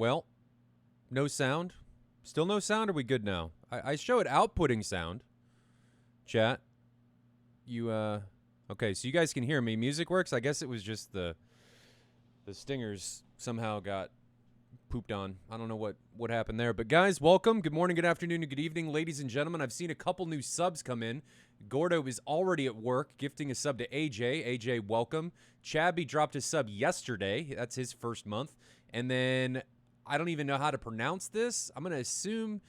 Well, no sound. Still no sound? Are we good now? I show it outputting sound. Chat. You, okay, so you guys can hear me. Music works? I guess it was just the stingers somehow got pooped on. I don't know what happened there. But guys, welcome. Good morning, good afternoon, and good evening, ladies and gentlemen. I've seen a couple new subs come in. Gordo is already at work, gifting a sub to AJ. AJ, welcome. Chabby dropped a sub yesterday. That's his first month. And then I don't even know how to pronounce this. I'm going to assume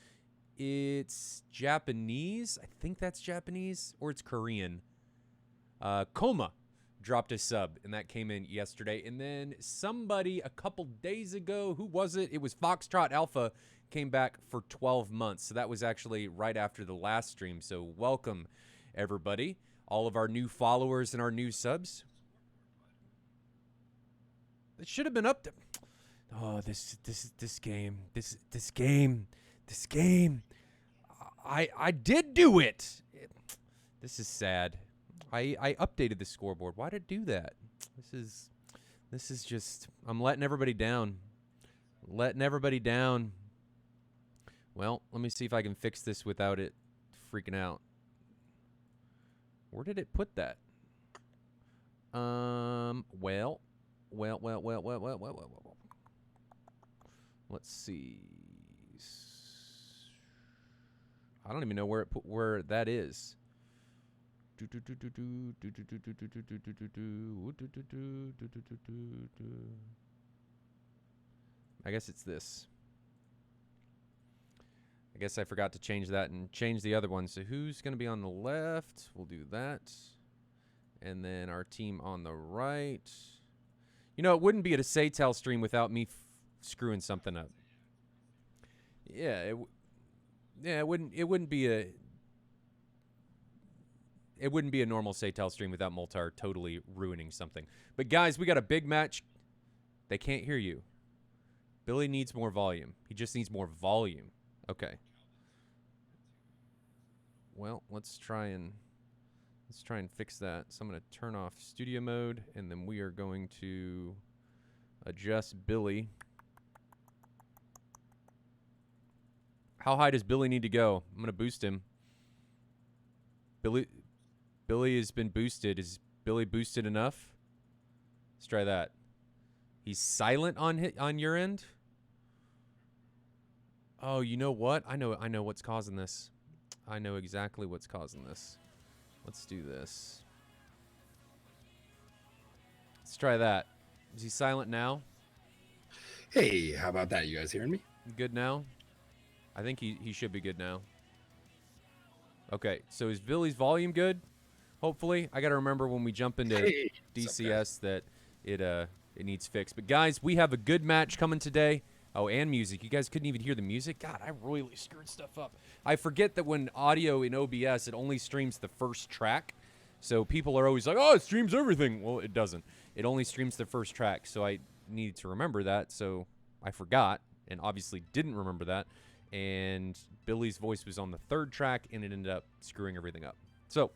it's Japanese. I think that's Japanese, or it's Korean. Koma dropped a sub, and that came in yesterday. And then somebody a couple days ago, who was it? It was Foxtrot Alpha, came back for 12 months. So that was actually right after the last stream. So welcome, everybody. All of our new followers and our new subs. It should have been up to... Oh, this game. I did do it. This is sad. I updated the scoreboard. Why did it do that? This is just, I'm letting everybody down. Letting everybody down. Well, let me see if I can fix this without it freaking out. Where did it put that? Well. Let's see. I don't even know where that is. I guess it's this. I guess I forgot to change that and change the other one. So who's going to be on the left? We'll do that. And then our team on the right. You know, it wouldn't be a SATAL stream without me screwing something up. Yeah, it wouldn't be a normal SATAL stream without Moltar totally ruining something. But guys, we got a big match. They can't hear you. Billy needs more volume. He just needs more volume. Okay. Well, let's try and fix that. So I'm going to turn off studio mode, and then we are going to adjust Billy. How high does Billy need to go? I'm going to boost him. Billy has been boosted. Is Billy boosted enough? Let's try that. He's silent on your end? Oh, you know what? I know what's causing this. I know exactly what's causing this. Let's do this. Let's try that. Is he silent now? Hey, how about that? You guys hearing me? Good now? I think he should be good now. Okay, so is Billy's volume good? Hopefully. I got to remember when we jump into DCS that it needs fixed. But guys, we have a good match coming today. Oh, and music. You guys couldn't even hear the music? God, I really screwed stuff up. I forget that when audio in OBS, it only streams the first track. So people are always like, oh, it streams everything. Well, it doesn't. It only streams the first track. So I needed to remember that. So I forgot and obviously didn't remember that. And Billy's voice was on the third track, and it ended up screwing everything up. So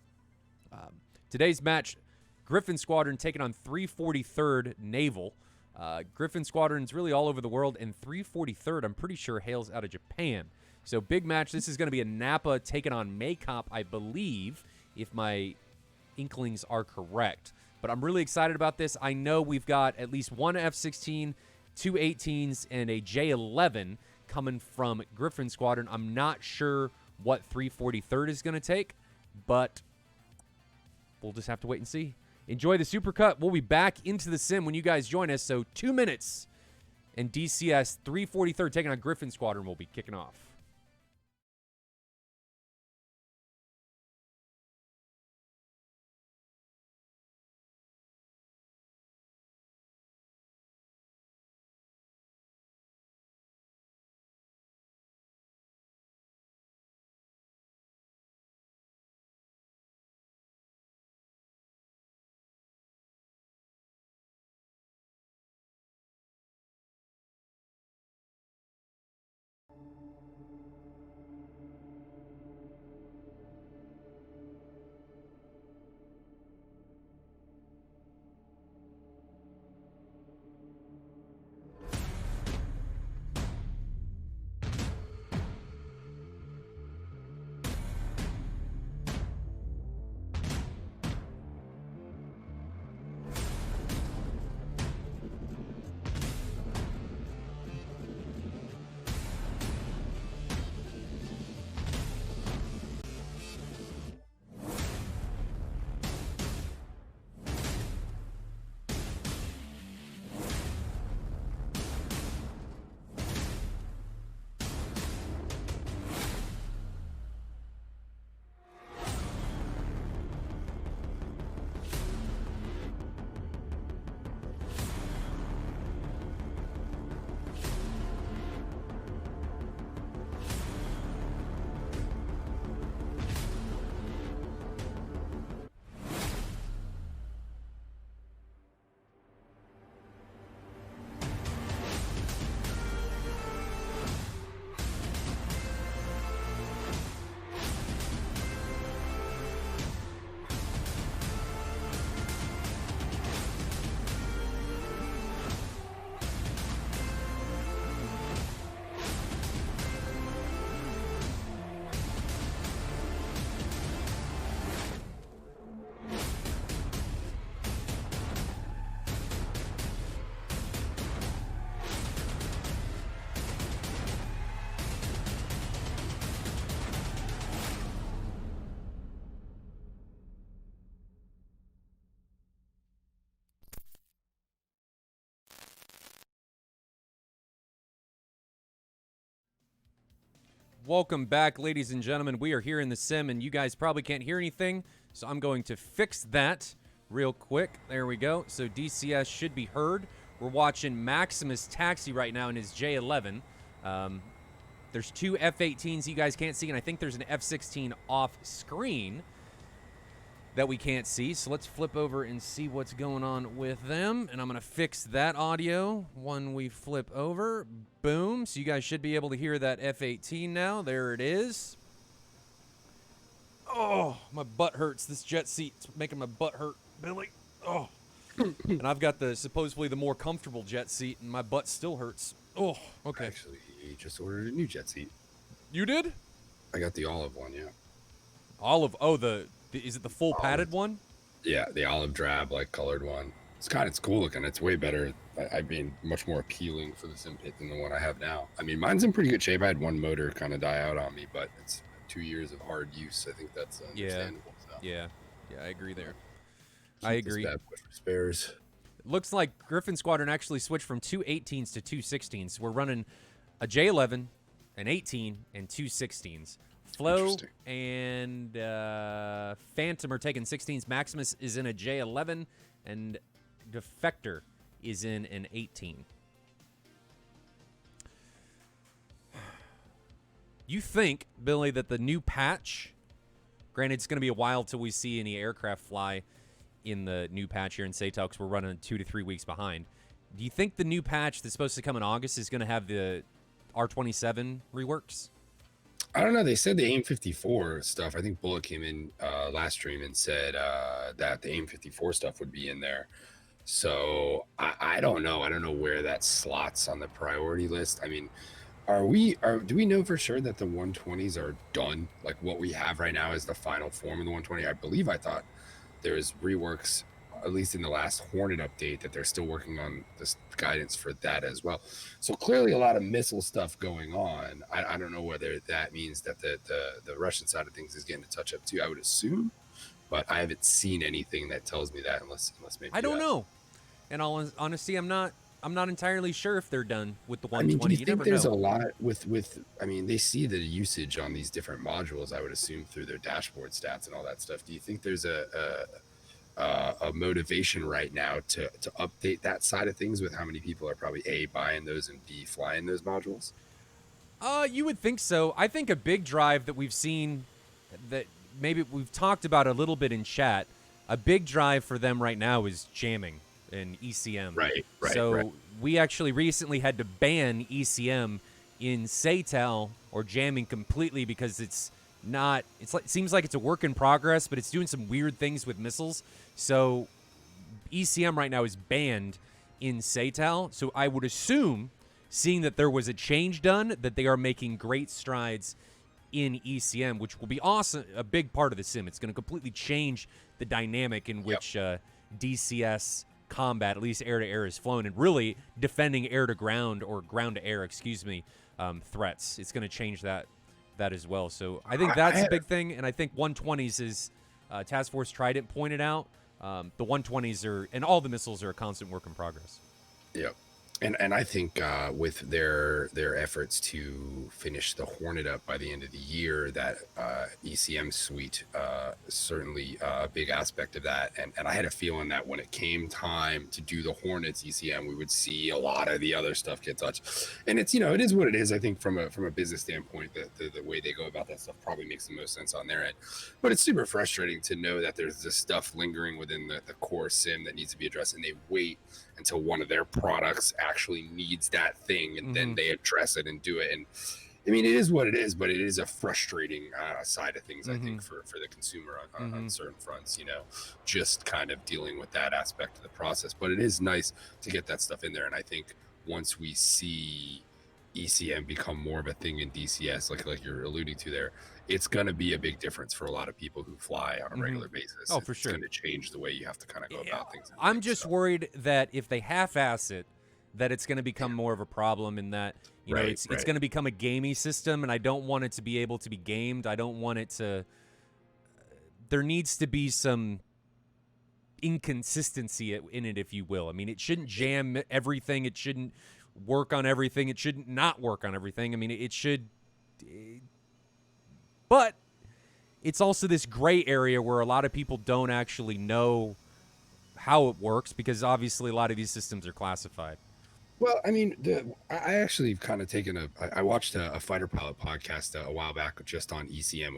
today's match, Gryphon Squadron taking on 343rd Naval. Gryphon Squadron's really all over the world, and 343rd, I'm pretty sure, hails out of Japan. So big match. This is going to be a Napa taking on Maycop, I believe, if my inklings are correct. But I'm really excited about this. I know we've got at least one F-16, two 18s, and a J-11 coming from Gryphon Squadron. I'm not sure what 343rd is going to take, but we'll just have to wait and see. Enjoy the Supercut. We'll be back into the sim when you guys join us. So 2 minutes, and DCS 343rd taking on Gryphon Squadron will be kicking off. Welcome back, ladies and gentlemen. We are here in the sim, and you guys probably can't hear anything, so I'm going to fix that real quick. There we go. So DCS should be heard. We're watching Maximus taxi right now in his J11. There's two F-18s you guys can't see, and I think there's an F-16 off screen that we can't see. So let's flip over and see what's going on with them. And I'm going to fix that audio when we flip over. Boom. So you guys should be able to hear that F-18 now. There it is. Oh, my butt hurts. This jet seat's making my butt hurt, Billy. Oh. And I've got supposedly the more comfortable jet seat, and my butt still hurts. Oh, okay. Actually, he just ordered a new jet seat. You did? I got the olive one, yeah. Olive? Oh, is it the full padded one? Yeah, the olive drab, like, colored one. It's cool looking. It's way better. I mean, much more appealing for the sim pit than the one I have now. I mean, mine's in pretty good shape. I had one motor kind of die out on me, but it's 2 years of hard use. I think that's understandable. So. Yeah, I agree there. Keep I agree. This bad boy for spares. Looks like Gryphon Squadron actually switched from two 18s to two 16s. We're running a J11, an 18, and two 16s. Flo and Phantom are taking 16s. Maximus is in a J11, and Defector is in an 18. You think, Billy, that the new patch, granted it's going to be a while till we see any aircraft fly in the new patch here in SATAL because we're running 2 to 3 weeks behind. Do you think the new patch that's supposed to come in August is going to have the R27 reworks? I don't know. They said the AIM-54 stuff. I think Bullet came in last stream and said that the AIM-54 stuff would be in there. So I don't know. I don't know where that slots on the priority list. I mean, do we know for sure that the 120s are done? Like what we have right now is the final form of the 120. I thought there's reworks, at least in the last Hornet update, that they're still working on this guidance for that as well. So clearly a lot of missile stuff going on. I don't know whether that means that the Russian side of things is getting a touch up too. I would assume, but I haven't seen anything that tells me that unless maybe I don't know. In all honesty, I'm not entirely sure if they're done with the 120. I mean, do you think there's a lot with I mean, they see the usage on these different modules, I would assume, through their dashboard stats and all that stuff. Do you think there's a motivation right now to update that side of things with how many people are probably A, buying those, and B, flying those modules? You would think so. I think a big drive that we've seen that maybe we've talked about a little bit in chat, a big drive for them right now is jamming and ECM. Right. So we actually recently had to ban ECM in SATAL or jamming completely because it seems like it's a work in progress, but it's doing some weird things with missiles. So ECM right now is banned in SATAL. So I would assume, seeing that there was a change done, that they are making great strides in ECM, which will be awesome, a big part of the sim. It's going to completely change the dynamic in which DCS combat, at least air-to-air, is flown, and really defending air-to-ground or ground-to-air, threats. It's going to change that as well. So I think that's a big thing, and I think 120s is Task Force Trident pointed out. The 120s and all the missiles are a constant work in progress. Yep. And I think with their efforts to finish the Hornet up by the end of the year, that ECM suite certainly a big aspect of that. And I had a feeling that when it came time to do the Hornets ECM, we would see a lot of the other stuff get touched. And it's, it is what it is. I think from a business standpoint, the way they go about that stuff probably makes the most sense on their end. But it's super frustrating to know that there's this stuff lingering within the core sim that needs to be addressed, and they wait until one of their products actually needs that thing, and then they address it and do it. And I mean, it is what it is, but it is a frustrating side of things, I think, for the consumer on certain fronts, just kind of dealing with that aspect of the process. But it is nice to get that stuff in there. And I think once we see ECM become more of a thing in DCS, like you're alluding to there, it's going to be a big difference for a lot of people who fly on a regular basis. Oh, for sure. It's going to change the way you have to kind of go about things. I'm just worried that if they half-ass it, that it's going to become more of a problem, in that it's going to become a gamey system, and I don't want it to be able to be gamed. I don't want it to. There needs to be some inconsistency in it, if you will. I mean, it shouldn't jam everything. It shouldn't work on everything. It shouldn't not work on everything. I mean, it should. But it's also this gray area where a lot of people don't actually know how it works because obviously a lot of these systems are classified. Well, I mean, I actually kind of I watched a fighter pilot podcast a while back just on ECM,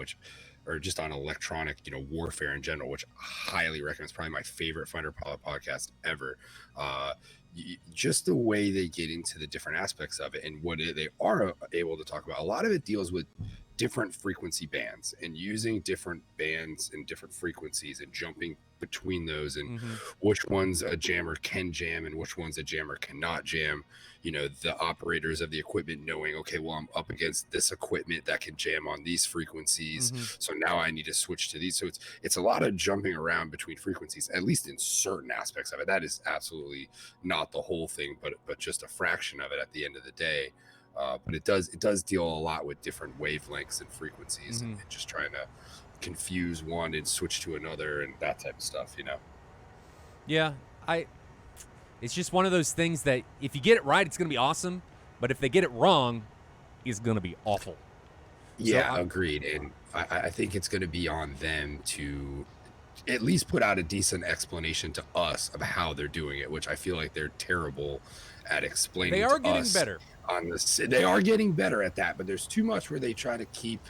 or just on electronic, warfare in general, which I highly recommend. It's probably my favorite fighter pilot podcast ever. Just the way they get into the different aspects of it and what they are able to talk about. A lot of it deals with different frequency bands and using different bands and different frequencies and jumping between those, and which ones a jammer can jam and which ones a jammer cannot jam. The operators of the equipment knowing, okay, well, I'm up against this equipment that can jam on these frequencies, so now I need to switch to these. So it's a lot of jumping around between frequencies, at least in certain aspects of it. That is absolutely not the whole thing, but just a fraction of it at the end of the day. But it does deal a lot with different wavelengths and frequencies, and just trying to confuse one and switch to another and that type of stuff. Yeah, it's just one of those things that if you get it right, it's going to be awesome. But if they get it wrong, it's going to be awful. Yeah, so agreed. And I think it's going to be on them to at least put out a decent explanation to us of how they're doing it, which I feel like they're terrible at explaining. They are getting better on this. They are getting better at that, but there's too much where they try to keep,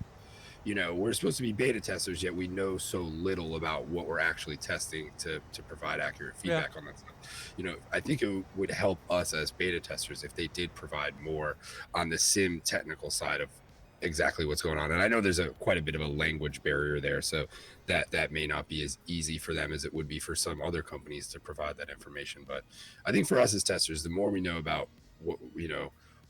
we're supposed to be beta testers, yet we know so little about what we're actually testing to provide accurate feedback on that stuff. I think it would help us as beta testers if they did provide more on the sim technical side of exactly what's going on. And I know there's quite a bit of a language barrier there, so that may not be as easy for them as it would be for some other companies to provide that information. But I think for us as testers, the more we know about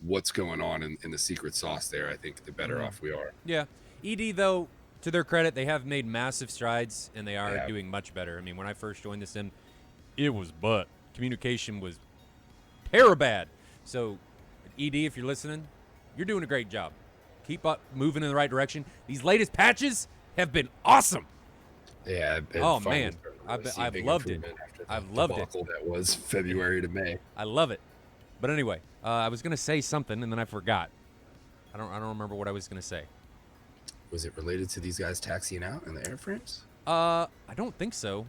what's going on in the secret sauce there, I think the better off we are. Yeah. ED, though, to their credit, they have made massive strides, and they are doing much better. I mean, when I first joined the sim, it was communication was parabad. So, ED, if you're listening, you're doing a great job. Keep up moving in the right direction. These latest patches have been awesome. Yeah. Oh, man. I've loved it. I've loved it. That was February to May. I love it. But anyway, I was going to say something, and then I forgot. I don't remember what I was going to say. Was it related to these guys taxiing out in the airframes? I don't think so.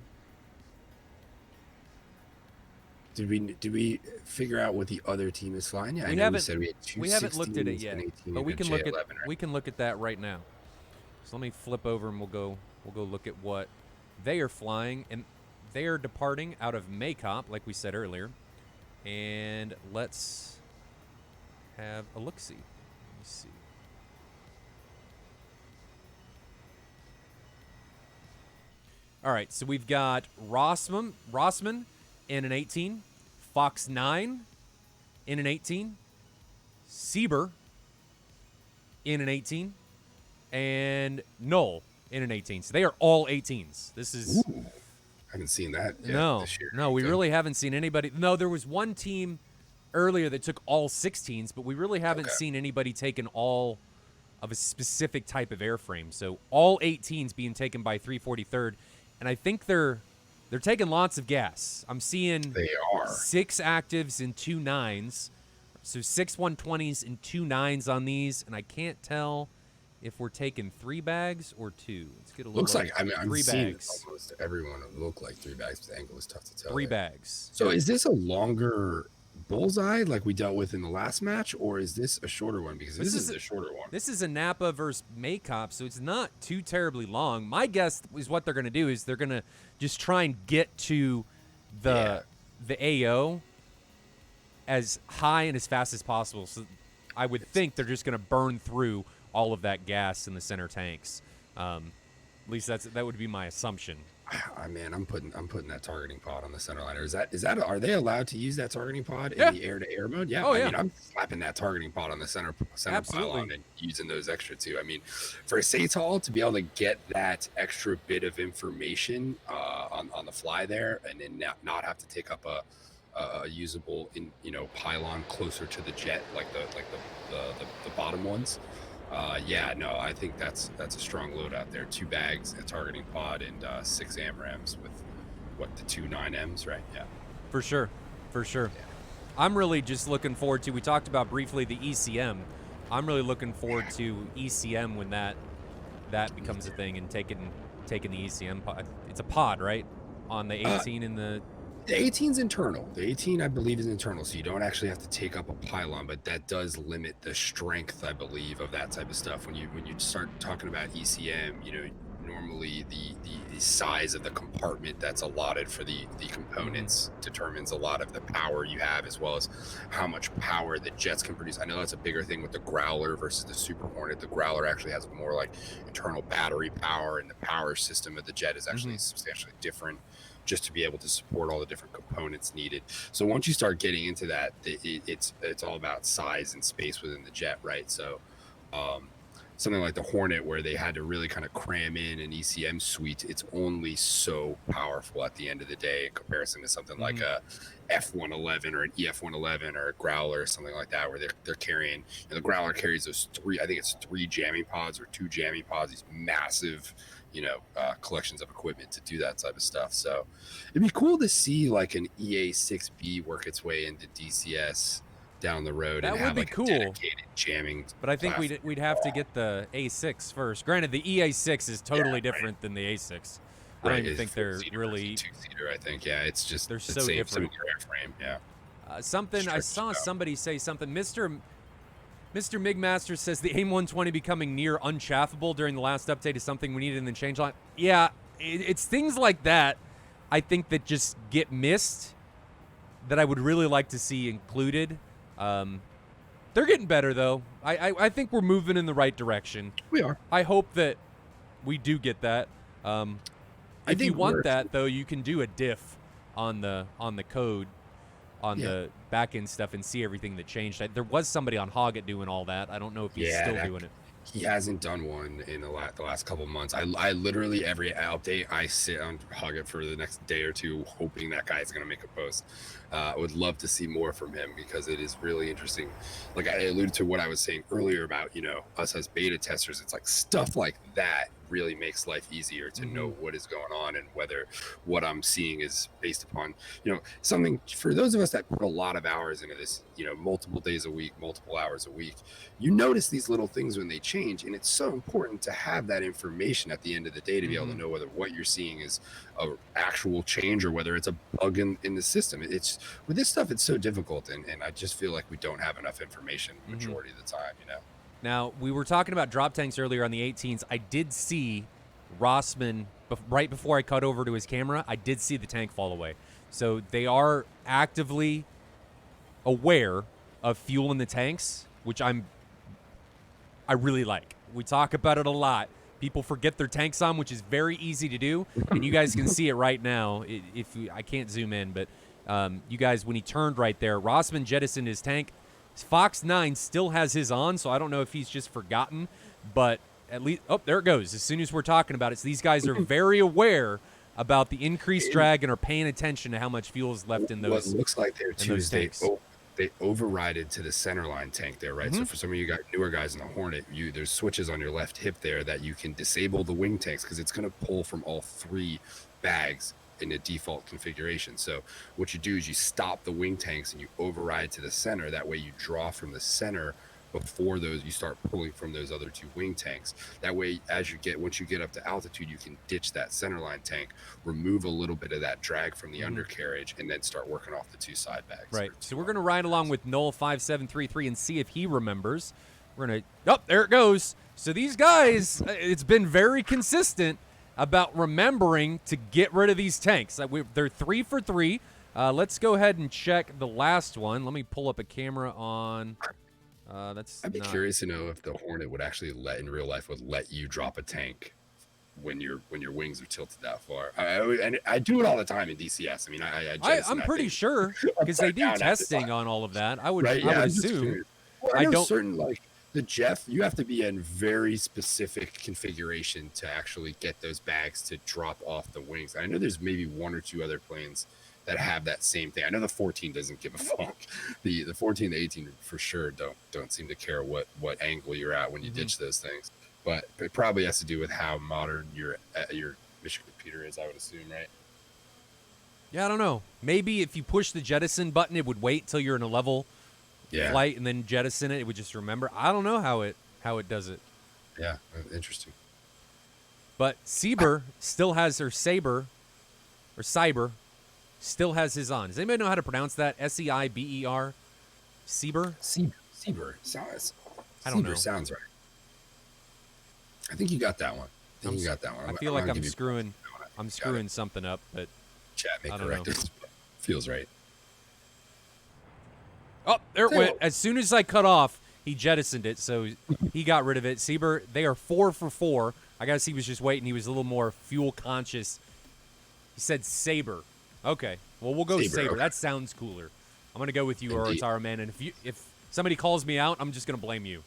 Did we figure out what the other team is flying? Yeah, we haven't looked at it yet, but we can look at we can look at that right now. So let me flip over and we'll go look at what they are flying, and they are departing out of Maycop, like we said earlier. And let's have a look-see. Let me see. All right, so we've got Rossman in an 18, Fox 9 in an 18, Sieber in an 18, and Knoll in an 18. So they are all 18s. This is... Ooh, I haven't seen that yet this year. No, we really haven't seen anybody. No, there was one team earlier that took all 16s, but we really haven't seen anybody taking all of a specific type of airframe. So all 18s being taken by 343rd. And I think they're taking lots of gas. I'm seeing 6 actives and 2 9s. So 6 120s and 2 9s on these. And I can't tell if we're taking 3 bags or 2. Let's get a look. Looks like, I'm 3 seeing bags. Almost everyone look like 3 bags, but the angle is tough to tell. 3 bags. So is this a longer bullseye like we dealt with in the last match, or is this a shorter one? Because this is a shorter one. This is a Napa versus Maycop, so it's not too terribly long. My guess is what they're going to do is they're going to just try and get to the AO as high and as fast as possible. So I would think they're just going to burn through all of that gas in the center tanks. At least that would be my assumption. Man, I'm putting that targeting pod on the center liner. Is that are they allowed to use that targeting pod in the air-to-air mode? Yeah. I mean, I'm slapping that targeting pod on the center pylon and using those extra too. I mean, for a SATAL to be able to get that extra bit of information on the fly there, and then not have to take up a usable pylon closer to the jet like the bottom ones. I think that's a strong load out there. 2 bags, a targeting pod, and 6 AMRAMs with the 2 9Ms, right? Yeah. For sure. Yeah. I'm really just looking forward to, we talked about briefly the ECM. I'm really looking forward to ECM when that that becomes a thing and taking the ECM pod. It's a pod, right? On the 18 and the... The 18's internal. The 18, I believe, is internal, so you don't actually have to take up a pylon, but that does limit the strength, I believe, of that type of stuff. When you start talking about ECM, you know, normally the size of the compartment that's allotted for the components determines a lot of the power you have, as well as how much power the jets can produce. I know that's a bigger thing with the Growler versus the Super Hornet. The Growler actually has more like internal battery power, and the power system of the jet is actually substantially different, just to be able to support all the different components needed. So once you start getting into that, it's all about size and space within the jet, right? So something like the Hornet, where they had to really kind of cram in an ECM suite, it's only so powerful at the end of the day in comparison to something like a F-111 or an EF-111 or a Growler or something like that, where they're carrying, you know, the Growler carries those three jamming pods or 2 jamming pods, these massive, you know, collections of equipment to do that type of stuff. So it'd be cool to see like an EA-6B work its way into DCS down the road. That and would have be like cool. a dedicated jamming. But I think we'd have to get the A6 first. Granted, the EA6 is totally different than the A6. I don't even think they're really 2-seater. I think, yeah, it's just they're the so same different. airframe. Yeah. I saw somebody say something. Mr. Migmaster says the AIM-120 becoming near unchaffable during the last update is something we needed in the change line. Yeah, it's things like that, I think, that just get missed that I would really like to see included. They're getting better, though. I think we're moving in the right direction. We are. I hope that we do get that. If you want that, though, you can do a diff on the code, on the back-end stuff, and see everything that changed. There was somebody on Hoggit doing all that. I don't know if he's still doing it. He hasn't done one in the last couple of months. I literally, every update, I sit on Hoggit for the next day or two, hoping that guy's going to make a post. I would love to see more from him, because it is really interesting. Like I alluded to what I was saying earlier about, you know, us as beta testers, it's like stuff like that really makes life easier to know what is going on, and whether what I'm seeing is based upon, you know, something for those of us that put a lot of hours into this, you know, multiple days a week, multiple hours a week. You notice these little things when they change, and it's so important to have that information at the end of the day to be able to know whether what you're seeing is a actual change or whether it's a bug in the system. It's with this stuff, it's so difficult, and I just feel like we don't have enough information majority of the time, you know. Now, we were talking about drop tanks earlier on the 18s. I did see Rossman, right before I cut over to his camera, I did see the tank fall away. So they are actively aware of fuel in the tanks, which I really like. We talk about it a lot. People forget their tanks on, which is very easy to do, and you guys can see it right now. I can't zoom in, but you guys, when he turned right there, Rossman jettisoned his tank. Fox 9 still has his on, so I don't know if he's just forgotten, but at least, oh, there it goes. As soon as we're talking about it, so these guys are very aware about the increased drag and are paying attention to how much fuel is left in those. What looks like there too is they tanks. overrided to the centerline tank there, right? So for some of you newer guys in the Hornet, there's switches on your left hip there that you can disable the wing tanks, because it's going to pull from all 3 bags in a default configuration. So what you do is you stop the wing tanks and you override to the center. That way you draw from the center before you start pulling from those other 2 wing tanks. That way, once you get up to altitude, you can ditch that centerline tank, remove a little bit of that drag from the undercarriage, and then start working off the 2 side bags. Right. So we're going to ride along with Null5733 and see if he remembers. We're going to, oh, there it goes. So these guys, it's been very consistent about remembering to get rid of these tanks. They're 3 for 3. Let's go ahead and check the last one. Let me pull up a camera on. I'd be curious to know if the Hornet would actually in real life let you drop a tank when your wings are tilted that far. And I do it all the time in DCS. I mean, I'm pretty sure, because they do testing on all of that. I would assume. Well, I know certain, like the Jeff, you have to be in very specific configuration to actually get those bags to drop off the wings. I know there's maybe 1 or 2 other planes that have that same thing. I know the 14 doesn't give a fuck. The 14, the 18 for sure don't seem to care what angle you're at when you ditch those things. But it probably has to do with how modern your mission computer is, I would assume, right? Yeah, I don't know. Maybe if you push the jettison button, it would wait till you're in a level flight and then jettison it. It would just remember. I don't know how it does it. Yeah, interesting. But Saber still has her Saber, or Cyber, still has his on. Does anybody know how to pronounce that? Seiber? Saber? Seaber sounds. I don't know. Sounds right. I think you got that one. I feel like I'm screwing something up, but chat may correct it. Feels right. Oh, there it went. As soon as I cut off, he jettisoned it, so he got rid of it. Saber, they are 4 for 4. I guess he was just waiting. He was a little more fuel conscious. He said Saber. Okay. Well, we'll go Saber. Okay. That sounds cooler. I'm gonna go with you, Orotaru man. And if somebody calls me out, I'm just gonna blame you.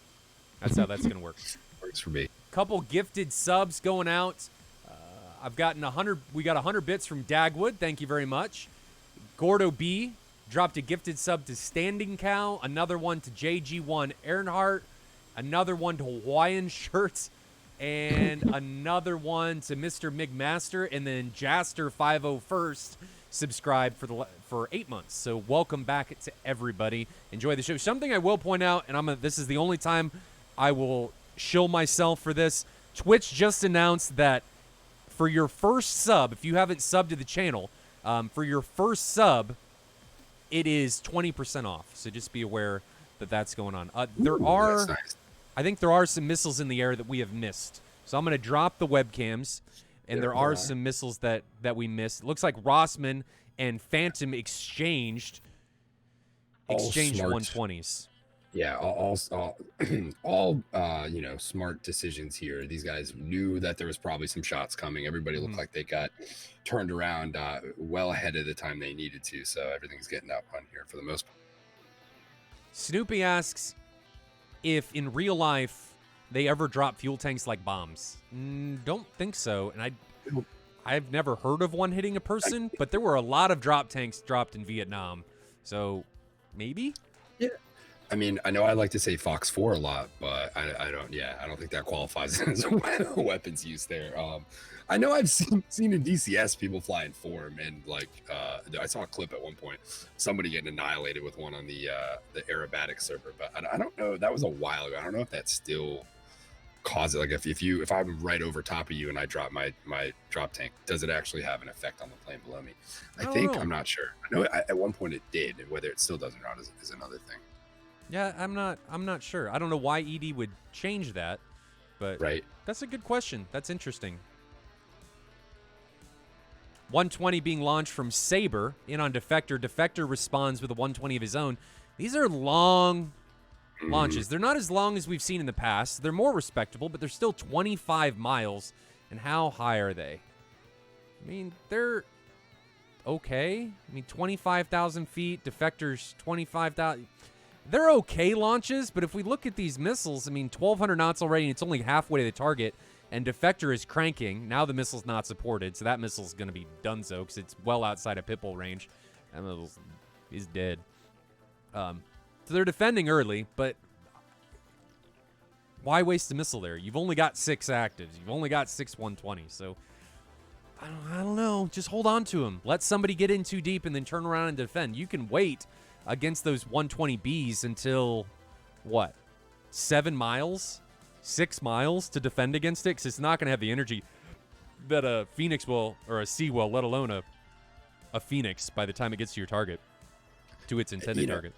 That's how that's gonna work. Works for me. Couple gifted subs going out. I've gotten 100. We got 100 bits from Dagwood. Thank you very much. Gordo B dropped a gifted sub to Standing Cow. Another one to JG1 Earnhardt. Another one to Hawaiian Shirts. And another one to Mr. Migmaster. And then Jaster 501st subscribed for 8 months. So welcome back to everybody. Enjoy the show. Something I will point out, and this is the only time I will shill myself for this. Twitch just announced that for your first sub, if you haven't subbed to the channel, for your first sub, it is 20% off. So just be aware that that's going on. That's nice. I think there are some missiles in the air that we have missed. So I'm going to drop the webcams, and there are some missiles that we missed. It looks like Rossman and Phantom exchanged 120s. Yeah, all smart decisions here. These guys knew that there was probably some shots coming. Everybody looked like they got turned around well ahead of the time they needed to. So everything's getting out on here for the most part. Snoopy asks if in real life they ever drop fuel tanks like bombs. Don't think so. And I've never heard of one hitting a person, but there were a lot of drop tanks dropped in Vietnam. So maybe? Yeah. I mean, I know I like to say Fox 4 a lot, but I don't think that qualifies as a weapons use there. I know I've seen in DCS people fly in form, and I saw a clip at one point, somebody getting annihilated with one on the aerobatic server, but I don't know. That was a while ago. I don't know if that still causes, like if I'm right over top of you and I drop my drop tank, does it actually have an effect on the plane below me? I'm not sure. I know at one point it did, and whether it still does or not is another thing. Yeah, I'm not sure. I don't know why ED would change that, but that's a good question. That's interesting. 120 being launched from Saber in on Defector. Defector responds with a 120 of his own. These are long launches. They're not as long as we've seen in the past. They're more respectable, but they're still 25 miles. And how high are they? I mean, they're okay. I mean, 25,000 feet. Defector's 25,000. They're okay launches, but if we look at these missiles, I mean, 1,200 knots already, and it's only halfway to the target, and Defector is cranking. Now the missile's not supported, so that missile's going to be donezo because it's well outside of Pitbull range. That missile is dead. So they're defending early, but why waste a missile there? You've only got 6 actives. You've only got 6 120s, so I don't know. Just hold on to them. Let somebody get in too deep and then turn around and defend. You can wait against those 120Bs until, what, 7 miles? 6 miles to defend against it? Because it's not going to have the energy that a Phoenix will, or a Sea will, let alone a Phoenix by the time it gets to your target, to its intended target.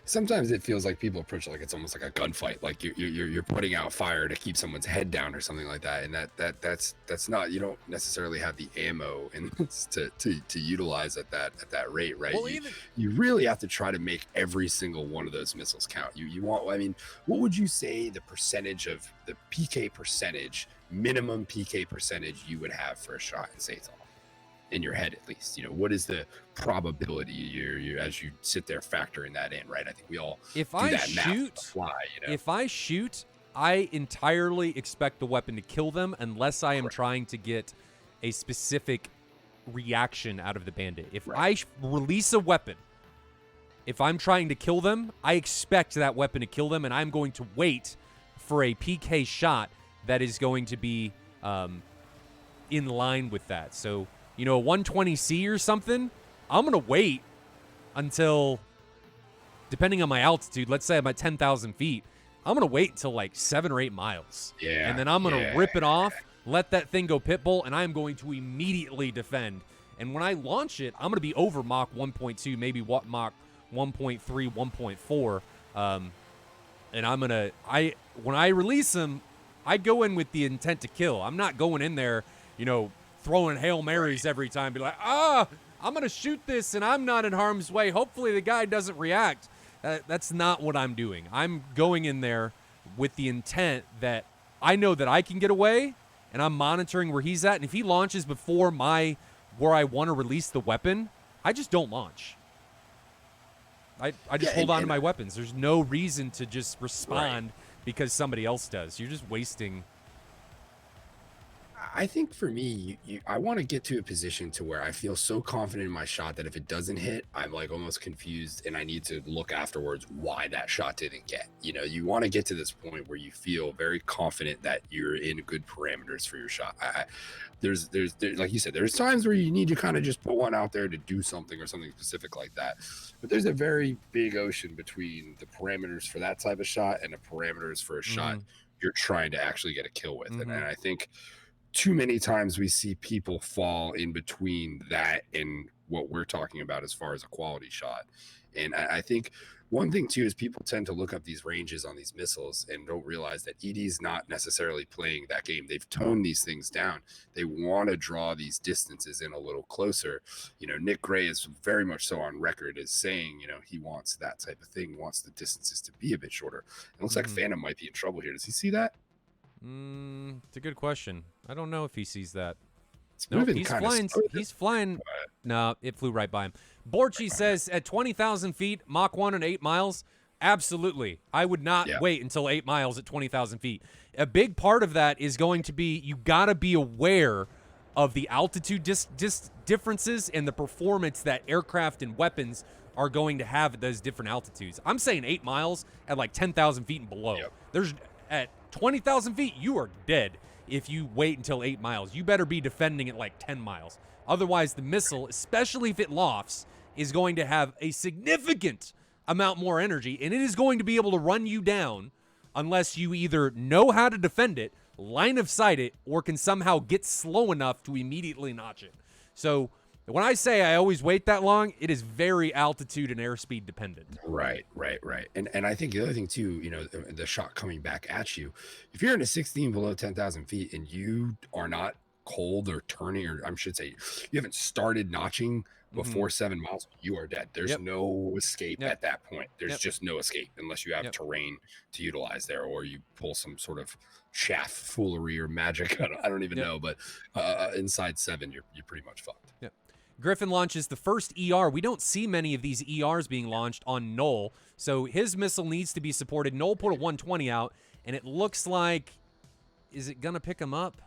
Sometimes it feels like people approach it like it's almost like a gunfight, like you're putting out fire to keep someone's head down or something like that, and that's not, you don't necessarily have the ammo and to utilize at that rate, right? Well, you really have to try to make every single one of those missiles count. You want, I mean, what would you say the percentage of the PK percentage, minimum PK percentage you would have for a shot in SATAL? In your head, at least, what is the probability you as you sit there factoring that in, right? I think we all if I shoot, I entirely expect the weapon to kill them unless I am trying to get a specific reaction out of the bandit. If I release a weapon, if I'm trying to kill them, I expect that weapon to kill them, and I'm going to wait for a PK shot that is going to be in line with that. So a 120C or something, I'm going to wait until, depending on my altitude, let's say I'm at 10,000 feet, I'm going to wait until like 7 or 8 miles. Yeah. And then I'm going to rip it off, let that thing go pitbull, and I'm going to immediately defend. And when I launch it, I'm going to be over Mach 1.2, maybe Mach 1.3, 1.4. And I'm going to, when I release them, I go in with the intent to kill. I'm not going in there, you know, throwing Hail Marys every time, be like, I'm going to shoot this and I'm not in harm's way. Hopefully the guy doesn't react. That's not what I'm doing. I'm going in there with the intent that I know that I can get away, and I'm monitoring where he's at. And if he launches before where I want to release the weapon, I just don't launch. I just hold on to my weapons. There's no reason to just respond because somebody else does. You're just wasting. I think for me, I want to get to a position to where I feel so confident in my shot that if it doesn't hit, I'm like almost confused and I need to look afterwards why that shot didn't get. You know, you want to get to this point where you feel very confident that you're in good parameters for your shot. There's like you said, there's times where you need to kind of just put one out there to do something or something specific like that. But there's a very big ocean between the parameters for that type of shot and the parameters for a shot you're trying to actually get a kill with. And I think too many times we see people fall in between that and what we're talking about as far as a quality shot. And I think one thing too is people tend to look up these ranges on these missiles and don't realize that ED's not necessarily playing that game. They've toned these things down. They want to draw these distances in a little closer. You know, Nick Gray is very much so on record as saying, you know, he wants that type of thing, wants the distances to be a bit shorter. It looks like Phantom might be in trouble here. Does he see that? It's a good question. I don't know if he sees that. No, he's flying. He's flying. No, it flew right by him. Borchi says at 20,000 feet, Mach 1 and 8 miles. Absolutely. I would not wait until 8 miles at 20,000 feet. A big part of that is going to be you got to be aware of the altitude differences and the performance that aircraft and weapons are going to have at those different altitudes. I'm saying 8 miles at like 10,000 feet and below. There's at 20,000 feet, you are dead if you wait until 8 miles. You better be defending at like 10 miles. Otherwise, the missile, especially if it lofts, is going to have a significant amount more energy, and it is going to be able to run you down unless you either know how to defend it, line of sight it, or can somehow get slow enough to immediately notch it. So when I say I always wait that long, it is very altitude and airspeed dependent. Right. And I think the other thing too, you know, the shot coming back at you, if you're in a 16 below 10,000 feet and you are not cold or turning, or I should say you haven't started notching before 7 miles, you are dead. There's no escape at that point. There's just no escape unless you have terrain to utilize there, or you pull some sort of chaff foolery or magic. I don't even know, but inside 7, you're pretty much fucked. Gryphon launches the first ER. We don't see many of these ERs being launched on Null, so his missile needs to be supported. Null put a 120 out, and it looks like, is it going to pick him up?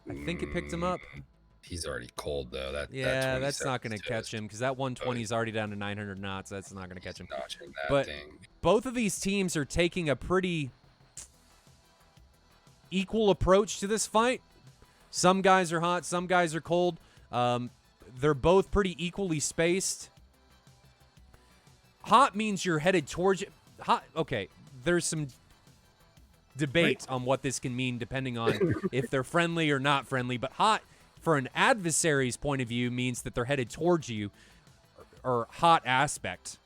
I think it picked him up. He's already cold, though. That's not going to catch him because that 120 is already down to 900 knots. That's not going to catch him. But both of these teams are taking a pretty equal approach to this fight. Some guys are hot, some guys are cold. They're both pretty equally spaced. Hot means you're headed towards it. Hot. Okay, there's some debate on what this can mean depending on if they're friendly or not friendly. But hot, for an adversary's point of view, means that they're headed towards you, or hot aspect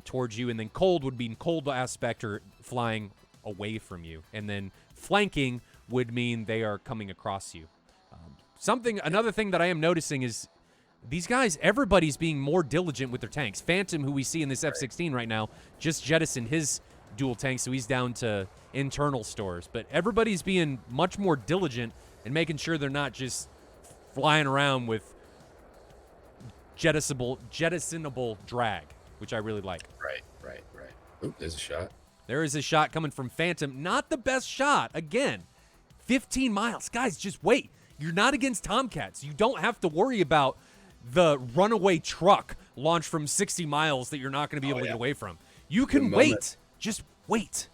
towards you. And then cold would mean cold aspect or flying away from you. And then flanking would mean they are coming across you. Another thing that I am noticing is these guys, everybody's being more diligent with their tanks. Phantom, who we see in this F-16 right now, just jettisoned his dual tank, so he's down to internal stores. But everybody's being much more diligent and making sure they're not just flying around with jettisonable drag, which I really like. Right. Oh, there's a shot. There is a shot coming from Phantom. Not the best shot. Again, 15 miles. Guys, just wait. You're not against Tomcats. You don't have to worry about the runaway truck launched from 60 miles that you're not going to be able to get away from. You can wait. Just wait.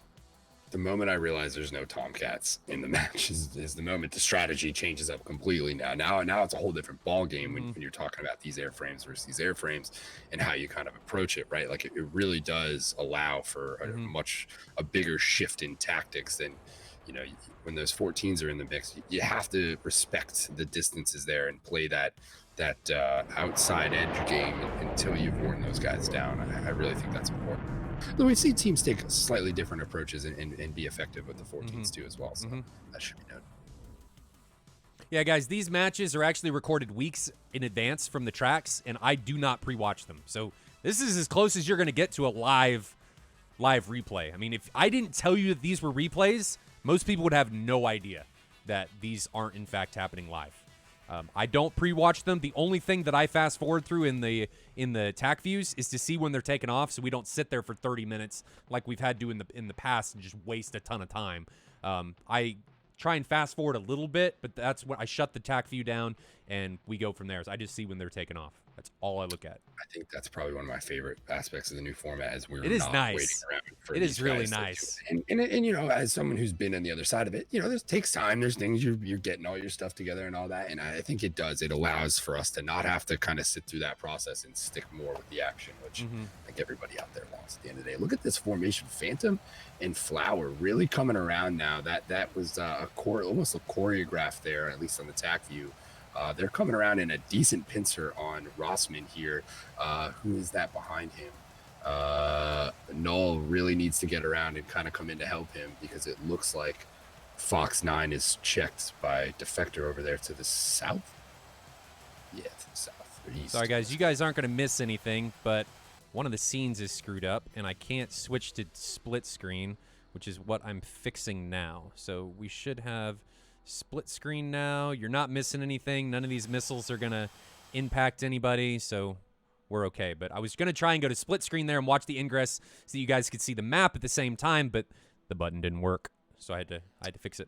The moment I realize there's no Tomcats in the match is the moment the strategy changes up completely now. Now it's a whole different ball game when you're talking about these airframes versus these airframes and how you kind of approach it, right? Like it really does allow for a bigger shift in tactics than when those 14s are in the mix, you have to respect the distances there and play that outside edge game until you've worn those guys down. I really think that's important. Though we see teams take slightly different approaches and be effective with the 14s too as well. So that should be noted. Yeah, guys, these matches are actually recorded weeks in advance from the tracks, and I do not pre-watch them. So this is as close as you're going to get to a live replay. I mean, if I didn't tell you that these were replays, most people would have no idea that these aren't, in fact, happening live. I don't pre-watch them. The only thing that I fast forward through in the tac views is to see when they're taking off, so we don't sit there for 30 minutes like we've had to in the past and just waste a ton of time. I try and fast forward a little bit, but that's when I shut the tac view down and we go from there. So I just see when they're taking off. That's all I look at. I think that's probably one of my favorite aspects of the new format is we're it is not nice. waiting around for it is really nice. And you know, as someone who's been on the other side of it, you know, this takes time. There's things you're getting all your stuff together and all that. And I think it allows for us to not have to kind of sit through that process and stick more with the action, which I think everybody out there wants at the end of the day. Look at this formation, Phantom and Flower really coming around now. That was almost a choreograph there, at least on the tac view. They're coming around in a decent pincer on Rossman here. Who is that behind him? Null really needs to get around and kind of come in to help him because it looks like Fox 9 is checked by Defector over there to the south. Yeah, to the south or east. Sorry, guys. You guys aren't going to miss anything, but one of the scenes is screwed up, and I can't switch to split screen, which is what I'm fixing now. So we should have split screen now. You're not missing anything. None of these missiles are going to impact anybody, so we're okay. But I was going to try and go to split screen there and watch the ingress so you guys could see the map at the same time, but the button didn't work, so I had to fix it.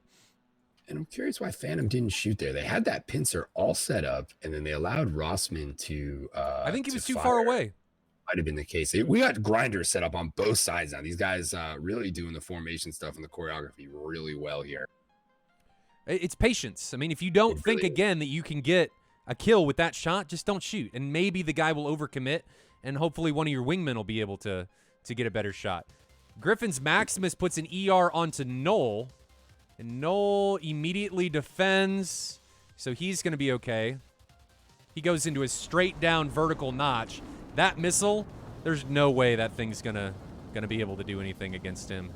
And I'm curious why Phantom didn't shoot there. They had that pincer all set up, and then they allowed Rossman to I think he was too far away. Might have been the case. We got grinders set up on both sides now. These guys really doing the formation stuff and the choreography really well here. It's patience. I mean, if you don't think again that you can get a kill with that shot, just don't shoot. And maybe the guy will overcommit, and hopefully one of your wingmen will be able to get a better shot. Gryphon's Maximus puts an ER onto Null, and Null immediately defends, so he's going to be okay. He goes into a straight down vertical notch. That missile, there's no way that thing's gonna be able to do anything against him.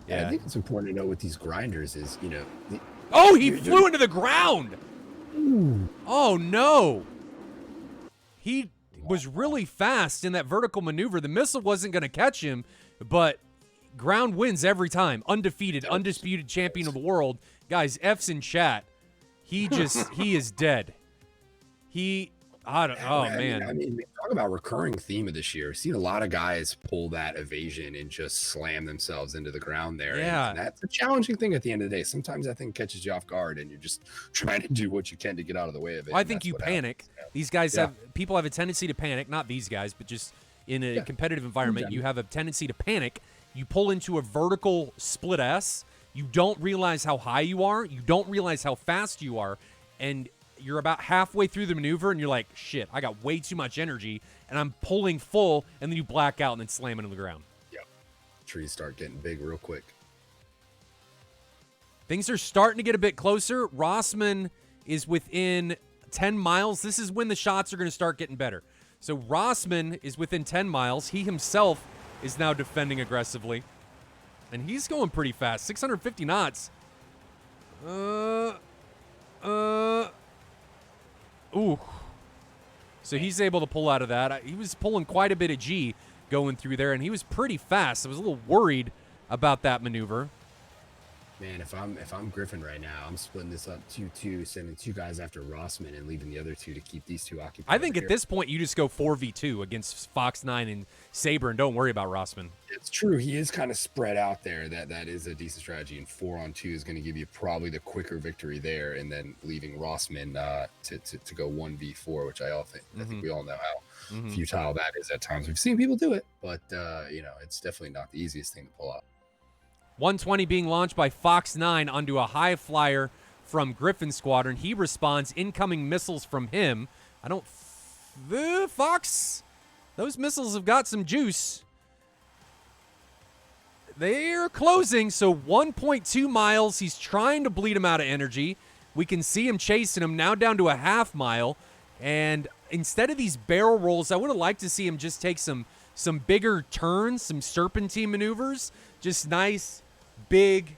Yeah, I think it's important to know with these grinders is, you know. He flew into the ground. Ooh. Oh no. He was really fast in that vertical maneuver. The missile wasn't going to catch him, but ground wins every time. Undefeated, undisputed champion of the world. Guys, F's in chat. He is dead. Man. I mean, talk about recurring theme of this year. We've seen a lot of guys pull that evasion and just slam themselves into the ground there. Yeah. And that's a challenging thing at the end of the day. Sometimes that thing catches you off guard and you're just trying to do what you can to get out of the way of it. Well, I think you panic. Yeah. These guys people have a tendency to panic. Not these guys, but just in a competitive environment, you have a tendency to panic. You pull into a vertical split S. You don't realize how high you are. You don't realize how fast you are. And you're about halfway through the maneuver, and you're like, shit, I got way too much energy, and I'm pulling full, and then you black out and then slam into the ground. Yep. Trees start getting big real quick. Things are starting to get a bit closer. Rossman is within 10 miles. This is when the shots are going to start getting better. So Rossman is within 10 miles. He himself is now defending aggressively, and he's going pretty fast, 650 knots. Ooh. So he's able to pull out of that. He was pulling quite a bit of G going through there, and he was pretty fast. I was a little worried about that maneuver. Man, if I'm Gryphon right now, I'm splitting this up 2-2, sending 2 guys after Rossman and leaving the other 2 to keep these 2 occupied. I think at this point you just go 4v2 against Fox 9 and Saber and don't worry about Rossman. It's true. He is kind of spread out there. That is a decent strategy, and 4-on-2 is going to give you probably the quicker victory there, and then leaving Rossman to go 1v4, which I think we all know how futile that is at times. We've seen people do it, but it's definitely not the easiest thing to pull out. 120 being launched by Fox 9 onto a high flyer from Gryphon Squadron. He responds, incoming missiles from him. Fox, those missiles have got some juice. they're closing. So 1.2 miles. He's trying to bleed him out of energy. We can see him chasing him now down to a half mile. And instead of these barrel rolls, I would have liked to see him just take some bigger turns, some serpentine maneuvers. Just nice, big,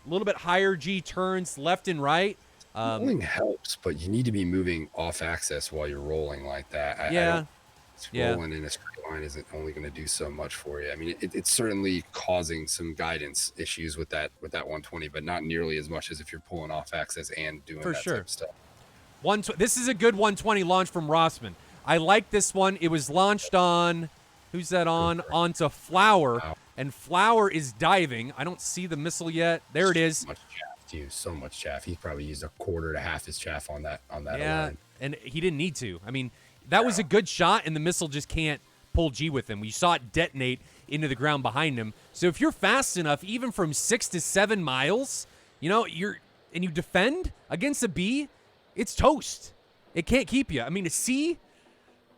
a little bit higher G turns left and right. Rolling helps, but you need to be moving off axis while you're rolling like that. Rolling in a straight line isn't only going to do so much for you. I mean, it's certainly causing some guidance issues with that 120, but not nearly as much as if you're pulling off axis and doing that type of stuff. This is a good 120 launch from Rossman. I like this one. It was launched on, who's that on? Onto Flower, Wow. And Flower is diving. I don't see the missile yet. There it is. So much chaff. He probably used a quarter to half his chaff on that. Yeah, alone. and he didn't need to. I mean, that was a good shot, and the missile just can't pull G with him. We saw it detonate into the ground behind him. So if you're fast enough, even from 6 to 7 miles, you defend against a B, it's toast. It can't keep you. I mean, a C,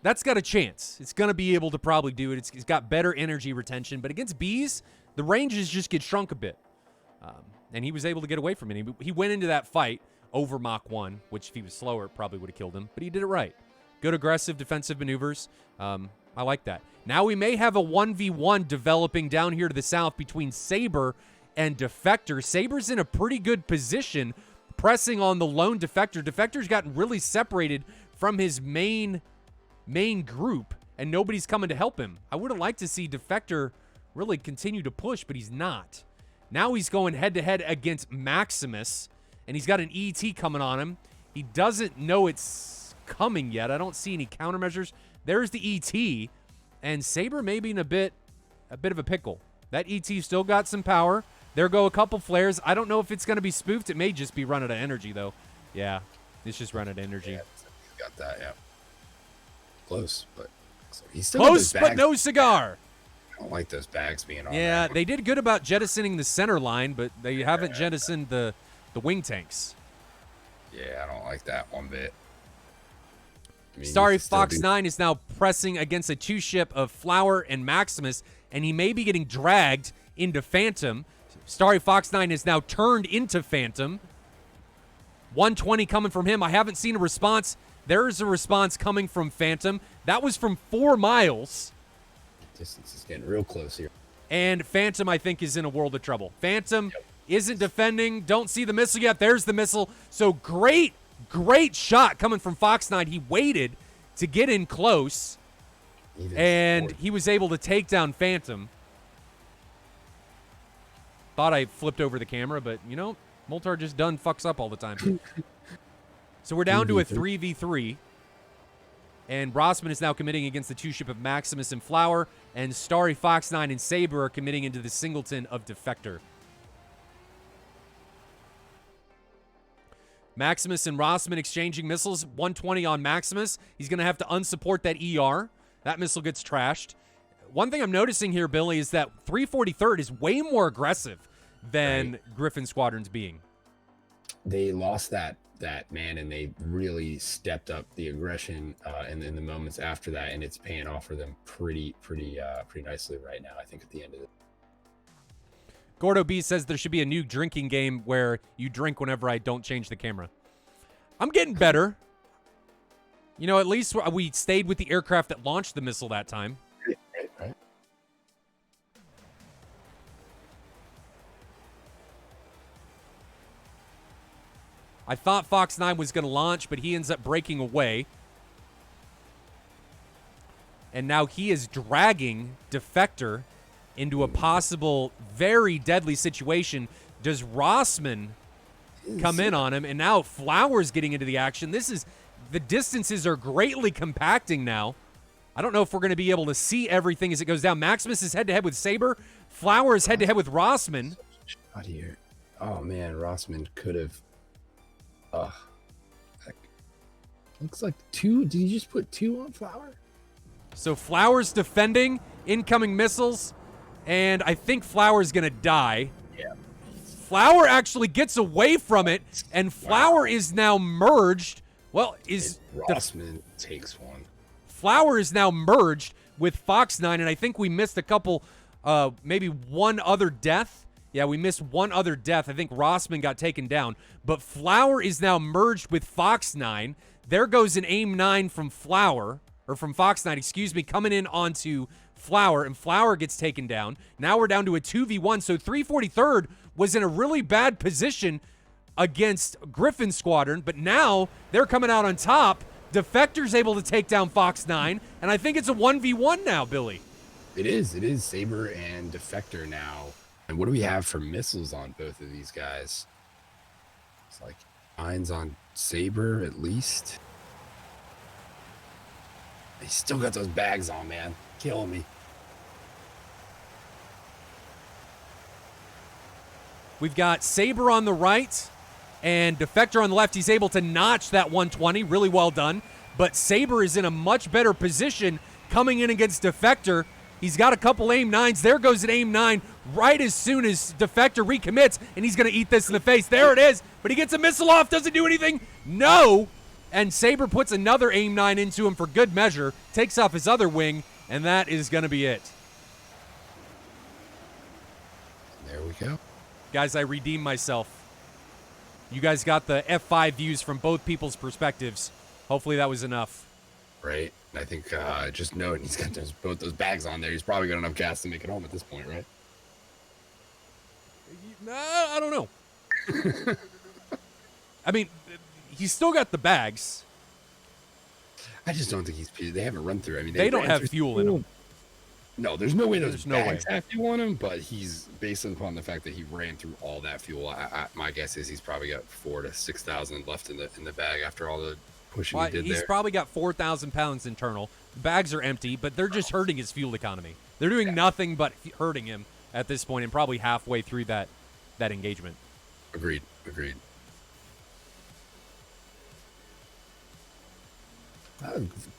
that's got a chance. It's going to be able to probably do it. It's got better energy retention. But against Bs, the ranges just get shrunk a bit. And he was able to get away from it. He went into that fight over Mach 1, which if he was slower, probably would have killed him. But he did it right. Good aggressive defensive maneuvers. I like that. Now we may have a 1v1 developing down here to the south between Saber and Defector. Saber's in a pretty good position, pressing on the lone Defector. Defector's gotten really separated from his main group, and nobody's coming to help him. I would have liked to see Defector really continue to push, but he's not. Now he's going head-to-head against Maximus, and he's got an ET coming on him. He doesn't know it's coming yet. I don't see any countermeasures. There's the ET, and Saber may be in a bit of a pickle. That ET still got some power. There go a couple flares. I don't know if it's going to be spoofed. It may just be run out of energy, though. Yeah, it's just run out of energy. Yeah, got that, yeah. Close, but he's still close, but no cigar. I don't like those bags being on Yeah, there. they did good about jettisoning the center line, but they haven't jettisoned the wing tanks. Yeah, I don't like that one bit. I mean, Starry Fox 9 is now pressing against a two-ship of Flower and Maximus, and he may be getting dragged into Phantom. Starry Fox 9 is now turned into Phantom. 120 coming from him. I haven't seen a response. There is a response coming from Phantom. That was from 4 miles. Distance is getting real close here. And Phantom, I think, is in a world of trouble. Phantom isn't defending. Don't see the missile yet. There's the missile. So great shot coming from Fox 9. He waited to get in close, and he was able to take down Phantom. Thought I flipped over the camera, but, Moltar just done fucks up all the time. So we're down to a 3v3. And Rossman is now committing against the two-ship of Maximus and Flower, and Starry Fox 9 and Saber are committing into the singleton of Defector. Maximus and Rossman exchanging missiles. 120 on Maximus. He's going to have to unsupport that ER. That missile gets trashed. One thing I'm noticing here, Billy, is that 343rd is way more aggressive than Gryphon Squadron's being. They lost that man, and they really stepped up the aggression in the moments after that, and it's paying off for them pretty nicely right now, I think, at the end of it. Gordo B says there should be a new drinking game where you drink whenever I don't change the camera. I'm getting better. At least we stayed with the aircraft that launched the missile that time. Right. I thought Fox 9 was going to launch, but he ends up breaking away. And now he is dragging Defector into a possible very deadly situation. Does Rossman come in on him? And now Flower's getting into the action. The distances are greatly compacting now. I don't know if we're going to be able to see everything as it goes down. Maximus is head-to-head with Saber. Flower is head-to-head with Rossman. Out here. Oh, man, Rossman could have... looks like 2. Did you just put 2 on Flower? So Flower's defending, incoming missiles, and I think Flower's going to die. Yeah. Flower actually gets away from it, and Flower is now merged. Well, Rossman takes one. Flower is now merged with Fox 9, and I think we missed a couple maybe one other death. Yeah, we missed one other death. I think Rossman got taken down. But Flower is now merged with Fox 9. There goes an aim 9 from Flower, or from Fox 9, excuse me, coming in onto Flower, and Flower gets taken down. Now we're down to a 2v1, so 343rd was in a really bad position against Gryphon Squadron, but now they're coming out on top. Defector's able to take down Fox 9, and I think it's a 1v1 now, Billy. It is Saber and Defector now. And what do we have for missiles on both of these guys? It's like 9s on Saber at least. They still got those bags on, man. Killing me. We've got Saber on the right and Defector on the left. He's able to notch that 120. Really well done. But Saber is in a much better position coming in against Defector. He's got a couple aim 9s. There goes an aim 9 right as soon as Defector recommits, and he's going to eat this in the face. There it is. But he gets a missile off. Doesn't do anything. No. And Saber puts another aim 9 into him for good measure. Takes off his other wing, and that is going to be it. There we go. Guys, I redeemed myself. You guys got the F5 views from both people's perspectives. Hopefully that was enough. Right. I think just note he's got both those bags on there. He's probably got enough gas to make it home at this point, right? I don't know. I mean, he's still got the bags. I just don't think they haven't run through. I mean, they don't have fuel in them. No, there's no way those no bags have fuel in them, but he's based upon the fact that he ran through all that fuel. My guess is he's probably got 4,000 to 6,000 left in the bag after all the pushing he did there. He's probably got 4,000 pounds internal. The bags are empty, but they're just hurting his fuel economy. They're doing nothing but hurting him at this point, and probably halfway through that engagement. Agreed.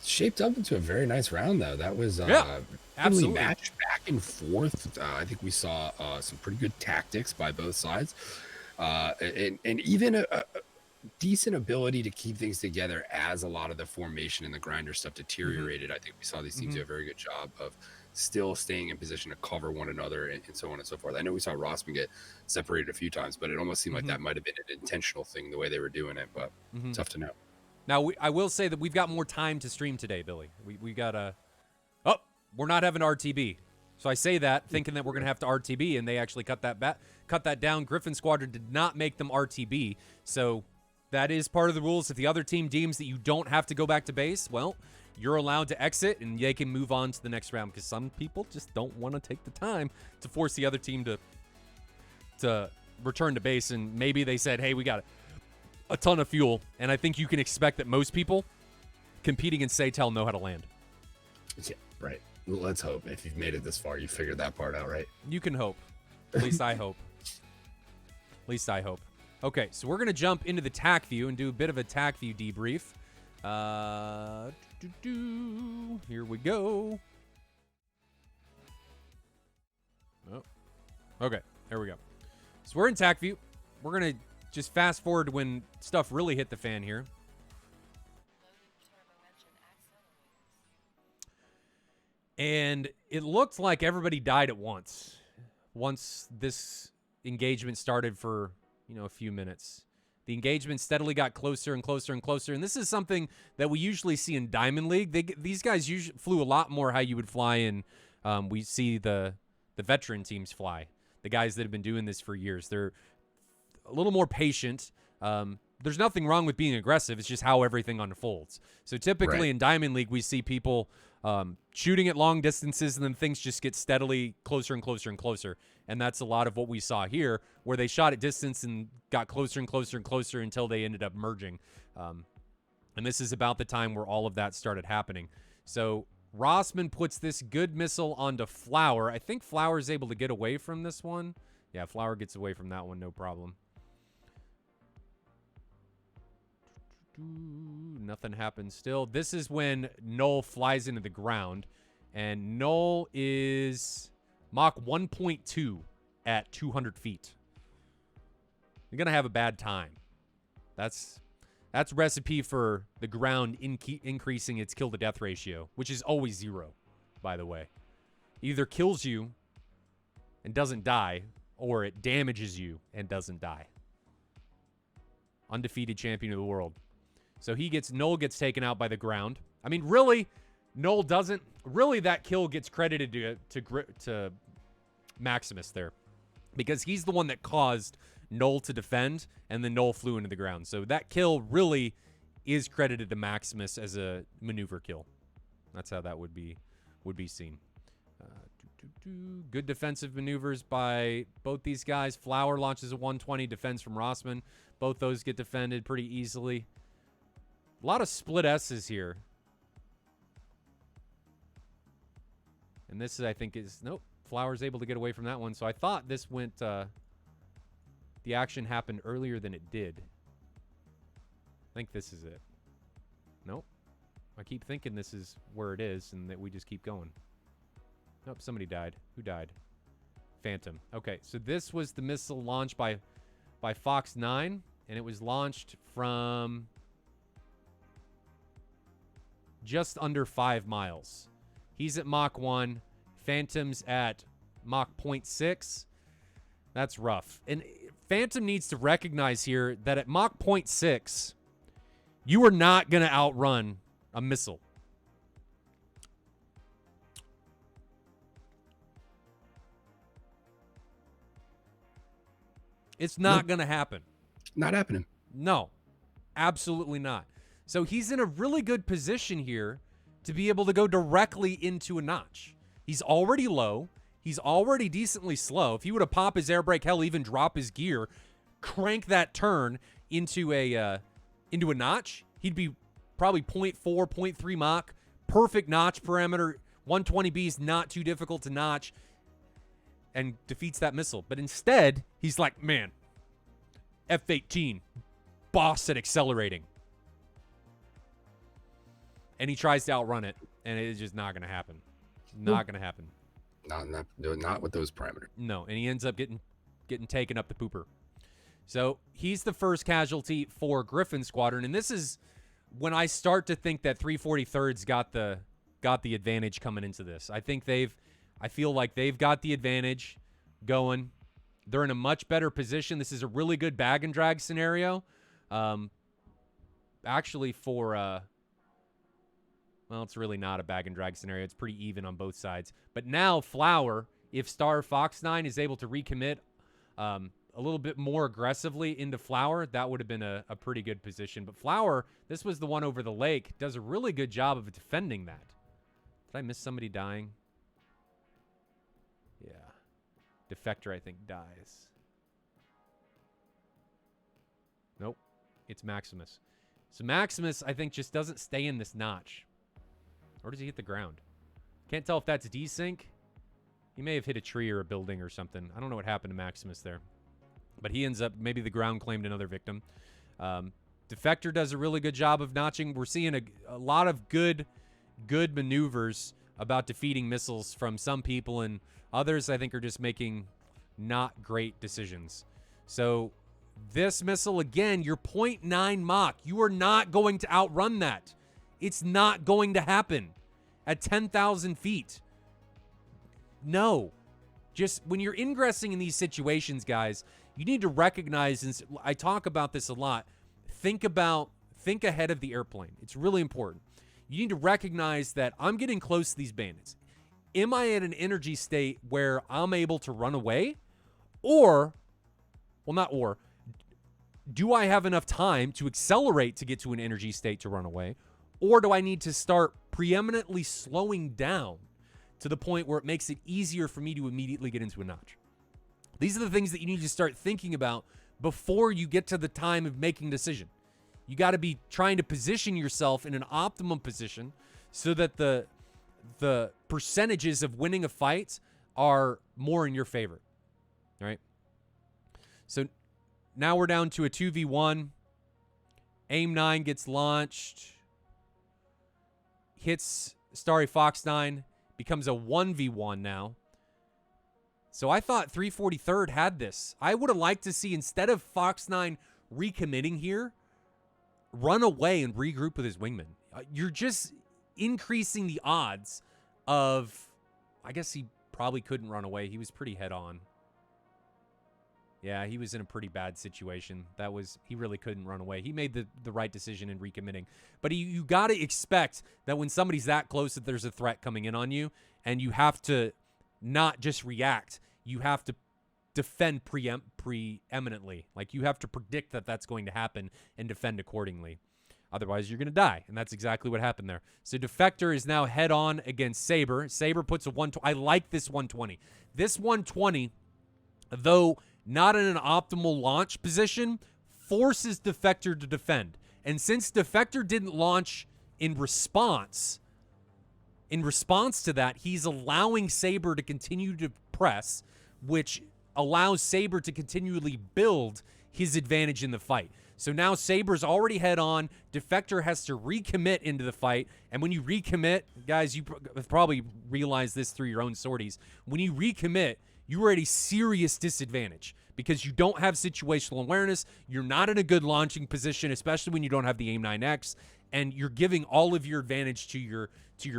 Shaped up into a very nice round, though. That was absolutely matched back and forth. I think we saw some pretty good tactics by both sides, and even a decent ability to keep things together as a lot of the formation and the grinder stuff deteriorated. I think we saw these teams do a very good job of still staying in position to cover one another and so on and so forth. I know we saw Rossman get separated a few times, but it almost seemed like that might have been an intentional thing the way they were doing it, but tough to know. Now, I will say that we've got more time to stream today, Billy. We got a... Oh, we're not having RTB. So I say that thinking that we're going to have to RTB, and they actually cut that down. Gryphon Squadron did not make them RTB, so that is part of the rules. If the other team deems that you don't have to go back to base, well, you're allowed to exit, and they can move on to the next round, because some people just don't want to take the time to force the other team to return to base, and maybe they said, hey, we got a ton of fuel, and I think you can expect that most people competing in SATAL know how to land. Yeah, right. Well, let's hope. If you've made it this far, you figured that part out, right? You can hope. At least I hope. At least I hope. Okay, so we're going to jump into the TAC view and do a bit of a TAC view debrief. Here we go. Oh. Okay, there we go. So we're in TAC view. We're going to just fast forward when stuff really hit the fan here. And it looked like everybody died at once this engagement started for, a few minutes. The engagement steadily got closer and closer and closer. And this is something that we usually see in Diamond League. These guys usually flew a lot more how you would fly in. We see the veteran teams fly. The guys that have been doing this for years. They're a little more patient. There's nothing wrong with being aggressive. It's just how everything unfolds. So typically in Diamond League, we see people shooting at long distances, and then things just get steadily closer and closer and closer. And that's a lot of what we saw here, where they shot at distance and got closer and closer and closer until they ended up merging. And this is about the time where all of that started happening. So Rossman puts this good missile onto Flower. I think Flower is able to get away from this one. Yeah, Flower gets away from that one, no problem. Nothing happens still. This is when Null flies into the ground, and Null is Mach 1.2 at 200 feet. You're gonna have a bad time. That's recipe for the ground increasing its kill to death ratio, which is always 0, by the way. Either kills you and doesn't die, or it damages you and doesn't die. Undefeated champion of the world. So Null gets taken out by the ground. I mean, really, Null doesn't. Really, that kill gets credited to Maximus there, because he's the one that caused Null to defend, and then Null flew into the ground. So that kill really is credited to Maximus as a maneuver kill. That's how that would be seen. Good defensive maneuvers by both these guys. Flower launches a 120 defense from Rossman. Both those get defended pretty easily. A lot of split S's here. And this, I think, is... Nope. Flower's able to get away from that one. So I thought this went... the action happened earlier than it did. I think this is it. Nope. I keep thinking this is where it is and that we just keep going. Nope, somebody died. Who died? Phantom. Okay, so this was the missile launched by Fox 9, and it was launched from just under 5 miles. He's at Mach 1. Phantom's at Mach 0.6. That's rough. And Phantom needs to recognize here that at Mach 0.6, you are not going to outrun a missile. It's not going to happen. Not happening. No, absolutely not. So he's in a really good position here to be able to go directly into a notch. He's already low. He's already decently slow. If he were to pop his air brake, hell, even drop his gear, crank that turn into a notch, he'd be probably 0.4, 0.3 Mach. Perfect notch parameter. 120B is not too difficult to notch, and defeats that missile. But instead, he's like, man, F-18, boss at accelerating. And he tries to outrun it, and it's just not going to happen. Not going to happen. Not with those parameters. No, and he ends up getting taken up the pooper. So he's the first casualty for Gryphon Squadron, and this is when I start to think that 343's got the advantage coming into this. I feel like they've got the advantage going. They're in a much better position. This is a really good bag and drag scenario. Actually, well, it's really not a bag and drag scenario. It's pretty even on both sides. But now Flower, if Star Fox 9 is able to recommit a little bit more aggressively into Flower, that would have been a pretty good position. But Flower, this was the one over the lake, does a really good job of defending that. Did I miss somebody dying? Yeah. Defector, I think, dies. Nope. It's Maximus. So Maximus, I think, just doesn't stay in this notch. Or does he hit the ground? Can't tell if that's desync. He may have hit a tree or a building or something. I don't know what happened to Maximus there. But he ends up, maybe the ground claimed another victim. Defector does a really good job of notching. We're seeing a lot of good maneuvers about defeating missiles from some people, and others I think are just making not great decisions. So this missile, again, you're 0.9 Mach. You are not going to outrun that. It's not going to happen at 10,000 feet. No. Just when you're ingressing in these situations, guys, you need to recognize, and I talk about this a lot, think ahead of the airplane. It's really important. You need to recognize that I'm getting close to these bandits. Am I at an energy state where I'm able to run away? Or, well, not or, do I have enough time to accelerate to get to an energy state to run away? Or do I need to start preeminently slowing down to the point where it makes it easier for me to immediately get into a notch? These are the things that you need to start thinking about before you get to the time of making a decision. You got to be trying to position yourself in an optimum position so that the percentages of winning a fight are more in your favor. All right? So now we're down to a 2v1. AIM-9 gets launched. Hits Starry Fox 9. Becomes a 1v1 now. So I thought 343rd had this. I would have liked to see, instead of Fox 9 recommitting here, run away and regroup with his wingman. You're just increasing the odds of, I guess he probably couldn't run away. He was pretty head on. Yeah, he was in a pretty bad situation. He really couldn't run away. He made the right decision in recommitting. But you got to expect that when somebody's that close that there's a threat coming in on you, and you have to not just react. You have to defend preeminently. Like, you have to predict that that's going to happen and defend accordingly. Otherwise, you're going to die, and that's exactly what happened there. So Defector is now head-on against Saber. Saber puts a 120. I like this 120. This 120, though not in an optimal launch position, forces Defector to defend. And since Defector didn't launch in response to that, he's allowing Saber to continue to press, which allows Saber to continually build his advantage in the fight. So now Saber's already head on. Defector has to recommit into the fight. And when you recommit, guys, you probably realize this through your own sorties. When you recommit, you are at a serious disadvantage because you don't have situational awareness. You're not in a good launching position, especially when you don't have the AIM-9X, and you're giving all of your advantage to your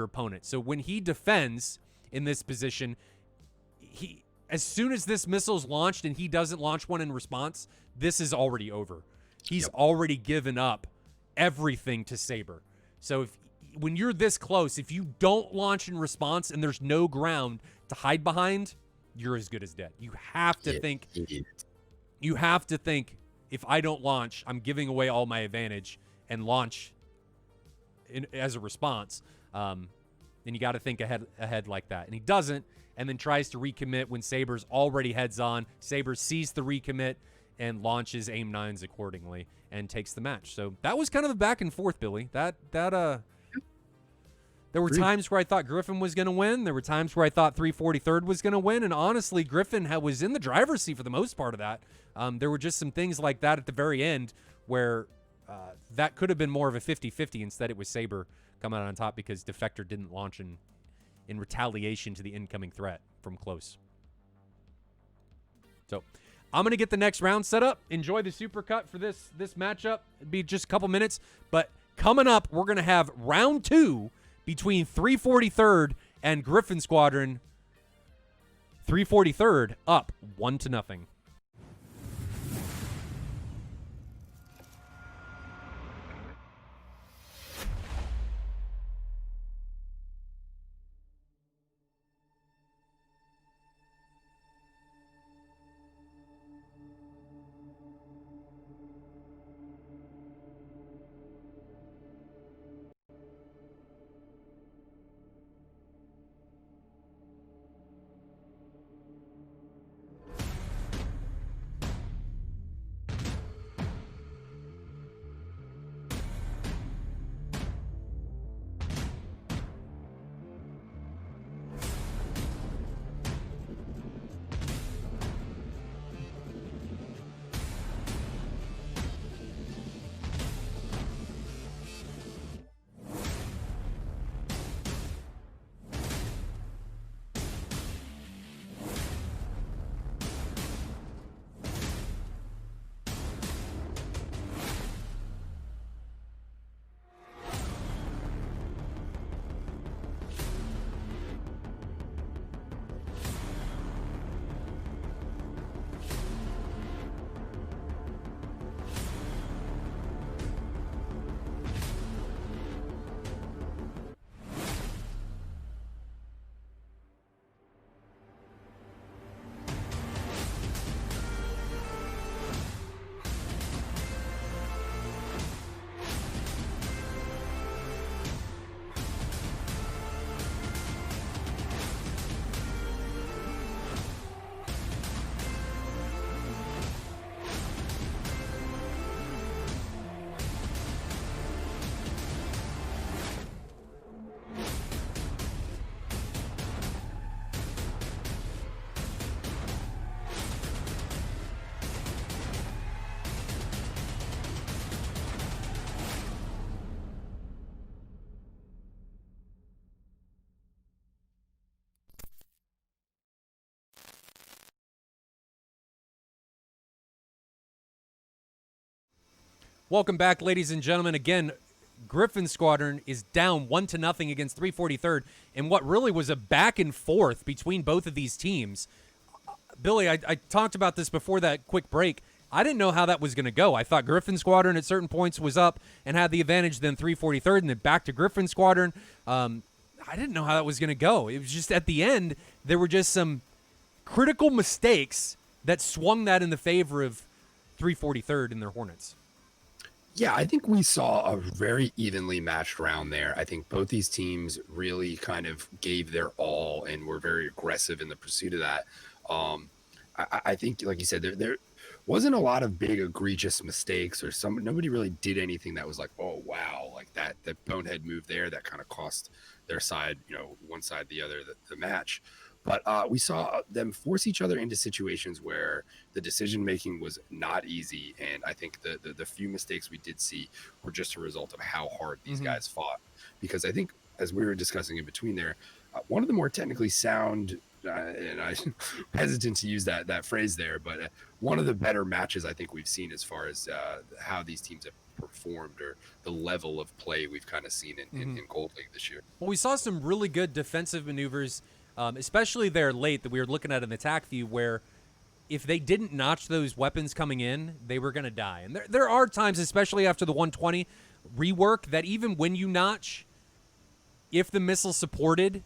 opponent. So when he defends in this position, as soon as this missile's launched and he doesn't launch one in response, this is already over. He's already given up everything to Saber. So when you're this close, if you don't launch in response and there's no ground to hide behind, you're as good as dead. You have to think. You have to think, if I don't launch, I'm giving away all my advantage, and launch as a response. Then you got to think ahead like that. And he doesn't, and then tries to recommit when Saber's already heads on. Saber sees the recommit and launches AIM-9s accordingly and takes the match. So that was kind of a back and forth, Billy. There were times where I thought Gryphon was going to win. There were times where I thought 343rd was going to win. And honestly, Gryphon was in the driver's seat for the most part of that. There were just some things like that at the very end where that could have been more of a 50-50. Instead, it was Saber coming out on top because Defector didn't launch in retaliation to the incoming threat from close. So I'm going to get the next round set up. Enjoy the supercut for this matchup. It'll be just a couple minutes. But coming up, we're going to have round 2 between 343rd and Gryphon Squadron. 343rd up 1-0. Welcome back, ladies and gentlemen. Again, Gryphon Squadron is down 1-0 against 343rd in what really was a back and forth between both of these teams. Billy, I talked about this before that quick break. I didn't know how that was going to go. I thought Gryphon Squadron at certain points was up and had the advantage, then 343rd, and then back to Gryphon Squadron. I didn't know how that was going to go. It was just at the end, there were just some critical mistakes that swung that in the favor of 343rd and their Hornets. Yeah, I think we saw a very evenly matched round there. I think both these teams really kind of gave their all and were very aggressive in the pursuit of that. I think, like you said, there wasn't a lot of big egregious mistakes or nobody really did anything that was like, oh wow, like that bonehead move there that kind of cost their side, one side the other the match. But we saw them force each other into situations where the decision making was not easy, and I think the few mistakes we did see were just a result of how hard these guys fought. Because I think, as we were discussing in between there, one of the more technically sound, and I'm hesitant to use that phrase there, but one of the better matches I think we've seen as far as how these teams have performed or the level of play we've kind of seen in Gold League this year. Well, we saw some really good defensive maneuvers, especially there late that we were looking at in the attack view, where if they didn't notch those weapons coming in, they were going to die. And there are times, especially after the 120 rework, that even when you notch, if the missile's supported,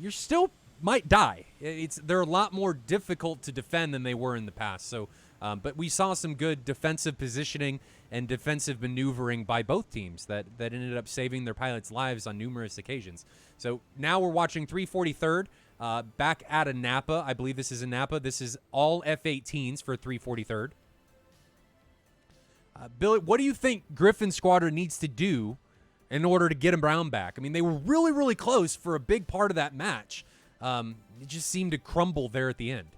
you still might die. They're a lot more difficult to defend than they were in the past. So, but we saw some good defensive positioning and defensive maneuvering by both teams that ended up saving their pilots' lives on numerous occasions. So now we're watching 343rd back at a Napa. I believe this is a Napa. This is all F-18s for 343rd. Billy, what do you think Gryphon Squadron needs to do in order to get him Brown back? I mean, they were really, really close for a big part of that match. It just seemed to crumble there at the end.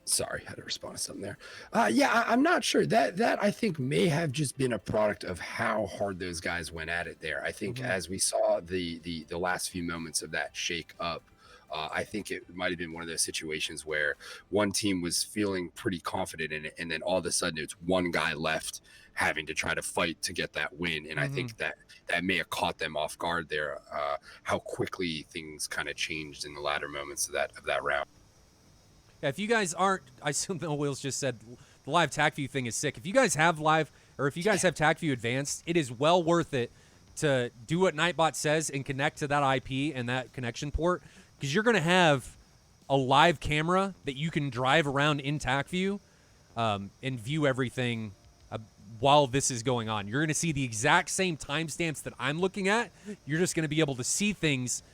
Sorry, I had to respond to something there. Yeah, I'm not sure. That I think may have just been a product of how hard those guys went at it there. I think as we saw the last few moments of that shake up, I think it might have been one of those situations where one team was feeling pretty confident in it, and then all of a sudden it's one guy left having to try to fight to get that win. And I think that may have caught them off guard there, how quickly things kind of changed in the latter moments of that round. Yeah, if you guys aren't, I assume the Wheels just said the live TACView thing is sick. If you guys have live, or if you guys have TACView Advanced, it is well worth it to do what Nightbot says and connect to that IP and that connection port, because you're going to have a live camera that you can drive around in TACView and view everything while this is going on. You're going to see the exact same timestamps that I'm looking at. You're just going to be able to see things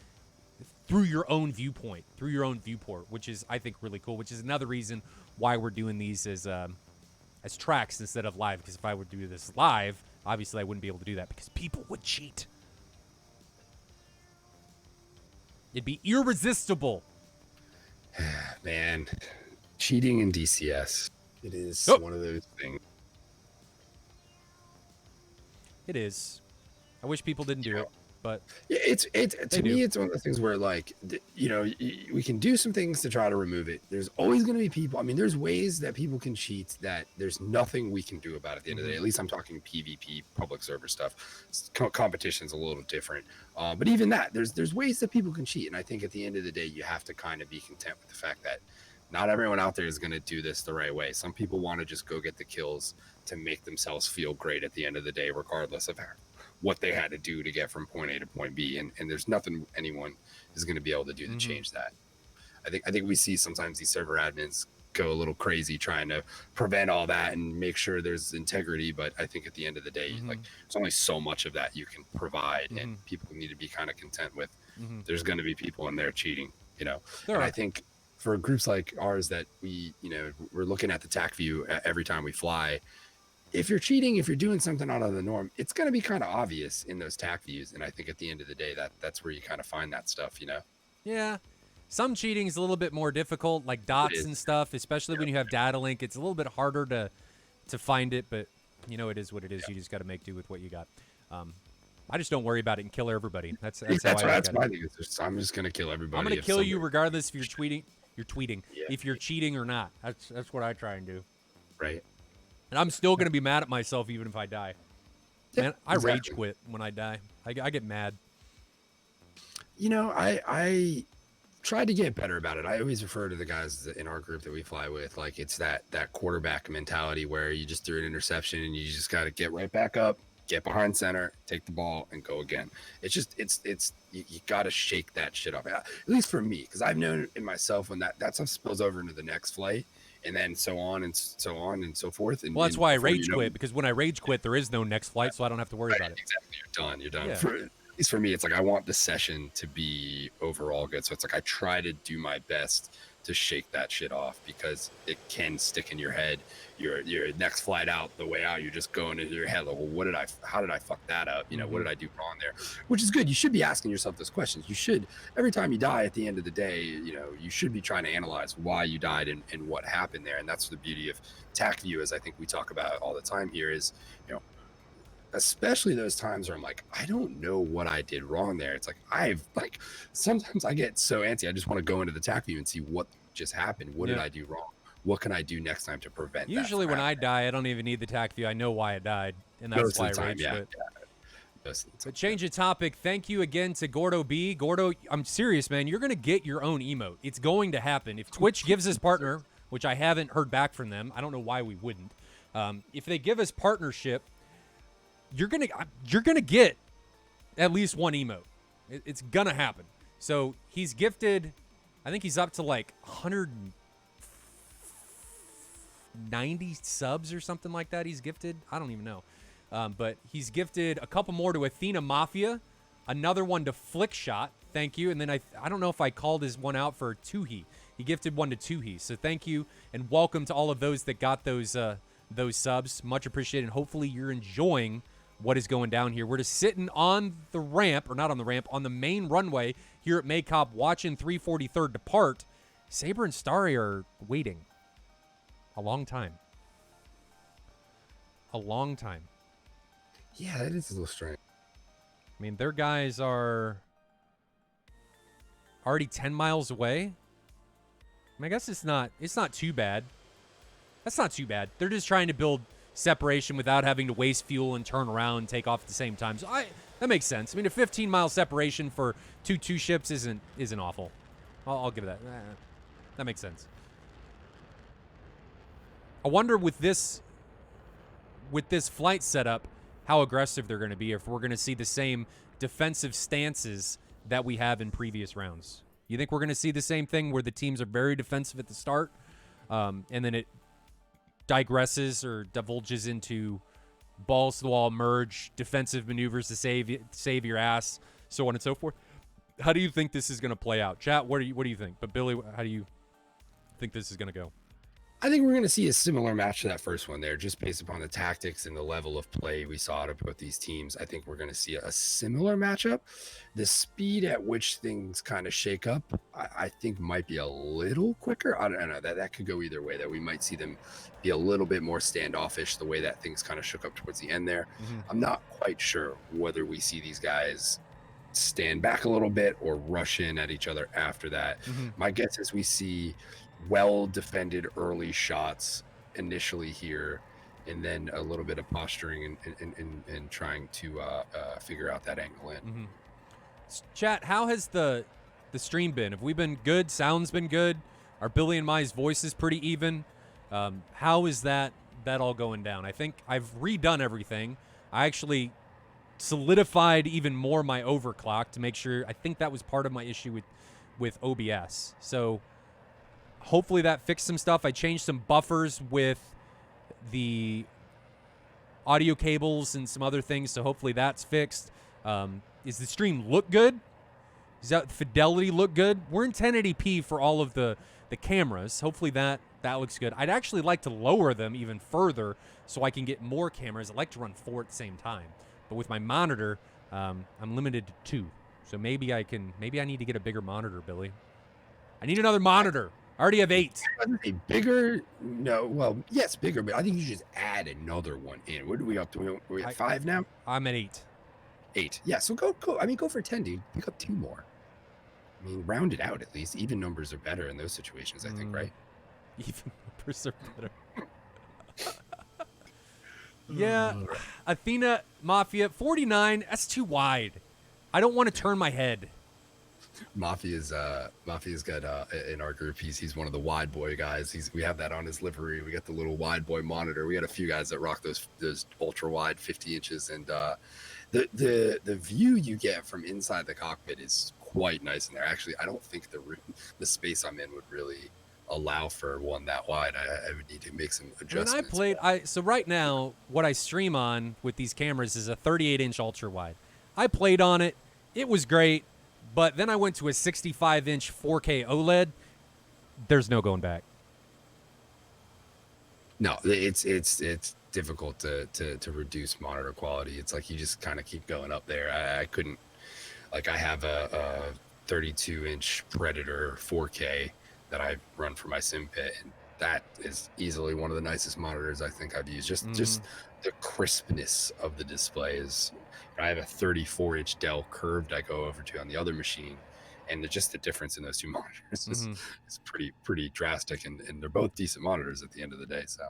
through your own viewpoint, through your own viewport, which is, I think, really cool, which is another reason why we're doing these as tracks instead of live, because if I would do this live, obviously I wouldn't be able to do that because people would cheat. It'd be irresistible. Man, cheating in DCS, it is one of those things. It is. I wish people didn't do it. But yeah, it's to me, it's one of the things where, like, we can do some things to try to remove it. There's always going to be people. I mean, there's ways that people can cheat that there's nothing we can do about it at the end of the day. At least I'm talking PvP, public server stuff. Competition's a little different. But even that, there's ways that people can cheat. And I think at the end of the day, you have to kind of be content with the fact that not everyone out there is going to do this the right way. Some people want to just go get the kills to make themselves feel great at the end of the day, regardless of what they had to do to get from point A to point B. And there's nothing anyone is going to be able to do to change that. I think we see sometimes these server admins go a little crazy trying to prevent all that and make sure there's integrity. But I think at the end of the day, like, there's only so much of that you can provide, and people need to be kind of content with there's going to be people in there cheating, And I think for groups like ours that we're looking at the TAC view every time we fly. If you're cheating, if you're doing something out of the norm, it's going to be kind of obvious in those TAC views. And I think at the end of the day, that's where you kind of find that stuff, Yeah. Some cheating is a little bit more difficult, like dots and stuff, especially when you have data link. It's a little bit harder to find it, but it is what it is. You just got to make do with what you got. I just don't worry about it and kill everybody. That's my thing. I'm just going to kill everybody. I'm going to kill you regardless if you're tweeting. If you're cheating or not. That's what I try and do. Right. And I'm still going to be mad at myself even if I die. Yeah, Man, I exactly. rage quit when I die. I get mad. You know, I tried to get better about it. I always refer to the guys in our group that we fly with like it's that quarterback mentality where you just threw an interception and you just got to get right back up, get behind center, take the ball, and go again. It's just you got to shake that shit off. At least for me, because I've known in myself when that stuff spills over into the next flight, and then so on and so forth. And Well, that's why I rage you know, quit, because when I rage quit, there is no next flight, so I don't have to worry about it. Exactly, you're done. You're done. Yeah. At least for me, it's like I want the session to be overall good. So it's like I try to do my best to shake that shit off because it can stick in your head. Your next flight out, the way out, you're just going into your head like, well, how did I fuck that up? You know, what did I do wrong there? Which is good. You should be asking yourself those questions. You should, every time you die at the end of the day, you know, you should be trying to analyze why you died and what happened there. And that's the beauty of TAC view, as I think we talk about all the time here, is, you know, especially those times where I'm like, I don't know what I did wrong there. It's like sometimes I get so antsy. I just want to go into the TAC view and see what just happened. What did I do wrong? What can I do next time to prevent that? Usually when I die, I don't even need the TAC view. I know why I died, and that's why I rage quit. But change the topic. Thank you again to Gordo B. Gordo, I'm serious, man. You're going to get your own emote. It's going to happen. If Twitch gives us partner, which I haven't heard back from them, I don't know why we wouldn't. If they give us partnership, you're gonna get at least one emote. It's gonna happen. So he's gifted, I think he's up to like 190 subs or something like that. He's gifted. I don't even know. But he's gifted a couple more to Athena Mafia, another one to Flickshot. Thank you. And then I don't know if I called his one out for Tuhi. He gifted one to Tuhi. So thank you and welcome to all of those that got those subs. Much appreciated. And hopefully you're enjoying what is going down here. We're just sitting on the ramp, or not on the ramp, on the main runway here at Maycop watching 343rd depart. Saber and Starry are waiting a long time. A long time. Yeah, that is a little strange. I mean, their guys are already 10 miles away. I mean, I guess it's not too bad. That's not too bad. They're just trying to build separation without having to waste fuel and turn around and take off at the same time. So that makes sense. I mean, a 15-mile separation for two ships isn't awful. I'll give it that. That makes sense. I wonder with this flight setup how aggressive they're going to be, if we're going to see the same defensive stances that we have in previous rounds. You think we're going to see the same thing where the teams are very defensive at the start, and then it digresses or divulges into balls to the wall merge, defensive maneuvers to save your ass, so on and so forth? How do you think this is going to play out? Chat, what do you think? But Billy, how do you think this is going to go? I think we're going to see a similar match to that first one there, just based upon the tactics and the level of play we saw to both these teams. I think we're going to see a similar matchup. The speed at which things kind of shake up, I think might be a little quicker. I don't know. That could go either way, that we might see them be a little bit more standoffish the way that things kind of shook up towards the end there. I'm not quite sure whether we see these guys stand back a little bit or rush in at each other after that. My guess is we see well-defended early shots initially here, and then a little bit of posturing and trying to figure out that angle in. Chat, how has the stream been? Have we been good? Sound's been good? Are Billy and my voices pretty even? How is that all going down? I think I've redone everything. I actually solidified even more my overclock to make sure. I think that was part of my issue with OBS. So hopefully that fixed some stuff. I changed some buffers with the audio cables and some other things, so hopefully that's fixed. Does the stream look good? Does that fidelity look good? We're in 1080p for all of the cameras. Hopefully that looks good. I'd actually like to lower them even further so I can get more cameras. I like to run 4 at the same time. But with my monitor, I'm limited to 2. So maybe I need to get a bigger monitor, Billy. I need another monitor. I already have 8. A bigger? No. Well, yes, bigger, but I think you just add another one in. What are we up to? We're at 5 now? I'm at 8. 8. Yeah, so go. I mean, go for 10, dude. Pick up 2 more. I mean, round it out at least. Even numbers are better in those situations, I think, right? Even numbers are better. Yeah, Athena Mafia 49. That's too wide. I don't want to turn my head. Mafia's got in our group. He's one of the wide boy guys. We have that on his livery. We got the little wide boy monitor. We got a few guys that rock those ultra wide 50 inches, and the view you get from inside the cockpit is quite nice in there. Actually, I don't think the space I'm in would really allow for one that wide. I would need to make some adjustments. So right now, what I stream on with these cameras is a 38-inch ultra wide. I played on it. It was great. But then I went to a 65-inch 4K OLED. There's no going back. No, it's difficult to reduce monitor quality. It's like you just kind of keep going up there. I couldn't, like, I have a 32-inch Predator 4K that I run for my sim pit, and that is easily one of the nicest monitors I think I've used. Just the crispness of the display is. I have a 34-inch Dell curved I go over to on the other machine, and just the difference in those two monitors is pretty drastic, and they're both decent monitors at the end of the day. So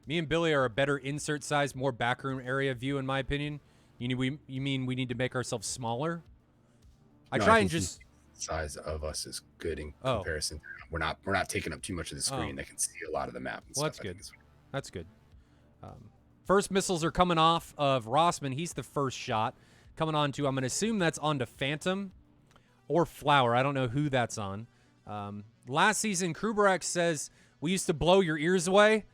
me and Billy are a better insert size, more backroom area view, in my opinion. You mean we need to make ourselves smaller? I just size of us is good in comparison. We're not taking up too much of the screen. They can see a lot of the map. And well, stuff. That's good. First missiles are coming off of Rossman. He's the first shot. Coming on to, I'm going to assume that's onto Phantom or Flower. I don't know who that's on. Last season, Kruberex says, we used to blow your ears away.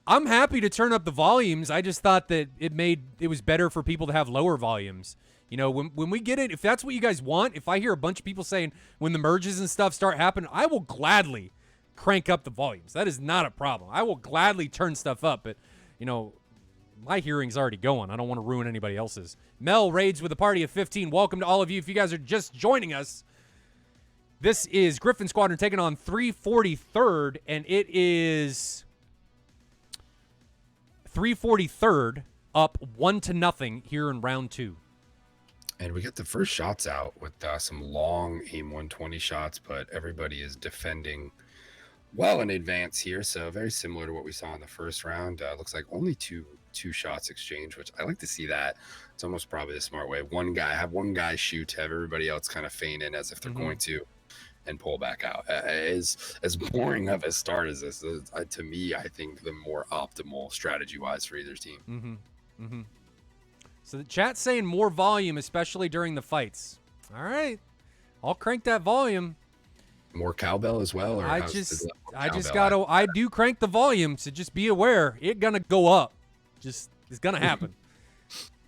I'm happy to turn up the volumes. I just thought that it was better for people to have lower volumes. You know, when we get it, if that's what you guys want, if I hear a bunch of people saying when the merges and stuff start happening, I will gladly crank up the volumes. That is not a problem. I will gladly turn stuff up, but, you know, my hearing's already going. I don't want to ruin anybody else's. Mel raids with a party of 15. Welcome to all of you. If you guys are just joining us, this is Gryphon Squadron taking on 343rd, and it is 343rd up 1-0 here in round 2. And we get the first shots out with some long AIM 120 shots, but everybody is defending well in advance here, so very similar to what we saw in the first round. Looks like only two shots exchanged, which I like to see that. It's almost probably the smart way. Have one guy shoot, have everybody else kind of feign in as if they're going to, and pull back out. As boring of a start as this is, to me, I think the more optimal strategy-wise for either team. So the chat's saying more volume, especially during the fights. All right, I'll crank that volume. More cowbell as well? Or I do crank the volume, so just be aware. It's going to go up. It's going to happen.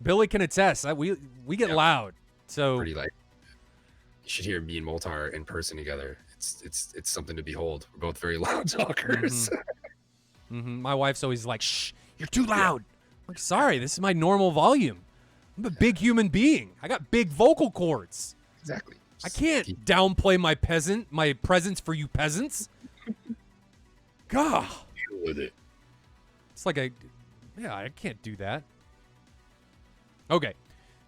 Billy can attest. We get loud. So pretty light. You should hear me and Moltar in person together. It's something to behold. We're both very loud talkers. My wife's always like, shh, you're too loud. I'm like, sorry, this is my normal volume. I'm a big human being. I got big vocal cords. Exactly. I can't downplay my presence for you peasants. God. Deal with it. It's like I can't do that. Okay.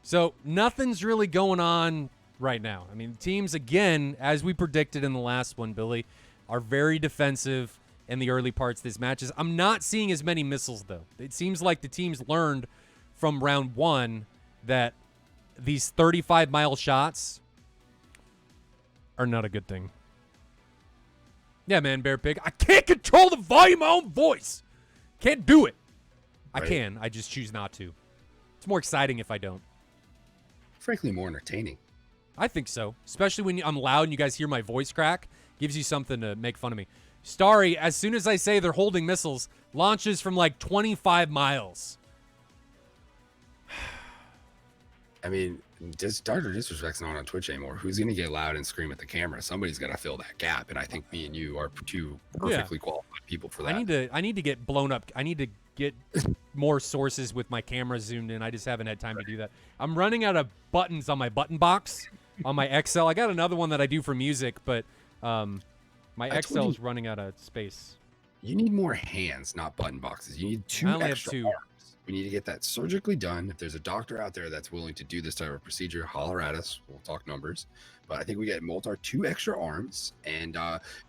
So nothing's really going on right now. I mean, teams, again, as we predicted in the last one, Billy, are very defensive in the early parts of these matches. I'm not seeing as many missiles, though. It seems like the teams learned from round 1 that these 35-mile shots are not a good thing. Yeah, man, Bear Pig. I can't control the volume of my own voice. Can't do it. Right. I can. I just choose not to. It's more exciting if I don't. Frankly, more entertaining. I think so. Especially when I'm loud and you guys hear my voice crack. Gives you something to make fun of me. Starry, as soon as I say they're holding missiles, launches from like 25 miles. I mean, Dr. Disrespect's not on Twitch anymore. Who's going to get loud and scream at the camera? Somebody's got to fill that gap, and I think me and you are two perfectly qualified people for that. I need to get blown up. I need to get more sources with my camera zoomed in. I just haven't had time to do that. I'm running out of buttons on my button box on my XL. I got another one that I do for music, but my XL is running out of space. You need more hands, not button boxes. You need two extra arms. We need to get that surgically done. If there's a doctor out there that's willing to do this type of procedure, holler at us. We'll talk numbers. But I think we get Moltar 2 extra arms and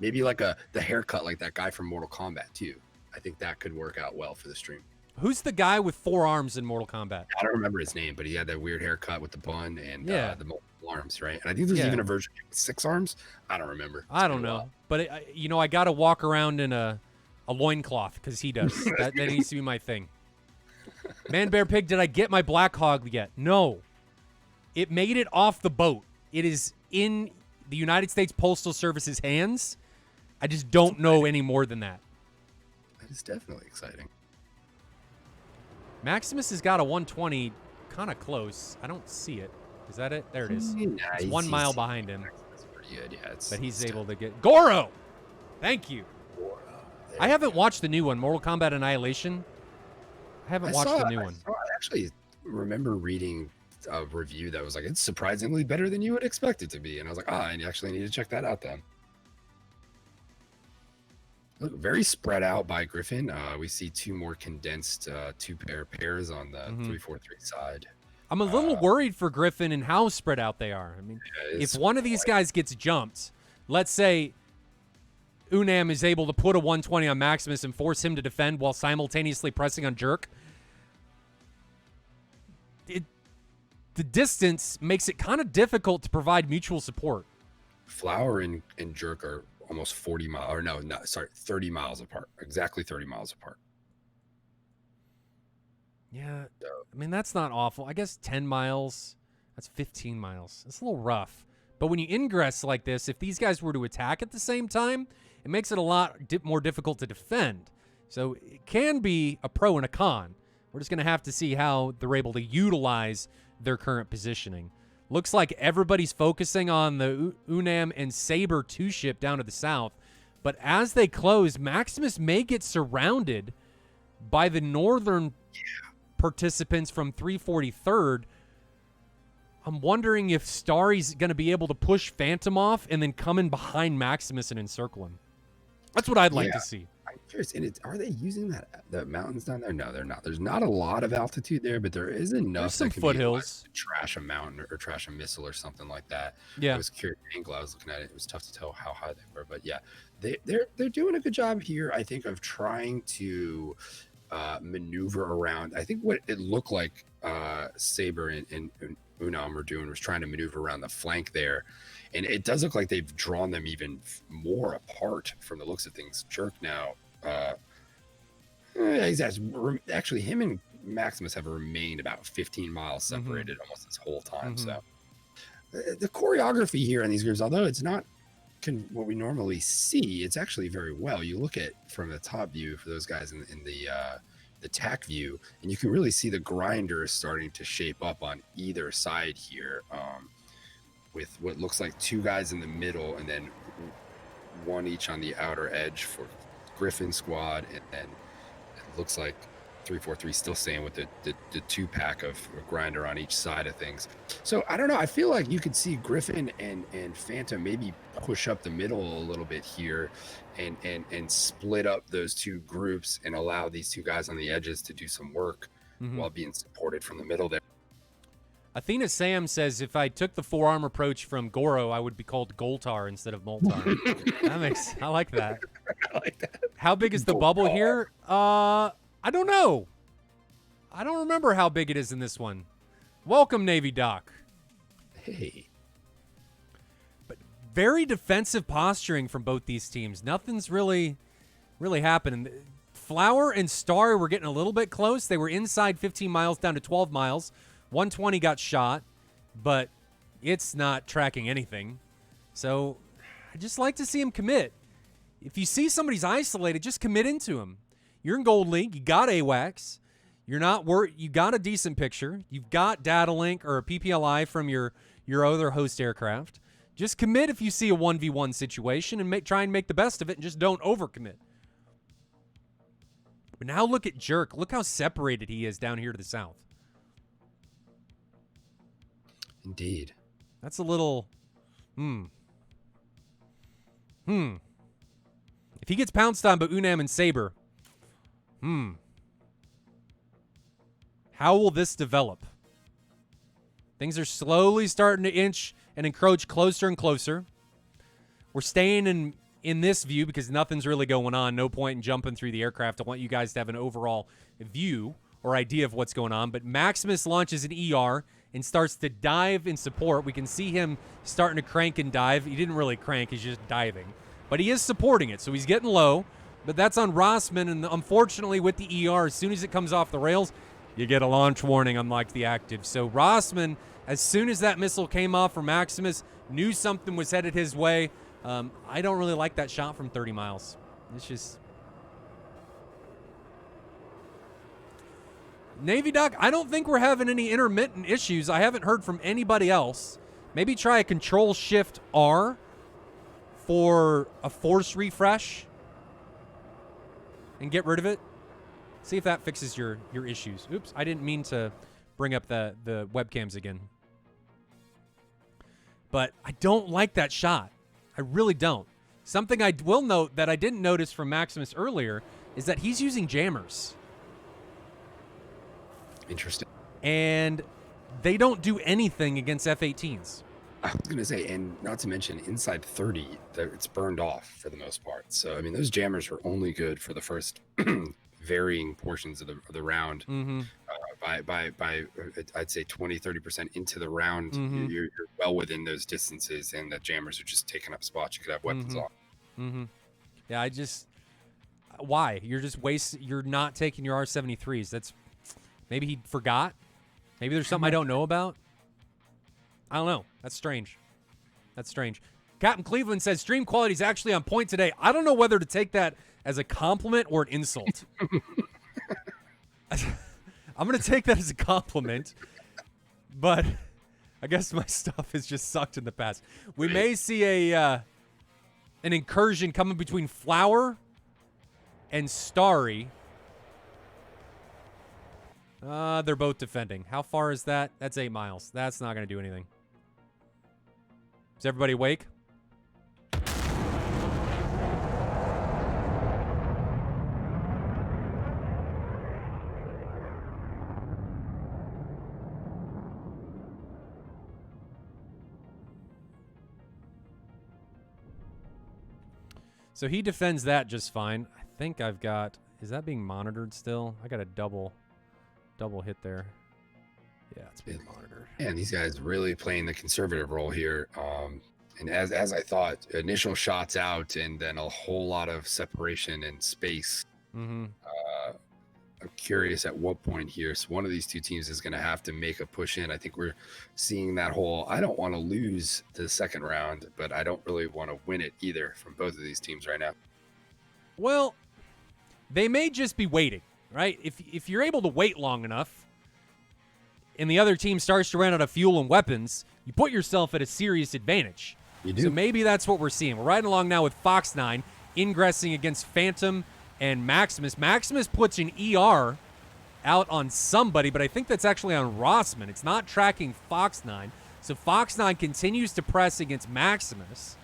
maybe like the haircut like that guy from Mortal Kombat too. I think that could work out well for the stream. Who's the guy with 4 arms in Mortal Kombat? I don't remember his name, but he had that weird haircut with the bun and Yeah. the multiple arms, right? And I think there's even a version with 6 arms. I don't remember. I don't know. But, I got to walk around in a loincloth because he does. that needs to be my thing. Man, Bear, Pig, did I get my Black Hog yet? No. It made it off the boat. It is in the United States Postal Service's hands. I just don't know any more than that. That is definitely exciting. Maximus has got a 120 kind of close. I don't see it. Is that it? There it is. It's 1 mile behind him. That's pretty good, yeah. But he's able to get... Goro! Thank you. I haven't watched the new one, Mortal Kombat Annihilation. I haven't watched the new one. I actually remember reading a review that was like, it's surprisingly better than you would expect it to be. And I was like, I actually need to check that out then. Look, very spread out by Gryphon. We see 2 more condensed 2 pairs on the 343 side. I'm a little worried for Gryphon and how spread out they are. I mean, if one of these guys gets jumped, let's say Unam is able to put a 120 on Maximus and force him to defend while simultaneously pressing on Jerk, the distance makes it kind of difficult to provide mutual support. Flower and Jerk are almost 40 miles, or no, 30 miles apart. Exactly 30 miles apart. Yeah, I mean, that's not awful. I guess 10 miles, that's 15 miles. It's a little rough. But when you ingress like this, if these guys were to attack at the same time, it makes it a lot more difficult to defend. So it can be a pro and a con. We're just going to have to see how they're able to utilize their current positioning. Looks like everybody's focusing on the Unam and Saber 2 ship down to the south. But as they close, Maximus may get surrounded by the northern participants from 343rd. I'm wondering if Starry's going to be able to push Phantom off and then come in behind Maximus and encircle him. That's what I'd like to see. I'm curious. And are they using the mountains down there? No, they're not. There's not a lot of altitude there, but there is enough. There's some foothills. To trash a mountain or trash a missile or something like that. Yeah. I was curious. The angle I was looking at it was tough to tell how high they were, but yeah, they're doing a good job here. I think of trying to maneuver around. I think what it looked like Saber and Unam were doing was trying to maneuver around the flank there. And it does look like they've drawn them even more apart from the looks of things. Jerk now, actually him and Maximus have remained about 15 miles separated almost this whole time. So the choreography here in these groups, although it's not what we normally see, it's actually very well. You look at from the top view for those guys in the TAC view, and you can really see the grinder starting to shape up on either side here. With what looks like 2 guys in the middle and then 1 each on the outer edge for Gryphon squad, and then it looks like 343 still staying with the 2-pack of grinder on each side of things. So I don't know. I feel like you could see Gryphon and Phantom maybe push up the middle a little bit here and split up those 2 groups and allow these 2 guys on the edges to do some work while being supported from the middle there. Athena Sam says, if I took the 4-arm approach from Goro, I would be called Goltar instead of Moltar. I like that. I like that. How big is the bubble here? I don't know. I don't remember how big it is in this one. Welcome, Navy Doc. Hey. But very defensive posturing from both these teams. Nothing's really happening. Flower and Star were getting a little bit close. They were inside 15 miles down to 12 miles. 120 got shot, but it's not tracking anything. So I just like to see him commit. If you see somebody's isolated, just commit into him. You're in Gold League. You got AWACS. You're not worried. You got a decent picture. You've got data link or a PPLI from your other host aircraft. Just commit if you see a 1v1 situation and try and make the best of it and just don't overcommit. But now look at Jerk. Look how separated he is down here to the south. Indeed. That's a little, If he gets pounced on by Unam and Saber, How will this develop? Things are slowly starting to inch and encroach closer and closer. We're staying in this view because nothing's really going on. No point in jumping through the aircraft. I want you guys to have an overall view or idea of what's going on. But Maximus launches an ER and starts to dive in support. We can see him starting to crank and dive. He didn't really crank. He's just diving. But he is supporting it, so he's getting low. But that's on Rossman, and unfortunately with the ER, as soon as it comes off the rails, you get a launch warning, unlike the active. So Rossman, as soon as that missile came off for Maximus, knew something was headed his way. I don't really like that shot from 30 miles. It's just... Navy Doc, I don't think we're having any intermittent issues. I haven't heard from anybody else. Maybe try a Control-Shift-R for a force refresh and get rid of it. See if that fixes your issues. Oops, I didn't mean to bring up the webcams again. But I don't like that shot. I really don't. Something I will note that I didn't notice from Maximus earlier is that he's using jammers. Interesting. And they don't do anything against F-18s. I was going to say, and not to mention, inside 30, it's burned off for the most part. So, I mean, those jammers are only good for the first varying portions of the round. Mm-hmm. By I'd say 20-30% into the round, mm-hmm. you're well within those distances, and the jammers are just taking up spots. You could have weapons mm-hmm. off. Mm-hmm. Yeah, why? You're not taking your R-73s. That's maybe he forgot. Maybe there's something I don't know about. I don't know. That's strange. Captain Cleveland says stream quality is actually on point today. I don't know whether to take that as a compliment or an insult. I'm going to take that as a compliment, but I guess my stuff has just sucked in the past. We may see an incursion coming between Flower and Starry. They're both defending. How far is that? That's 8 miles. That's not going to do anything. Is everybody awake? So he defends that just fine. I think I've got... Is that being monitored still? I got a double hit there. Yeah, it's being monitored. And these guys really playing the conservative role here. And as I thought, initial shots out and then a whole lot of separation and space. Mm-hmm. I'm curious at what point here. So one of these two teams is going to have to make a push in. I think we're seeing that whole, I don't want to lose the second round, but I don't really want to win it either from both of these teams right now. Well, they may just be waiting, right? If you're able to wait long enough and the other team starts to run out of fuel and weapons, you put yourself at a serious advantage. You do. So maybe that's what we're seeing. We're riding along now with Fox 9, ingressing against Phantom and Maximus. Maximus puts an ER out on somebody, but I think that's actually on Rossman. It's not tracking Fox 9. So Fox 9 continues to press against Maximus.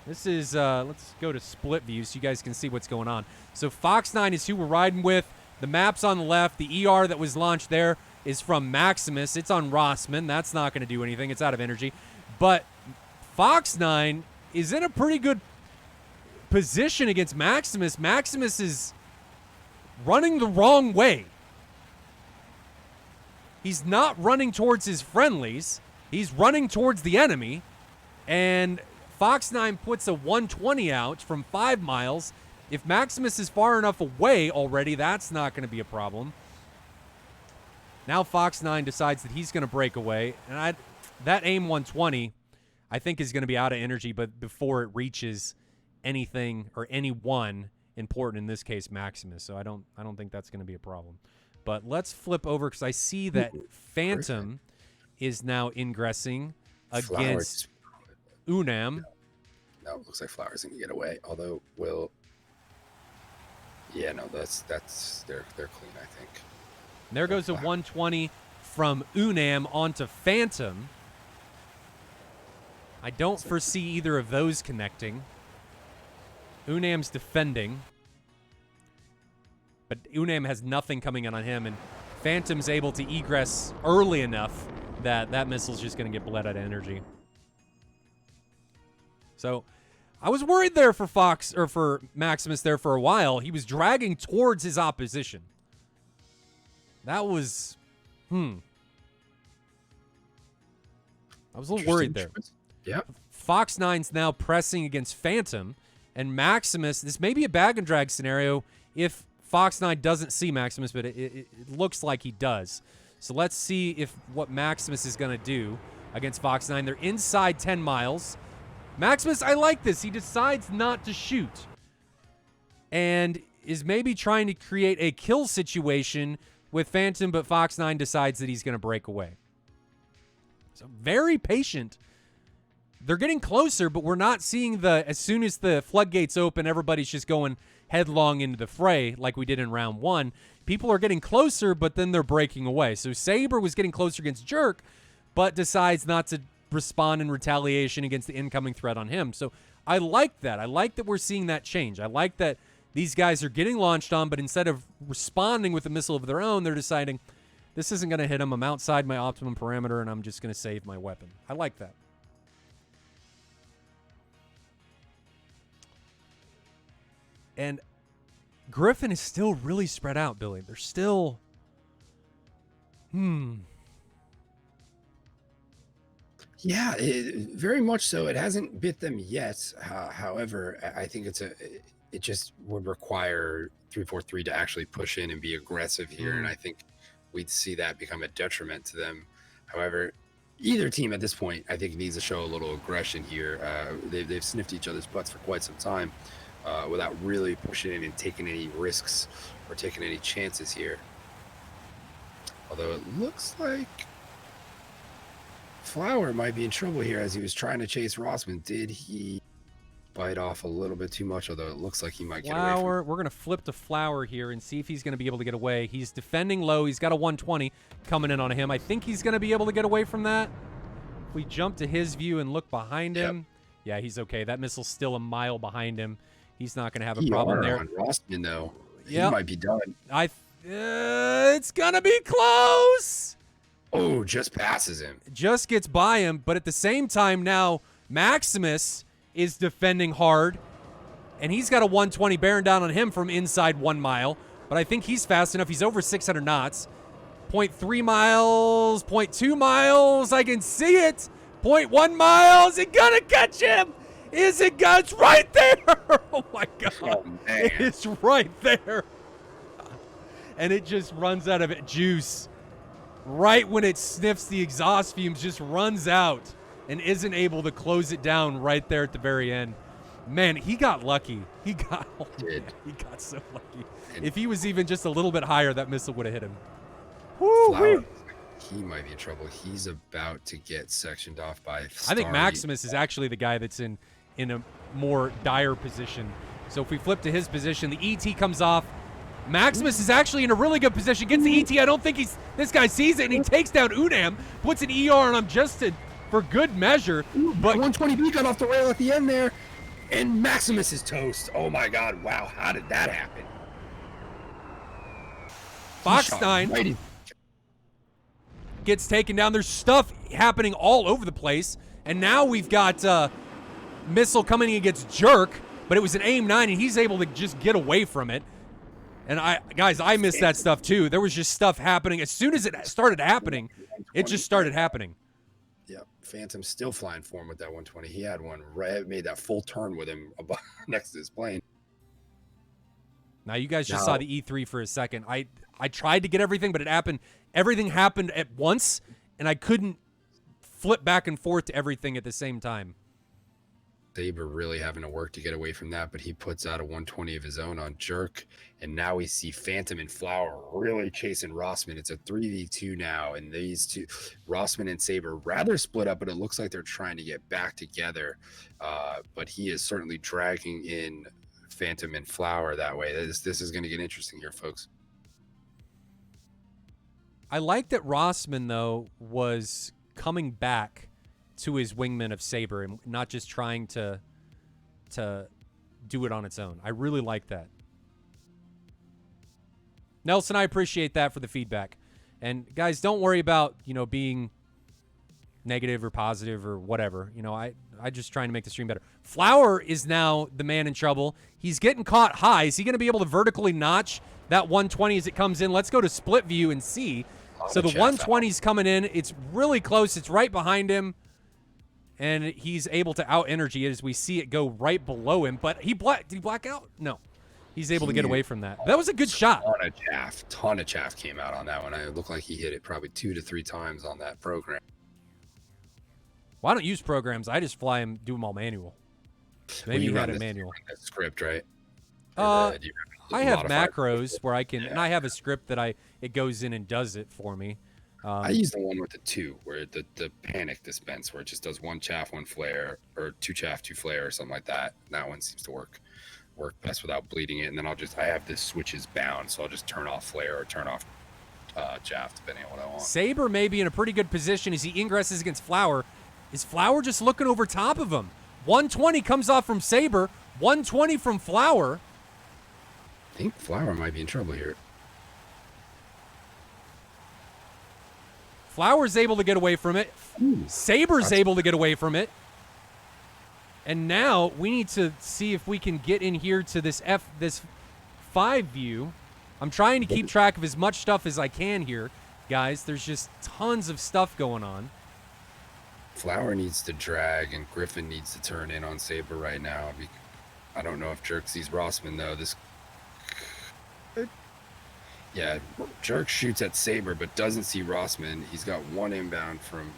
This is, let's go to split view so you guys can see what's going on. So Fox 9 is who we're riding with. The map's on the left. The ER that was launched there is from Maximus. It's on Rossman. That's not going to do anything. It's out of energy. But Fox 9 is in a pretty good position against Maximus. Maximus is running the wrong way. He's not running towards his friendlies. He's running towards the enemy. And Fox 9 puts a 120 out from 5 miles. If Maximus is far enough away already, that's not going to be a problem. Now Fox 9 decides that he's going to break away. And that AIM 120, I think, is going to be out of energy, but before it reaches anything or anyone important, in this case Maximus. So I don't think that's going to be a problem. But let's flip over because I see that Phantom is now ingressing against Unam. No, it looks like Flower's going to get away. Although, yeah, no, that's they're clean, I think. And there goes a 120 from Unam onto Phantom. I don't foresee either of those connecting. Unam's defending, but Unam has nothing coming in on him, and Phantom's able to egress early enough that that missile's just going to get bled out of energy. So I was worried there for for Maximus there for a while. He was dragging towards his opposition. That was, I was a little worried there. Yeah. Fox 9's now pressing against Phantom, and Maximus, this may be a bag and drag scenario if Fox 9 doesn't see Maximus, but it looks like he does. So let's see what Maximus is going to do against Fox 9. They're inside 10 miles. Maximus, I like this. He decides not to shoot and is maybe trying to create a kill situation with Phantom, but Fox 9 decides that he's going to break away. So very patient. They're getting closer, but we're not seeing as soon as the floodgates open, everybody's just going headlong into the fray like we did in round 1. People are getting closer, but then they're breaking away. So Saber was getting closer against Jerk, but decides not to respond in retaliation against the incoming threat on him. So I like that. I like that we're seeing that change. I like that these guys are getting launched on, but instead of responding with a missile of their own, they're deciding this isn't going to hit him. I'm outside my optimum parameter, and I'm just going to save my weapon. I like that. And Gryphon is still really spread out, Billy. They're still... Yeah, very much so. It hasn't bit them yet. However, I think it just would require 343 to actually push in and be aggressive here, and I think we'd see that become a detriment to them. However, either team at this point, I think, needs to show a little aggression here. They've sniffed each other's butts for quite some time without really pushing in and taking any risks or taking any chances here. Although it looks like Flower might be in trouble here as he was trying to chase Rossman. Did he bite off a little bit too much? Although it looks like he might get away from it. We're going to flip to Flower here and see if he's going to be able to get away. He's defending low. He's got a 120 coming in on him. I think he's going to be able to get away from that. If we jump to his view and look behind him, yeah, he's okay. That missile's still a mile behind him. He's not going to have a problem there. On Rossman, though. He might be done. It's going to be close. Oh, just passes him. Just gets by him, but at the same time now, Maximus is defending hard, and he's got a 120 bearing down on him from inside 1 mile, but I think he's fast enough. He's over 600 knots. 0.3 miles, 0.2 miles, I can see it. 0.1 miles, it gonna catch him. Is it? It's right there. Oh, my God. Oh, man. It's right there. And it just runs out of it. Juice. Right when it sniffs the exhaust fumes, just runs out and isn't able to close it down right there at the very end. Man, he got lucky. He got so lucky. And if he was even just a little bit higher, that missile would have hit him. Flower, he might be in trouble. He's about to get sectioned off by Starry. I think Maximus is actually the guy that's in a more dire position. So if we flip to his position, the ET comes off. Maximus is actually in a really good position. Gets the ET. I don't think this guy sees it, and he takes down Unam, puts an ER on him just for good measure. But 120B got off the rail at the end there, and Maximus is toast. Oh my God! Wow, how did that happen? Fox 9 gets taken down. There's stuff happening all over the place, and now we've got missile coming against Jerk, but it was an AIM-9, and he's able to just get away from it. And I missed that stuff too. There was just stuff happening. As soon as it started happening, it just started happening. Yep, Phantom's still flying for him with that 120. He had one made that full turn with him next to his plane. Now you guys just saw the E3 for a second. I tried to get everything, but it happened. Everything happened at once, and I couldn't flip back and forth to everything at the same time. Saber really having to work to get away from that, but he puts out a 120 of his own on Jerk, and now we see Phantom and Flower really chasing Rossman. It's a 3v2 now, and these two, Rossman and Saber, rather split up, but it looks like they're trying to get back together. But he is certainly dragging in Phantom and Flower that way. This is going to get interesting here, folks. I like that Rossman, though, was coming back to his wingman of Saber and not just trying to do it on its own. I really like that. Nelson, I appreciate that for the feedback. And guys, don't worry about, being negative or positive or whatever. I just trying to make the stream better. Flower is now the man in trouble. He's getting caught high. Is he going to be able to vertically notch that 120 as it comes in? Let's go to split view and see. So the 120's coming in. It's really close. It's right behind him. And he's able to out-energy it as we see it go right below him. But did he black out? No. He's able to get away from that. That was a good shot. Ton of chaff came out on that one. It looked like he hit it probably 2 to 3 times on that program. Well, I don't use programs. I just fly them, do them all manual. Maybe you had a manual. Script, right? I have macros where I can, and I have a script that it goes in and does it for me. I use the one with the 2, where the panic dispense, where it just does 1 chaff, 1 flare, or 2 chaff, 2 flare, or something like that. That one seems to work best without bleeding it. And then I have this switches bound, so I'll just turn off flare or turn off chaff, depending on what I want. Saber may be in a pretty good position as he ingresses against Flower. Is Flower just looking over top of him? 120 comes off from Saber, 120 from Flower. I think Flower might be in trouble here. Flower's able to get away from it. Saber's able to get away from it. And now we need to see if we can get in here to this 5 view. I'm trying to keep track of as much stuff as I can here, guys. There's just tons of stuff going on. Flower needs to drag, and Gryphon needs to turn in on Saber right now. I don't know if Jerk sees Rossman, though. Yeah, Jerk shoots at Saber, but doesn't see Rossman. He's got 1 inbound from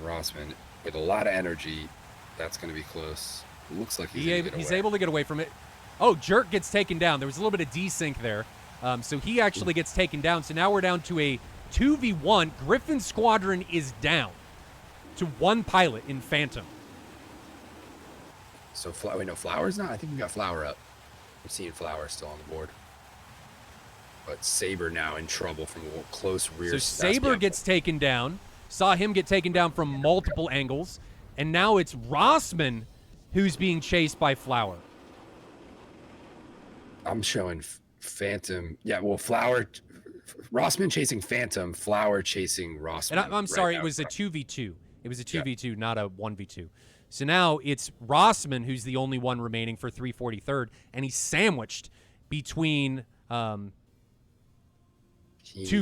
Rossman with a lot of energy. That's going to be close. It looks like he's able to get away from it. Oh, Jerk gets taken down. There was a little bit of desync there. So he actually gets taken down. So now we're down to a 2v1. Gryphon Squadron is down to 1 pilot in Phantom. So, Flower's not? I think we got Flower up. I'm seeing Flower still on the board. But Saber now in trouble from a close rear. So Saber gets taken down. Saw him get taken down from multiple angles. And now it's Rossman who's being chased by Flower. I'm showing Phantom. Yeah, well, Rossman chasing Phantom, Flower chasing Rossman. And I'm sorry, it was a 2v2. It was a 2v2, not a 1v2. So now it's Rossman who's the only one remaining for 343rd, and he's sandwiched between 2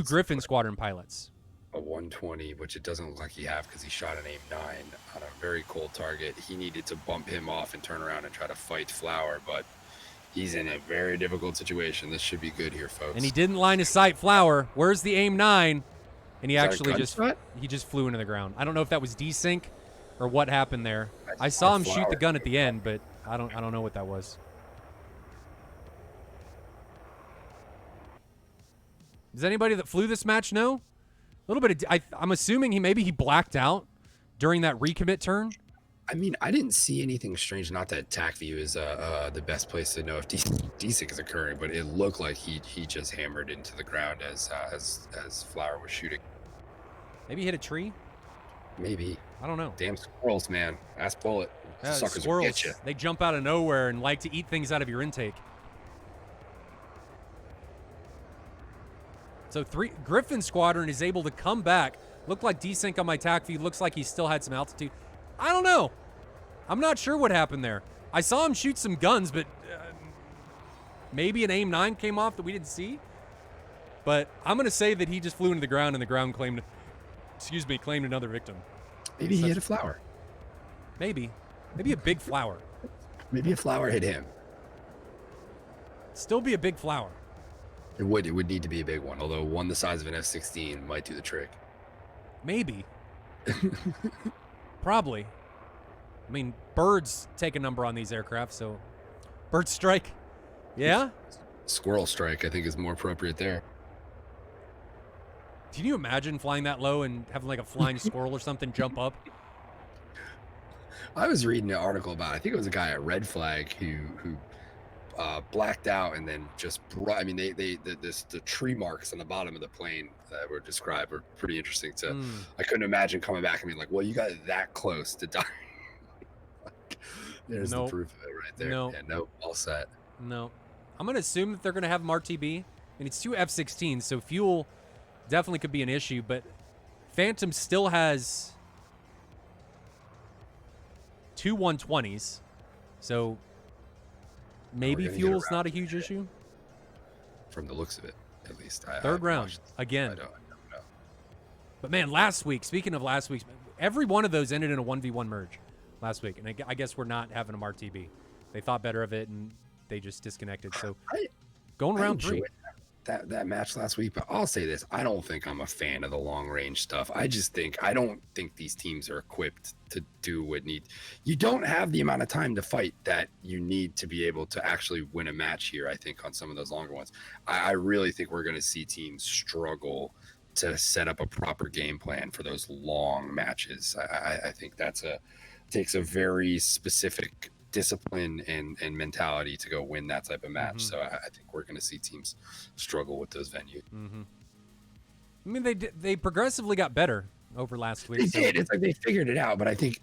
Gryphon Squadron pilots. A 120, which it doesn't look like he have because he shot an aim 9 on a very cold target. He needed to bump him off and turn around and try to fight Flower, but he's in a very difficult situation. This should be good here, folks. And he didn't line his sight Flower. Where's the aim 9? And he actually just flew into the ground. I don't know if that was desync or what happened there. I saw him shoot the gun at the end, but I don't know what that was. Does anybody that flew this match know? A little bit of I'm assuming he blacked out during that recommit turn. I mean, I didn't see anything strange. Not that TAC view is the best place to know if desync is occurring, but it looked like he just hammered into the ground as Flower was shooting. Maybe he hit a tree. Maybe. I don't know. Damn squirrels, man. Ass bullet. Suckers squirrels. Will get you. They jump out of nowhere and like to eat things out of your intake. So Gryphon Squadron is able to come back. Looked like desync on my TAC feed. Looks like he still had some altitude. I don't know. I'm not sure what happened there. I saw him shoot some guns, but maybe an aim 9 came off that we didn't see. But I'm going to say that he just flew into the ground and the ground claimed another victim. Maybe he hit a Flower. Maybe a big Flower. Maybe a Flower hit him. Still be a big Flower. It would need to be a big one, although one the size of an F-16 might do the trick. Maybe. Probably. I mean, birds take a number on these aircraft, so bird strike. Yeah? Squirrel strike, I think, is more appropriate there. Can you imagine flying that low and having like a flying squirrel or something jump up? I was reading an article about, I think it was a guy at Red Flag who blacked out and then just brought, I mean, the tree marks on the bottom of the plane that were described were pretty interesting. I couldn't imagine coming back and being like, well, you got that close to dying. There's the proof of it right there. No, all set. No. I'm going to assume that they're going to have them RTB. I mean, it's 2 F-16s, so fuel definitely could be an issue, but Phantom still has 2 120s, so maybe fuel's not a huge issue. From the looks of it, at least. Third round, again. I don't know. But man, last week, speaking of last week's, every one of those ended in a 1v1 merge last week, and I guess we're not having them RTB. They thought better of it, and they just disconnected. So going round 3. That match last week, but I'll say this: I don't think I'm a fan of the long range stuff. I don't think these teams are equipped to do what need. You don't have the amount of time to fight that you need to be able to actually win a match here. I think on some of those longer ones, I really think we're going to see teams struggle to set up a proper game plan for those long matches. I think takes a very specific discipline and mentality to go win that type of match. So I think we're going to see teams struggle with those venues. I mean, they progressively got better over last week. They did. It's like they figured it out, but I think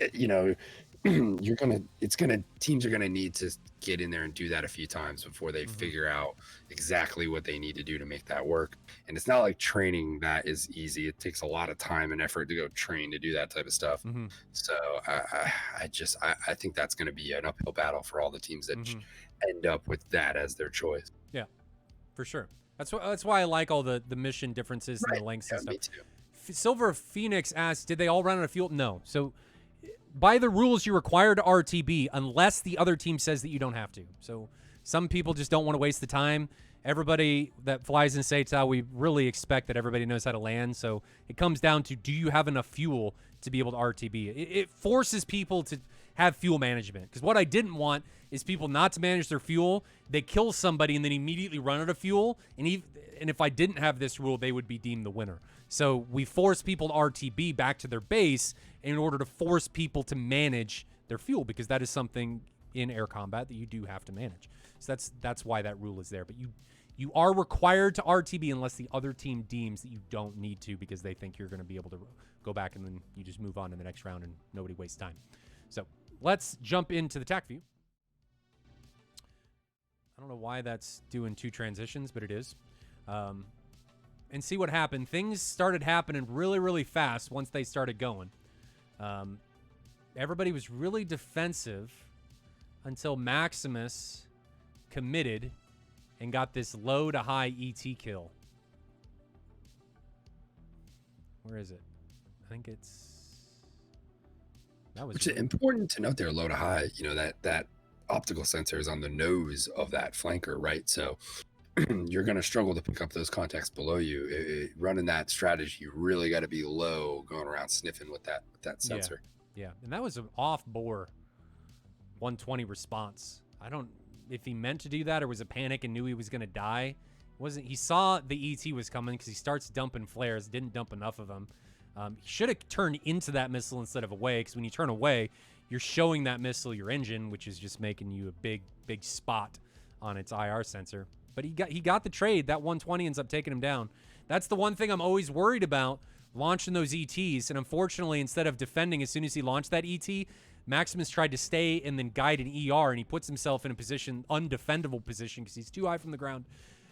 teams are gonna need to get in there and do that a few times before they figure out exactly what they need to do to make that work. And it's not like training that is easy. It takes a lot of time and effort to go train to do that type of stuff. So I think that's going to be an uphill battle for all the teams that end up with that as their choice. Yeah, for sure. That's why I like all the mission differences and the lengths and stuff. Me too. Silver Phoenix asked, did they all run out of fuel? No. So by the rules, you're required to RTB unless the other team says that you don't have to. So some people just don't want to waste the time. Everybody that flies in SATAL, we really expect that everybody knows how to land. So it comes down to, do you have enough fuel to be able to RTB? It forces people to have fuel management. Because what I didn't want is people not to manage their fuel. They kill somebody and then immediately run out of fuel. And if I didn't have this rule, they would be deemed the winner. So we force people to RTB back to their base in order to force people to manage their fuel, because that is something in air combat that you do have to manage. So that's why that rule is there. But you are required to RTB unless the other team deems that you don't need to, because they think you're going to be able to go back and then you just move on to the next round and nobody wastes time. So let's jump into the TAC view. I don't know why that's doing 2 transitions, but it is. And see what happened. Things started happening really, really fast once they started going. Everybody was really defensive until Maximus committed and got this low to high ET kill. Where is it? I think it's... Which is important to note there, low to high. You know, that optical sensor is on the nose of that flanker, right? So you're going to struggle to pick up those contacts below you. Running that strategy, you really got to be low, going around sniffing with that sensor. Yeah, and that was an off-bore 120 response. I don't, if he meant to do that or was a panic and knew he was going to die. He saw the ET was coming because he starts dumping flares, didn't dump enough of them. He should have turned into that missile instead of away, because when you turn away, you're showing that missile your engine, which is just making you a big spot on its IR sensor. But he got the trade. That 120 ends up taking him down. That's the one thing I'm always worried about, launching those ETs. And unfortunately, instead of defending as soon as he launched that ET, Maximus tried to stay and then guide an ER, and he puts himself in a position, undefendable position, because he's too high from the ground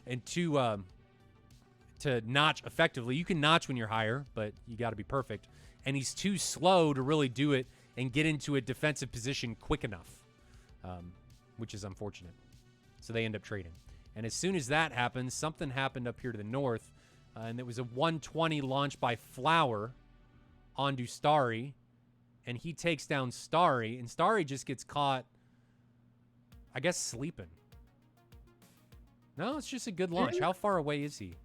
and to notch effectively. You can notch when you're higher, but you got to be perfect. And he's too slow to really do it and get into a defensive position quick enough, which is unfortunate. So they end up trading. And as soon as that happens, something happened up here to the north, and it was a 120 launch by Flower onto Starry, and he takes down Starry, and Starry just gets caught, I guess, sleeping. No, it's just a good launch. How far away is he?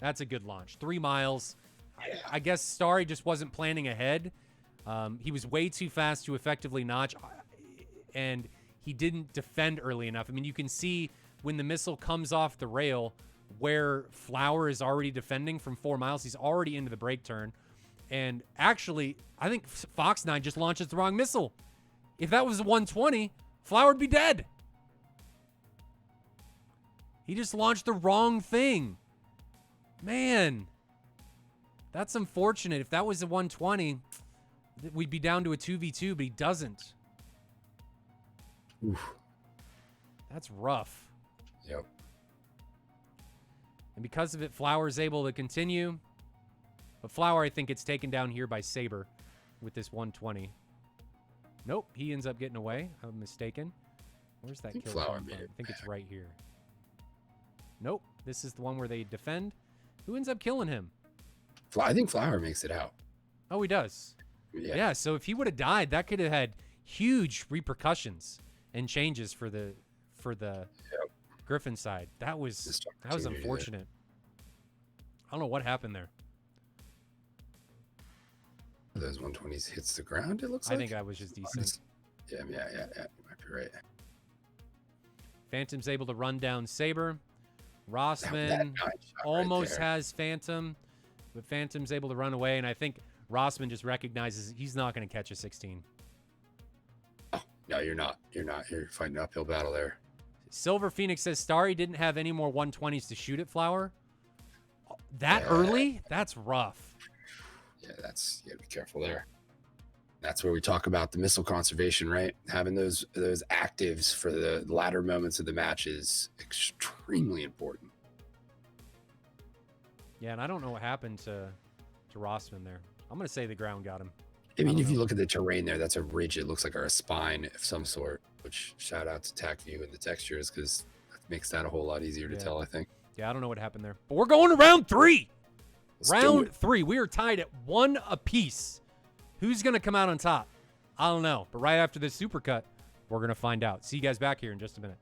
That's a good launch. 3 miles. I guess Starry just wasn't planning ahead. He was way too fast to effectively notch, and he didn't defend early enough. I mean, you can see when the missile comes off the rail where Flower is already defending from 4 miles. He's already into the brake turn. And actually, I think Fox 9 just launches the wrong missile. If that was a 120, Flower would be dead. He just launched the wrong thing. Man, that's unfortunate. If that was a 120, we'd be down to a 2v2, but he doesn't. Oof. That's rough. Yep. And because of it, Flower is able to continue. But Flower, I think, gets taken down here by Saber with this 120. Nope, he ends up getting away. I'm mistaken. Where's that kill Flower from? made I it think it's right here. Nope, this is the one where they defend. Who ends up killing him? I think Flower makes it out. Oh, he does. Yeah, so if he would have died, that could have had huge repercussions and changes for the Gryphon side. That was unfortunate. I don't know what happened there. Those 120s hits the ground, it looks like. I think that was just decent. Yeah. You might be right. Phantom's able to run down Saber. Rossman almost has Phantom, but Phantom's able to run away, and I think Rossman just recognizes he's not going to catch a 16. Oh, no, you're not. You're fighting an uphill battle there. Silver Phoenix says Starry didn't have any more 120s to shoot at Flower. That early? That's rough. Yeah, you gotta be careful there. That's where we talk about the missile conservation, right? Having those actives for the latter moments of the match is extremely important. Yeah, and I don't know what happened to Rossman there. I'm going to say the ground got him. I mean, if you look at the terrain there, that's a ridge. It looks like a spine of some sort, which shout out to TAC-View and the textures because that makes that a whole lot easier to tell, I think. Yeah, I don't know what happened there. But we're going to round 3. Let's round 3. We are tied at 1 apiece. Who's going to come out on top? I don't know. But right after this supercut, we're going to find out. See you guys back here in just a minute.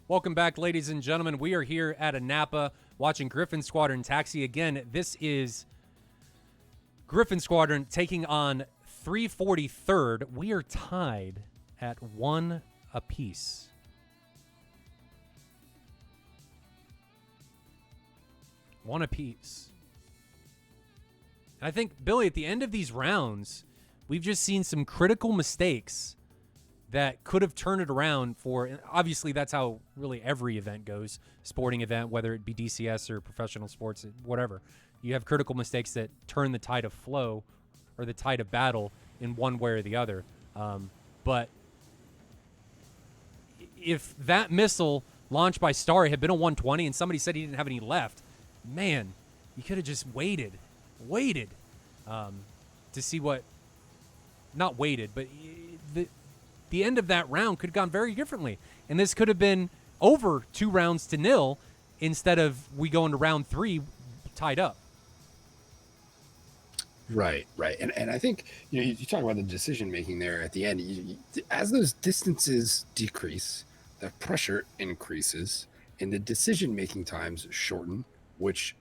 Welcome back, ladies and gentlemen. We are here at Anapa watching Gryphon Squadron Taxi. Again, this is Gryphon Squadron taking on 343rd. We are tied at 1 apiece. One apiece. And I think, Billy, at the end of these rounds, we've just seen some critical mistakes that could have turned it around for, obviously that's how really every event goes, sporting event, whether it be DCS or professional sports, whatever. You have critical mistakes that turn the tide of flow or the tide of battle in one way or the other. But if that missile launched by Starry had been a 120 and somebody said he didn't have any left, man, you could have just waited to see what, not waited, but the end of that round could have gone very differently. And this could have been over 2-0 instead of we go into round 3 tied up. Right. And I think, you talk about the decision making there at the end. As those distances decrease, the pressure increases, and the decision making times shorten, which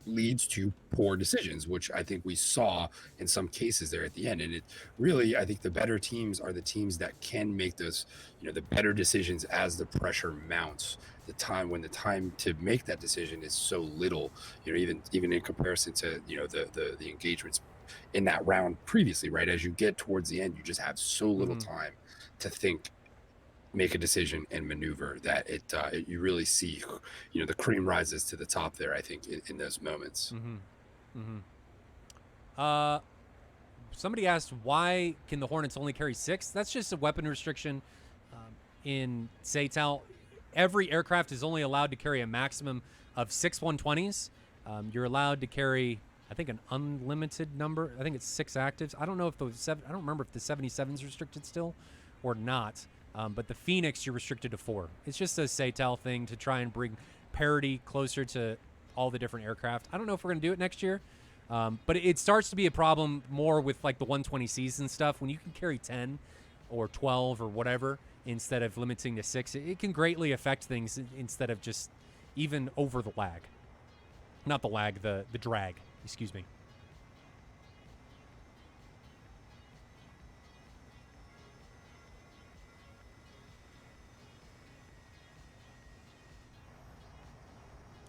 leads to poor decisions, which I think we saw in some cases there at the end. And it really, I think the better teams are the teams that can make those, the better decisions as the pressure mounts. When the time to make that decision is so little, even in comparison to the engagements in that round previously, right? As you get towards the end, you just have so little time to think, make a decision, and maneuver that you really see, the cream rises to the top there, I think, in those moments. Somebody asked, why can the Hornets only carry 6? That's just a weapon restriction in SATAL. Every aircraft is only allowed to carry a maximum of 6 120s. You're allowed to carry, I think, an unlimited number. I think it's 6 actives. I don't know if I don't remember if the 77 is restricted still or not. But the Phoenix, you're restricted to 4. It's just a SATAL thing to try and bring parity closer to all the different aircraft. I don't know if we're going to do it next year. But it starts to be a problem more with like the 120Cs and stuff. When you can carry 10 or 12 or whatever instead of limiting to 6, it can greatly affect things instead of just even over the lag. Not the lag, the drag. Excuse me.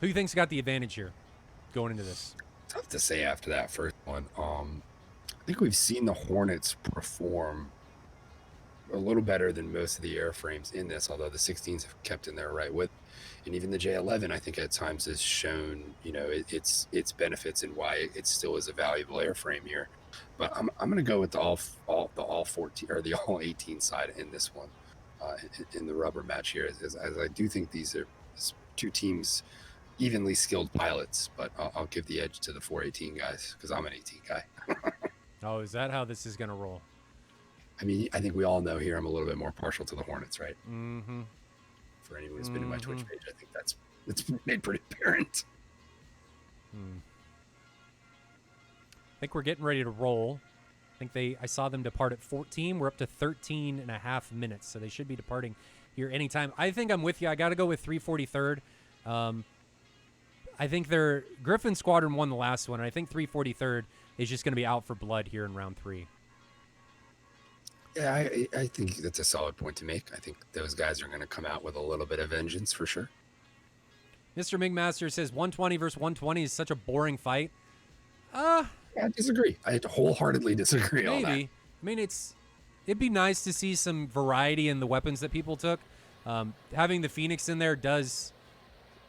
Who do you think's got the advantage here going into this? Tough to say after that first one. I think we've seen the Hornets perform a little better than most of the airframes in this, although the 16s have kept in there right with, and even the J11, I think at times has shown, its benefits and why it still is a valuable airframe here. But I'm going to go with the all 14 or the all 18 side in this one, in the rubber match here, as I do think these are 2 teams evenly skilled pilots, but I'll give the edge to the 418 guys because I'm an 18 guy. Oh, is that how this is going to roll? I mean, I think we all know here I'm a little bit more partial to the Hornets, right? Mm-hmm. For anyone who's been in my Twitch page, I think it's made pretty apparent. I think we're getting ready to roll. I saw them depart at 14. We're up to 13 and a half minutes, so they should be departing here anytime. I think I'm with you. I got to go with 343rd. I think their Gryphon Squadron won the last one, and I think 343rd is just going to be out for blood here in round 3. Yeah, I think that's a solid point to make. I think those guys are going to come out with a little bit of vengeance for sure. Mr. Mingmaster says 120 versus 120 is such a boring fight. I disagree. I wholeheartedly disagree on that. Maybe. I mean, it'd be nice to see some variety in the weapons that people took. Having the Phoenix in there does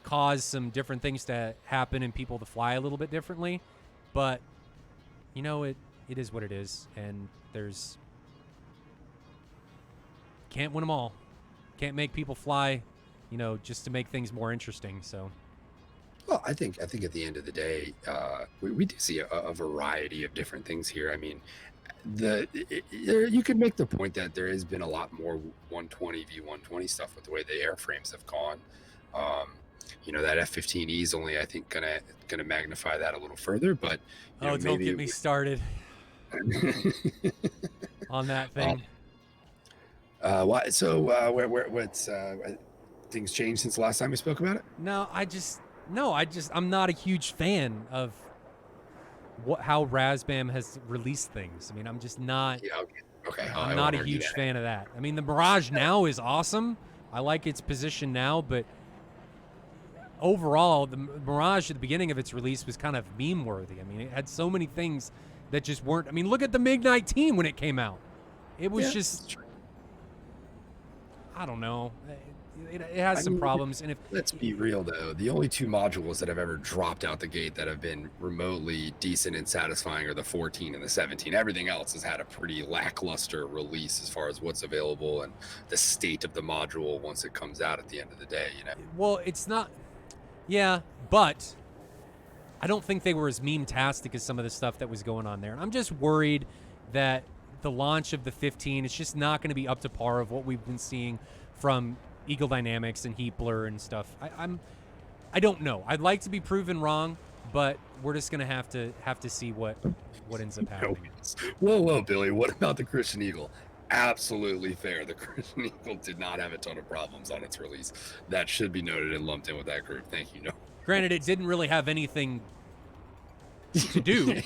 cause some different things to happen and people to fly a little bit differently. But, it is what it is. And can't win them all. Can't make people fly, just to make things more interesting. So, well, I think at the end of the day, we do see a variety of different things here. I mean, you could make the point that there has been a lot more 120 v120 stuff with the way the airframes have gone. That F-15E is only, I think, gonna magnify that a little further. But don't get me started on that thing. Why? So, what's things changed since the last time we spoke about it? I'm not a huge fan of how Razbam has released things. I mean, I'm just not. Yeah, okay. I'm not a huge fan of that. I mean, the Mirage now is awesome. I like its position now, but overall, the Mirage at the beginning of its release was kind of meme-worthy. I mean, it had so many things that just weren't. I mean, look at the MiG-19 when it came out. It was just. I don't know. It has some problems. And let's be real, though, the only 2 modules that have ever dropped out the gate that have been remotely decent and satisfying are the 14 and the 17. Everything else has had a pretty lackluster release as far as what's available and the state of the module once it comes out at the end of the day. Well, it's not. Yeah, but I don't think they were as meme-tastic as some of the stuff that was going on there. And I'm just worried that the launch of the 15 is just not going to be up to par of what we've been seeing from Eagle Dynamics and heat blur and stuff. I don't know. I'd like to be proven wrong, but we're just gonna have to see what ends up happening. Whoa, Billy. What about the Christian Eagle? Absolutely fair. The Christian Eagle did not have a ton of problems on its release. That should be noted and lumped in with that group. Thank you. No. Granted, it didn't really have anything to do.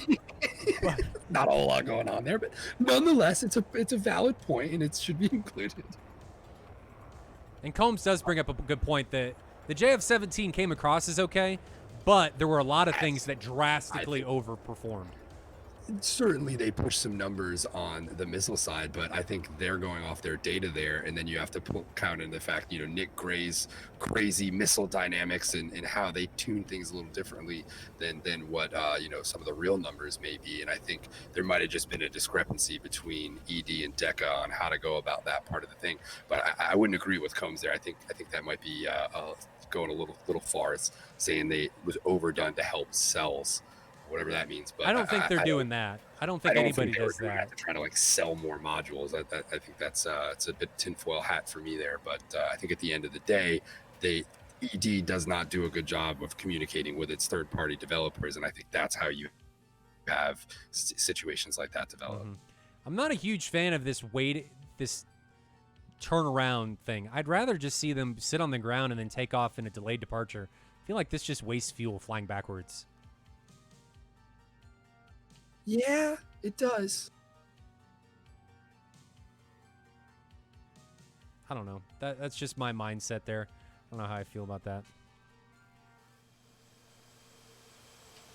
But not a whole lot going on there, but nonetheless, it's a valid point and it should be included. And Combs does bring up a good point that the JF-17 came across as okay, but there were a lot of things that drastically overperformed. Certainly they pushed some numbers on the missile side, but I think they're going off their data there, and then you have to count in the fact, Nick Gray's crazy missile dynamics and how they tune things a little differently than what some of the real numbers may be. And I think there might have just been a discrepancy between ED and DECA on how to go about that part of the thing. But I wouldn't agree with Combs there. I think that might be going a little far. It's saying they was overdone to help cells. Whatever that means, but I don't think they're doing that. I don't think anybody does that. To try to sell more modules. I think that's it's a bit tinfoil hat for me there. But I think at the end of the day, ED does not do a good job of communicating with its third-party developers, and I think that's how you have situations like that develop. Mm-hmm. I'm not a huge fan of this turnaround thing. I'd rather just see them sit on the ground and then take off in a delayed departure. I feel like this just wastes fuel flying backwards. Yeah, it does. I don't know. That's just my mindset there. I don't know how I feel about that.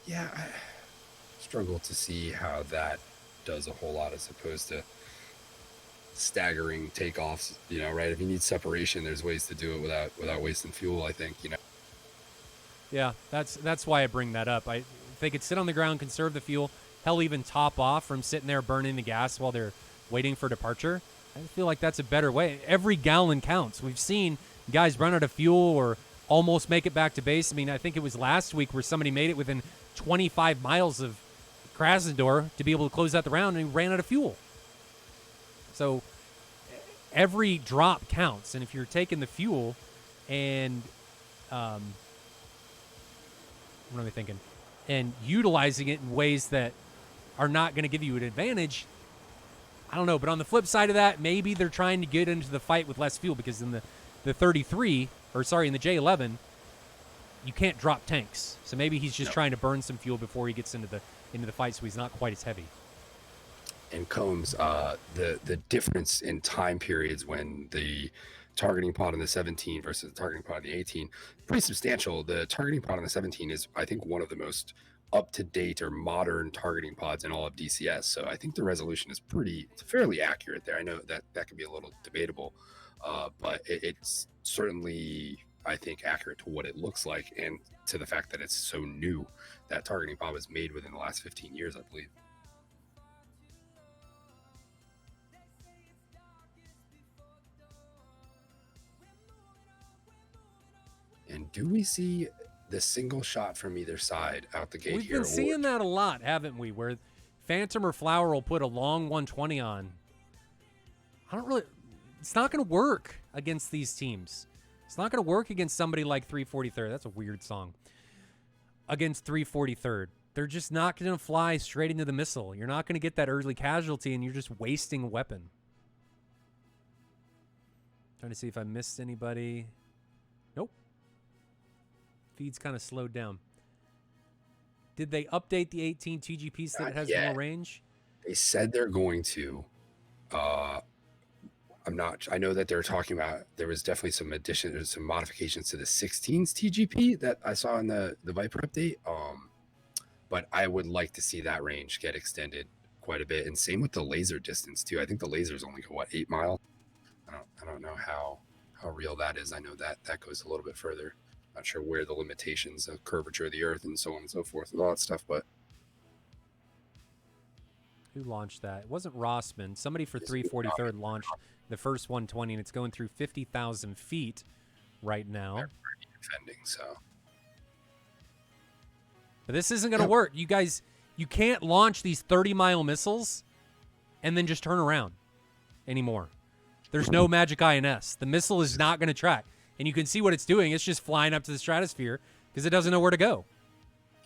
Yeah, I struggle to see how that does a whole lot as opposed to staggering takeoffs, right? If you need separation, there's ways to do it without wasting fuel, I think, Yeah, that's why I bring that up. If they could sit on the ground, conserve the fuel, hell, even top off from sitting there burning the gas while they're waiting for departure, I feel like that's a better way. Every gallon counts. We've seen guys run out of fuel or almost make it back to base. I mean, I think it was last week where somebody made it within 25 miles of Krasnodar to be able to close out the round, and he ran out of fuel. So every drop counts, and if you're taking the fuel and what am I thinking? And utilizing it in ways that are not going to give you an advantage, I don't know. But on the flip side of that, maybe they're trying to get into the fight with less fuel, because in the 33, or sorry, in the J11, you can't drop tanks. So maybe he's just trying to burn some fuel before he gets into the fight, so he's not quite as heavy. And Combs, the difference in time periods when the targeting pod on the 17 versus the targeting pod on the 18, pretty substantial. The targeting pod on the 17 is, I think, one of the most up-to-date or modern targeting pods in all of DCS. So I think the resolution is fairly accurate there. I know that can be a little debatable, but it's certainly, I think, accurate to what it looks like and to the fact that it's so new. That targeting pod was made within the last 15 years, I believe. And do we see the single shot from either side out the gate here? We've been seeing that a lot, haven't we? Where Phantom or Flower will put a long 120 on. It's not going to work against these teams. It's not going to work against somebody like 343rd. That's a weird song. Against 343rd. They're just not going to fly straight into the missile. You're not going to get that early casualty, and you're just wasting a weapon. Trying to see if I missed anybody. Nope. Feed's kind of slowed down. Did they update the 18 TGP so that it has more range? They said they're going to. I know that they're talking about, there was definitely some modifications to the 16's TGP that I saw in the Viper update. But I would like to see that range get extended quite a bit. And same with the laser distance too. I think the lasers only go 8 miles. I don't know how real that is. I know that goes a little bit further. Not sure where the limitations of curvature of the Earth and so on and so forth and all that stuff, but who launched that? It wasn't Rossman. Somebody for 343rd launched the first 120, and it's going through 50,000 feet right now. They're defending, so. But this isn't going to work. You guys, you can't launch these 30-mile missiles and then just turn around anymore. There's no magic INS. The missile is not going to track. And you can see what it's doing. It's just flying up to the stratosphere because it doesn't know where to go.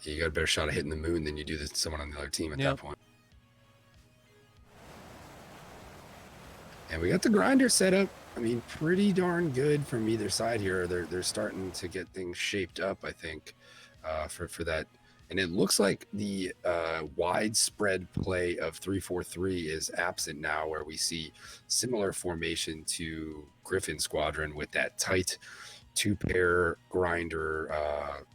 You got a better shot of hitting the moon than you do to someone on the other team at that point. And we got the grinder set up. I mean, pretty darn good from either side here. They're starting to get things shaped up, I think, for that. And it looks like the widespread play of 343 is absent now, where we see similar formation to Gryphon Squadron with that tight two-pair grinder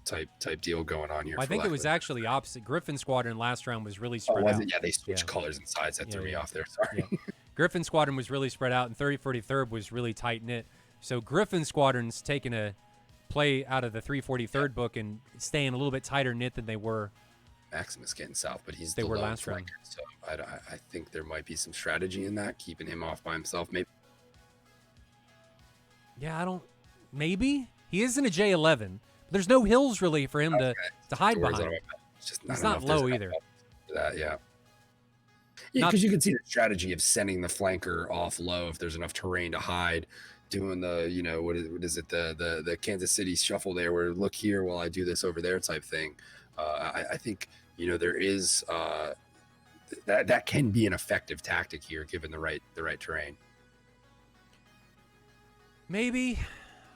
type deal going on here. Well, I think it was actually opposite. Gryphon Squadron last round was really spread out. Yeah, they switched colors and sides. That threw me off there. Sorry. Yeah. Gryphon Squadron was really spread out, and 343rd was really tight-knit. So Gryphon Squadron's taking a play out of the 343rd book and staying a little bit tighter knit than they were. Maximus getting south, but they were last round. So I think there might be some strategy in that, keeping him off by himself. Maybe. Yeah, maybe he is in a J11. There's no hills really for him to hide behind. It's not low either. That, yeah, because you can see the strategy of sending the flanker off low if there's enough terrain to hide. Doing the, what is it, the Kansas City shuffle there, where look here while I do this over there type thing. I think there is that can be an effective tactic here given the right terrain. Maybe.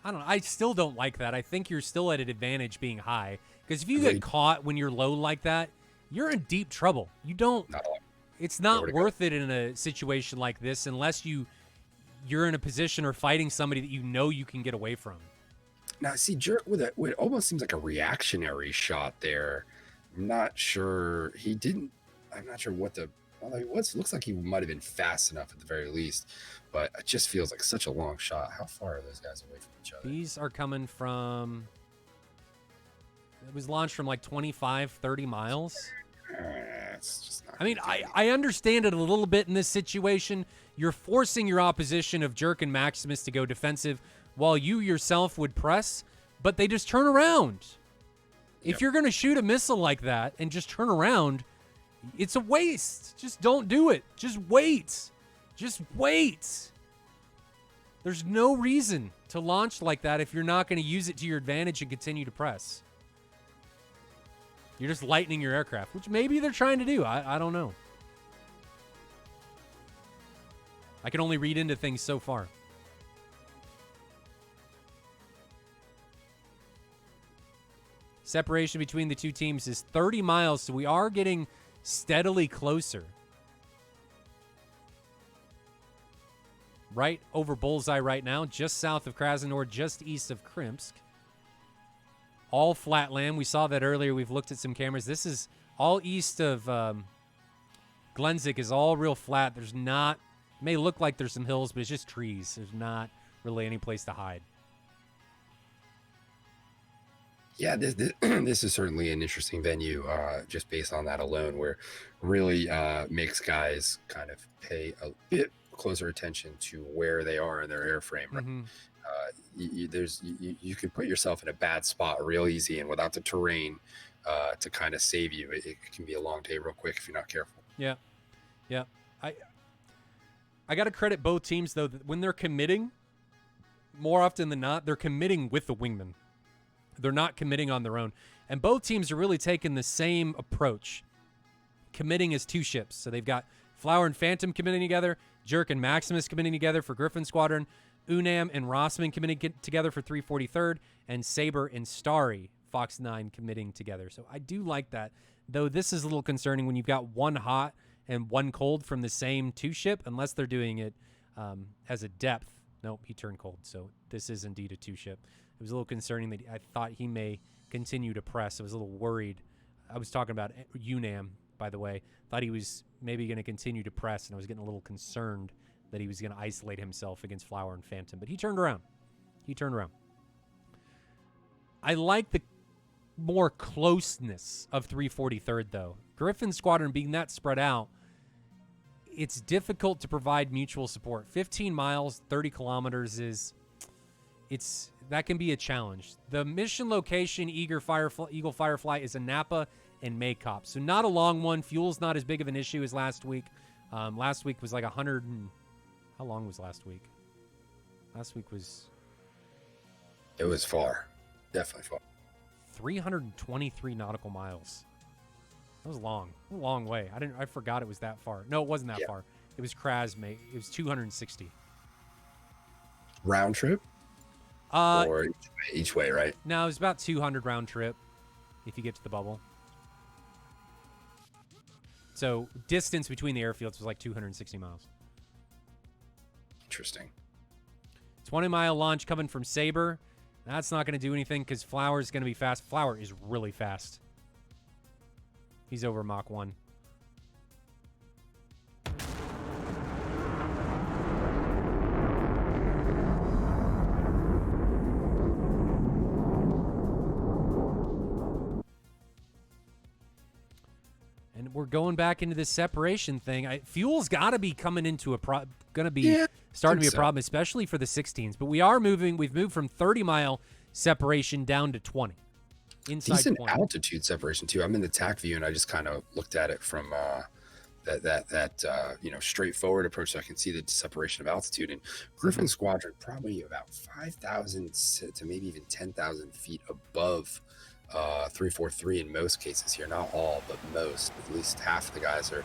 I don't know. I still don't like that. I think you're still at an advantage being high, because if you get caught when you're low like that, you're in deep trouble. You don't. It's not worth it in a situation like this unless you're in a position or fighting somebody that you can get away from. Now, see, Jerk with it almost seems like a reactionary shot there. I'm not sure he didn't. I'm not sure what looks like he might have been fast enough at the very least, but it just feels like such a long shot. How far are those guys away from each other? These are coming from. It was launched from like 25, 30 miles. It's just not. I mean, I understand it a little bit in this situation. You're forcing your opposition of Jerk and Maximus to go defensive while you yourself would press, but they just turn around. If you're going to shoot a missile like that and just turn around, it's a waste. Just don't do it. Just wait. Just wait. There's no reason to launch like that if you're not going to use it to your advantage and continue to press. You're just lightening your aircraft, which maybe they're trying to do. I don't know. I can only read into things so far. Separation between the two teams is 30 miles, so we are getting steadily closer. Right over Bullseye right now, just south of Krasnodar, just east of Krimsk. All flat land. We saw that earlier. We've looked at some cameras. This is all east of Glenzik is all real flat. There's not, may look like there's some hills, but it's just trees. There's not really any place to hide. Yeah, this is certainly an interesting venue, just based on that alone, where really makes guys kind of pay a bit closer attention to where they are in their airframe. Right? Mm-hmm. You can put yourself in a bad spot real easy, and without the terrain to kind of save you, it can be a long day real quick if you're not careful. Yeah. I got to credit both teams, though, that when they're committing, more often than not, they're committing with the wingman. They're not committing on their own. And both teams are really taking the same approach, committing as two ships. So they've got Flower and Phantom committing together, Jerk and Maximus committing together for Gryphon Squadron, Unam and Rossman committing together for 343rd, and Saber and Starry, Fox 9, committing together. So I do like that, though this is a little concerning when you've got one hot and one cold from the same two ship, unless they're doing it as a depth. Nope, he turned cold, so this is indeed a two ship. It was a little concerning that I thought he may continue to press. I was a little worried. I was talking about Unam, by the way. Thought he was maybe going to continue to press, and I was getting a little concerned that he was going to isolate himself against Flower and Phantom. But he turned around. I like the more closeness of 343rd, though. Gryphon Squadron being that spread out, it's difficult to provide mutual support. 15 miles, 30 kilometers that can be a challenge. The mission location, Eagle Firefly, is in Napa and Maycop. So not a long one. Fuel's not as big of an issue as last week. Last week was like 100 and... How long was last week? Last week was... It was far. Definitely far. 323 nautical miles. That was long. A long way. I forgot it was that far. No, it wasn't that far. It was Kraz, mate. It was 260. Round trip? Or each way, right? No, it was about 200 round trip if you get to the bubble. So distance between the airfields was like 260 miles. Interesting. 20-mile launch coming from Sabre. That's not going to do anything because Flower is going to be fast. Flower is really fast. He's over Mach 1. And we're going back into this separation thing. Fuel's got to be coming into starting to be a problem, especially for the 16s. But we've moved from 30-mile separation down to 20. Inside decent 20. Altitude separation too. I'm in the TAC view and I just kind of looked at it from that straightforward approach, so I can see the separation of altitude. And Gryphon Squadron probably about 5,000 to maybe even 10,000 feet above 343 in most cases here. Not all, but most. At least half of the guys are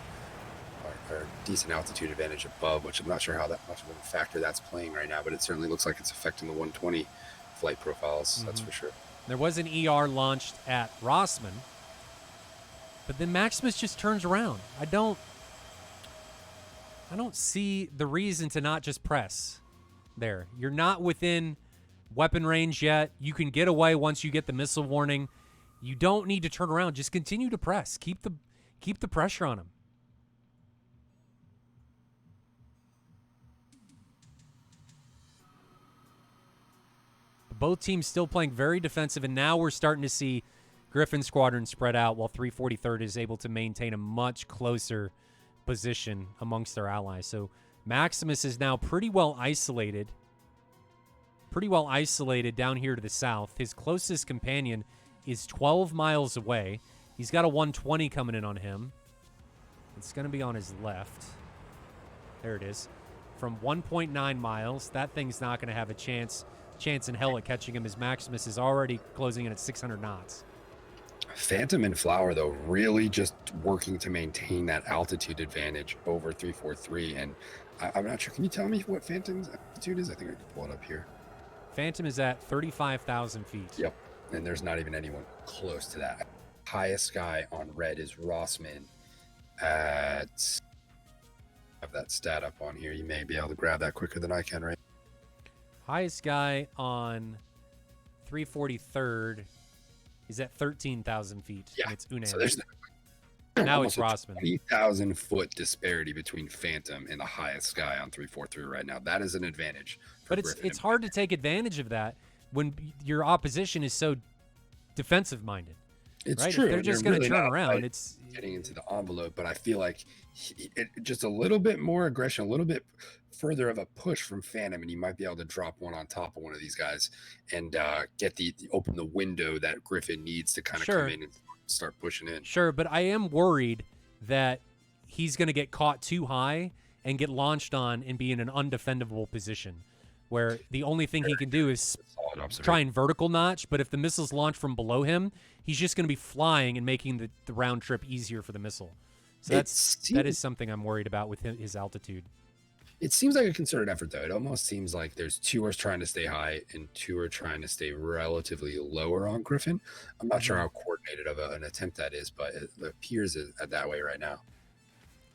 decent altitude advantage above, which I'm not sure how that much of a factor that's playing right now, but it certainly looks like it's affecting the 120 flight profiles. That's for sure. There was an ER launched at Rossman, but then Maximus just turns around. I don't see the reason to not just press there. You're not within weapon range yet. You can get away once you get the missile warning. You don't need to turn around. Just continue to press. Keep the pressure on him. Both teams still playing very defensive, and now we're starting to see Gryphon Squadron spread out while 343rd is able to maintain a much closer position amongst their allies. So Maximus is now pretty well isolated down here to the south. His closest companion is 12 miles away. He's got a 120 coming in on him. It's going to be on his left. There it is. From 1.9 miles, that thing's not going to have a chance in hell at catching him, as Maximus is already closing in at 600 knots. Phantom and Flower, though, really just working to maintain that altitude advantage over 343. And I'm not sure. Can you tell me what Phantom's altitude is? I think I can pull it up here. Phantom is at 35,000 feet. Yep. And there's not even anyone close to that. Highest guy on red is Rossman at... I have that stat up on here. You may be able to grab that quicker than I can, right? Highest guy on 343rd is at 13,000 feet. Yeah, it's Unam. So there's now it's Rossman. 20,000 foot disparity between Phantom and the highest guy on 343 right now. That is an advantage. But it's hard to take advantage of that when your opposition is so defensive minded. It's right? true. If they're just going to turn around. It's getting into the envelope, but I feel like just a little bit more aggression, a little bit further of a push from Phantom, and you might be able to drop one on top of one of these guys and open the window that Gryphon needs to kind of come in and start pushing in. Sure, but I am worried that he's going to get caught too high and get launched on and be in an undefendable position where the only thing he can do is try and vertical notch, but if the missiles launch from below him, he's just going to be flying and making the round trip easier for the missile. So that is something I'm worried about with his altitude. It seems like a concerted effort, though. It almost seems like there's two are trying to stay high and two are trying to stay relatively lower on Gryphon. I'm not sure how coordinated of an attempt that is, but it appears that way right now.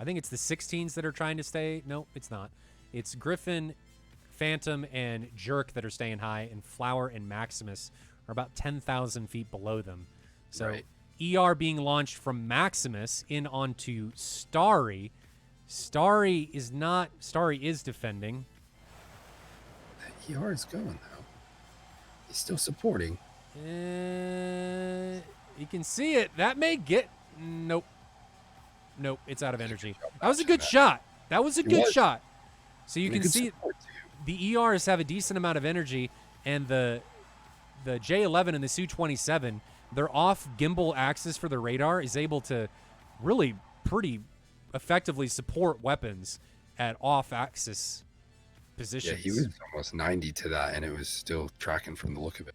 I think it's the 16s that are trying to stay. No, it's not. It's Gryphon, Phantom, and Jerk that are staying high, and Flower and Maximus are about 10,000 feet below them. So ER being launched from Maximus in onto Starry. Starry is defending. ER is going, though. He's still supporting. You can see it. That may get... Nope, it's out of energy. That was a good shot. So you can see the ERs have a decent amount of energy, and the J11 and the Su-27, their off gimbal axis for the radar is able to really pretty effectively support weapons at off axis positions. Yeah, he was almost 90 to that, and it was still tracking from the look of it.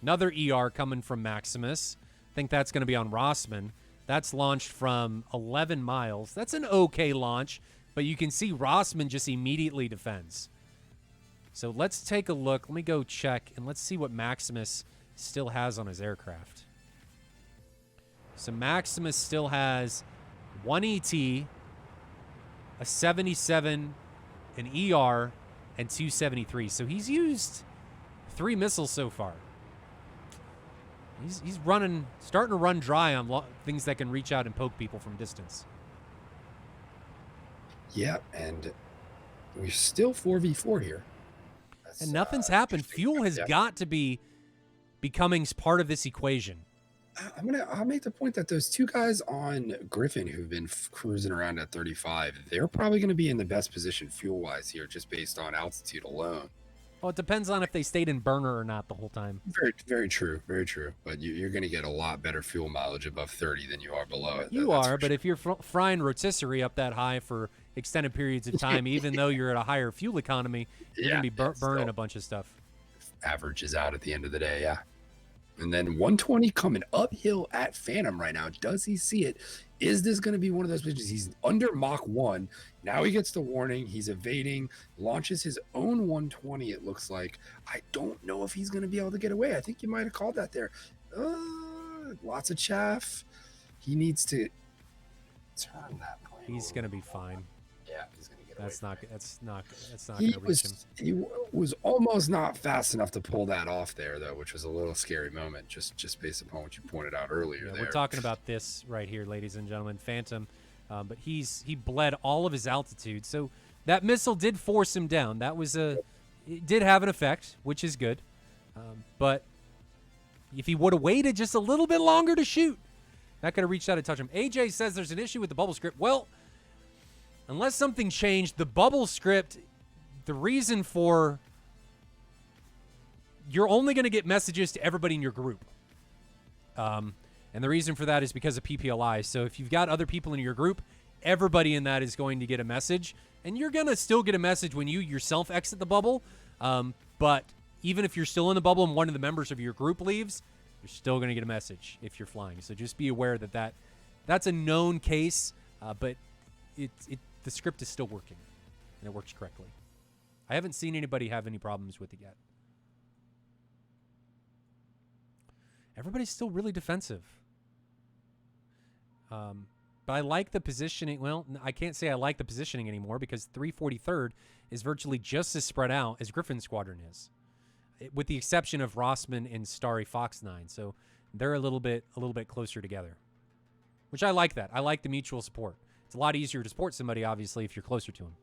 Another ER coming from Maximus. I think that's going to be on Rossman. That's launched from 11 miles. That's an okay launch, but you can see Rossman just immediately defends. So let's take a look. Let me go check, and let's see what Maximus still has on his aircraft. So Maximus still has 1 ET, a 77, an ER, and 273. So he's used 3 missiles so far. He's starting to run dry on things that can reach out and poke people from distance. Yeah, and we're still 4v4 here. And nothing's happened. Fuel has got to be becoming part of this equation. I'll make the point that those 2 guys on Gryphon who've been cruising around at 35, they're probably going to be in the best position fuel-wise here, just based on altitude alone. Well, it depends on if they stayed in burner or not the whole time. Very, very true. Very true. But you're going to get a lot better fuel mileage above 30 than you are below it. You are, but if you're frying rotisserie up that high for extended periods of time, even though you're at a higher fuel economy, you're going to be burning a bunch of stuff. Averages out at the end of the day, yeah. And then 120 coming uphill at Phantom right now. Does he see it? Is this going to be one of those pitches? He's under Mach 1. Now he gets the warning. He's evading, launches his own 120, it looks like. I don't know if he's going to be able to get away. I think you might have called that there. Lots of chaff. He needs to turn that plane. He's going to be fine. Yeah, he's going to get That's away. not going to reach him. He was almost not fast enough to pull that off there, though, which was a little scary moment, just based upon what you pointed out earlier. We're talking about this right here, ladies and gentlemen, Phantom. But he bled all of his altitude, so that missile did force him down. It did have an effect, which is good. But if he would have waited just a little bit longer to shoot, that could have reached out and touched him. AJ says there's an issue with the bubble script. Well, unless something changed, the bubble script, the reason for you're only going to get messages to everybody in your group. And the reason for that is because of PPLI. So if you've got other people in your group, everybody in that is going to get a message. And you're going to still get a message when you yourself exit the bubble. But even if you're still in the bubble and one of the members of your group leaves, you're still going to get a message if you're flying. So just be aware that's a known case, but the script is still working, and it works correctly. I haven't seen anybody have any problems with it yet. Everybody's still really defensive. But I like the positioning. Well, I can't say I like the positioning anymore because 343rd is virtually just as spread out as Gryphon Squadron is, with the exception of Rossman and Starry Fox 9. So they're a little bit closer together, which I like that. I like the mutual support. It's a lot easier to support somebody, obviously, if you're closer to him.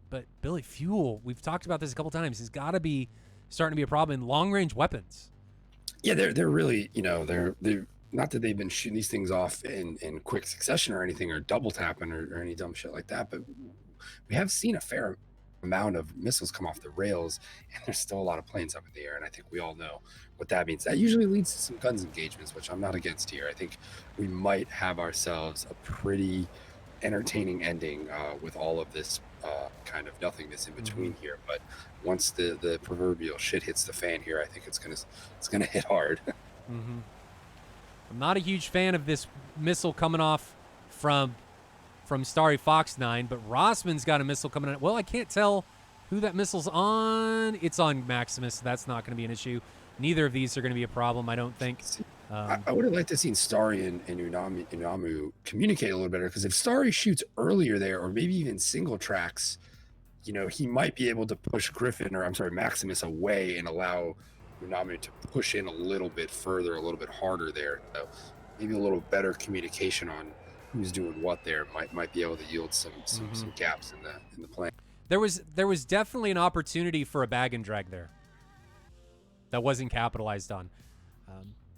But Billy, fuel, we've talked about this a couple times, has got to be starting to be a problem in long-range weapons. Yeah, they're really, they're not that they've been shooting these things off in quick succession or anything, or double tapping or any dumb shit like that, but we have seen a fair amount of missiles come off the rails, and there's still a lot of planes up in the air, and I think we all know what that means. That usually leads to some guns engagements, which I'm not against here. I think we might have ourselves a pretty entertaining ending with all of this kind of nothingness in between here. But once the proverbial shit hits the fan here, I think it's gonna hit hard. I'm not a huge fan of this missile coming off from Starry Fox 9, but Rossman's got a missile coming in. Well, I can't tell who that missile's on. It's on Maximus, so that's not going to be an issue. Neither of these are going to be a problem, I don't think. I would have liked to have seen Starry and Unamu communicate a little better, because if Starry shoots earlier there, or maybe even single tracks, he might be able to push Maximus away and allow Unamu to push in a little bit further, a little bit harder there. So maybe a little better communication on who's doing what there might be able to yield some gaps in the plan. There was definitely an opportunity for a bag and drag there that wasn't capitalized on.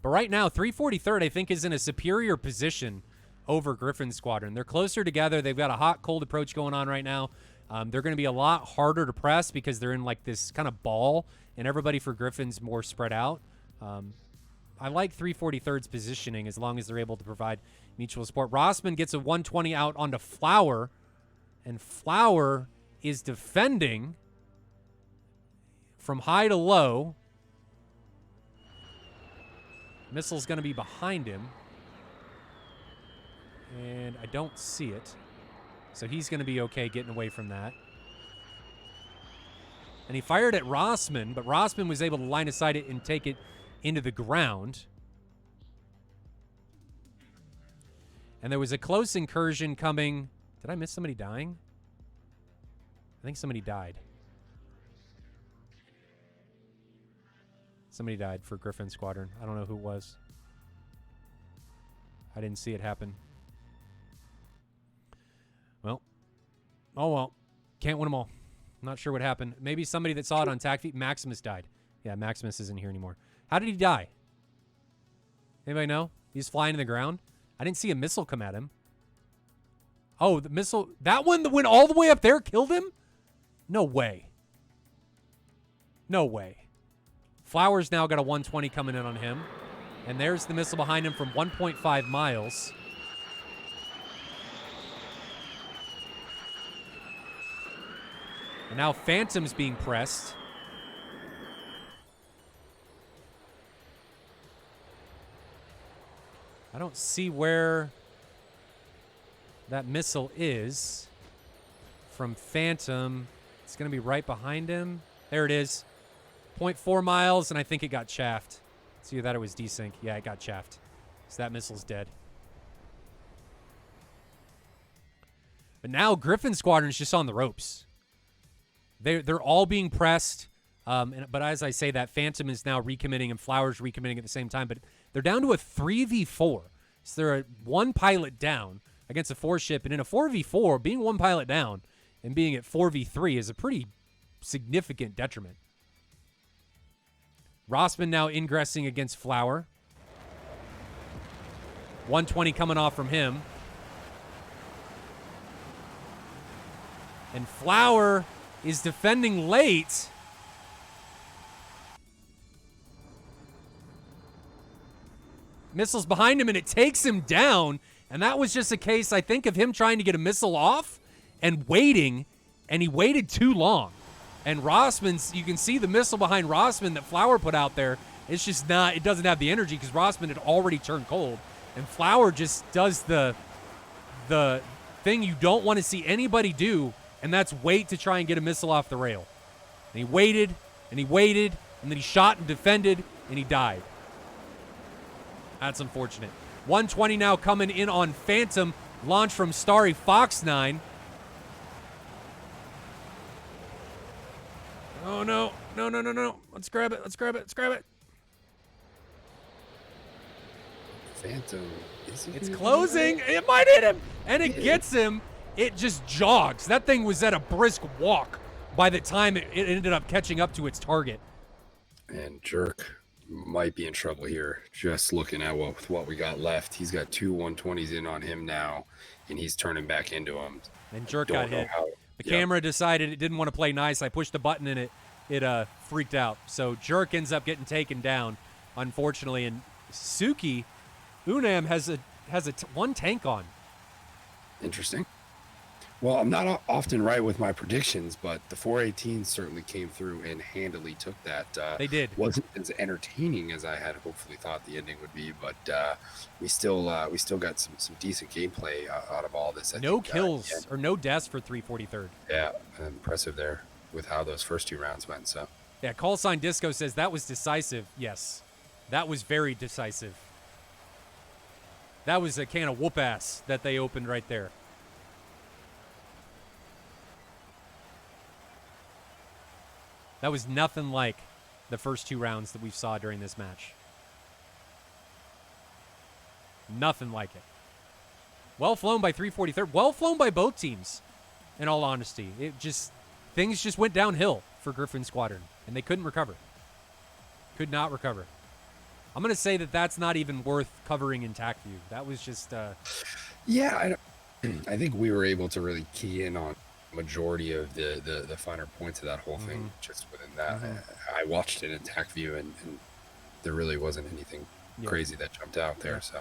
But right now, 343rd, I think, is in a superior position over Gryphon Squadron. They're closer together. They've got a hot-cold approach going on right now. They're going to be a lot harder to press because they're in like this kind of ball, and everybody for Gryphon's more spread out. I like 343rd's positioning as long as they're able to provide mutual support. Rossman gets a 120 out onto Flower, and Flower is defending from high to low. Missile's going to be behind him, and I don't see it. So he's going to be okay getting away from that. And he fired at Rossman, but Rossman was able to line of sight it and take it into the ground. And there was a close incursion coming. Did I miss somebody dying? I think somebody died. Somebody died for Gryphon Squadron. I don't know who it was. I didn't see it happen. Well. Oh, well. Can't win them all. Not sure what happened. Maybe somebody that saw it on TAC feed. Maximus died. Yeah, Maximus isn't here anymore. How did he die? Anybody know? He's flying to the ground. I didn't see a missile come at him. Oh, the missile. That one that went all the way up there killed him? No way. No way. Flowers now got a 120 coming in on him. And there's the missile behind him from 1.5 miles. And now Phantom's being pressed. I don't see where that missile is from Phantom. It's going to be right behind him. There it is. 0.4 miles, and I think it got chaffed. So you thought it was desync. Yeah, it got chaffed. So that missile's dead. But now Gryphon Squadron's just on the ropes. They're all being pressed. But as I say, that Phantom is now recommitting and Flowers recommitting at the same time. But they're down to a 3v4. So they're one pilot down against a 4-ship. And in a 4v4, being one pilot down and being at 4v3 is a pretty significant detriment. Rossman now ingressing against Flower. 120 coming off from him. And Flower is defending late. Missiles behind him, and it takes him down. And that was just a case, I think, of him trying to get a missile off and waiting, and he waited too long. And Rossman's, you can see the missile behind Rossman that Flower put out there. It's just not, it doesn't have the energy because Rossman had already turned cold. And Flower just does the thing you don't want to see anybody do, and that's wait to try and get a missile off the rail. And he waited, and he waited, and then he shot and defended, and he died. That's unfortunate. 120 now coming in on Phantom, launched from Starry Fox 9. Oh, no. No, no, no, no. Let's grab it. Let's grab it. Let's grab it. Phantom. It's closing. It might hit him. And it gets him. It just jogs. That thing was at a brisk walk by the time it ended up catching up to its target. And Jerk might be in trouble here. Just looking at what we got left. He's got 2 120s in on him now, and he's turning back into him. And Jerk got hit. The camera decided it didn't want to play nice. I pushed the button, and it freaked out. So Jerk ends up getting taken down, unfortunately. And Suki, Unam has one tank on. Interesting. Well, I'm not often right with my predictions, but the 418 certainly came through and handily took that. They did. Wasn't as entertaining as I had hopefully thought the ending would be, but we still got some decent gameplay out of all this. No kills or no deaths for 343rd. Yeah, impressive there with how those first 2 rounds went. So yeah, Call Sign Disco says that was decisive. Yes, that was very decisive. That was a can of whoop ass that they opened right there. That was nothing like the first 2 rounds that we saw during this match. Nothing like it. Well flown by 343rd. Well flown by both teams, in all honesty. Things just went downhill for Gryphon Squadron, and they couldn't recover. Could not recover. I'm going to say that that's not even worth covering in TAC view. That was just... Yeah, I think we were able to really key in on majority of the finer points of that whole thing just within that. I watched it in TAC view, and there really wasn't anything crazy that jumped out there. So,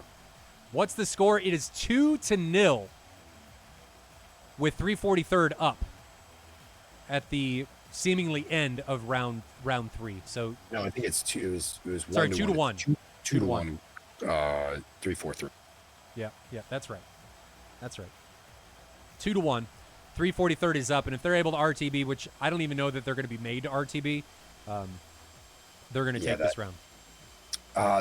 what's the score? It is 2-0 with 343rd up at the seemingly end of round 3. So no, I think it's two. It was sorry, 1-1. 2-1. 2-1. 3-4-3. Yeah, that's right. 2-1. 343rd is up, and if they're able to RTB, which I don't even know that they're going to be made to RTB, they're going to take this round.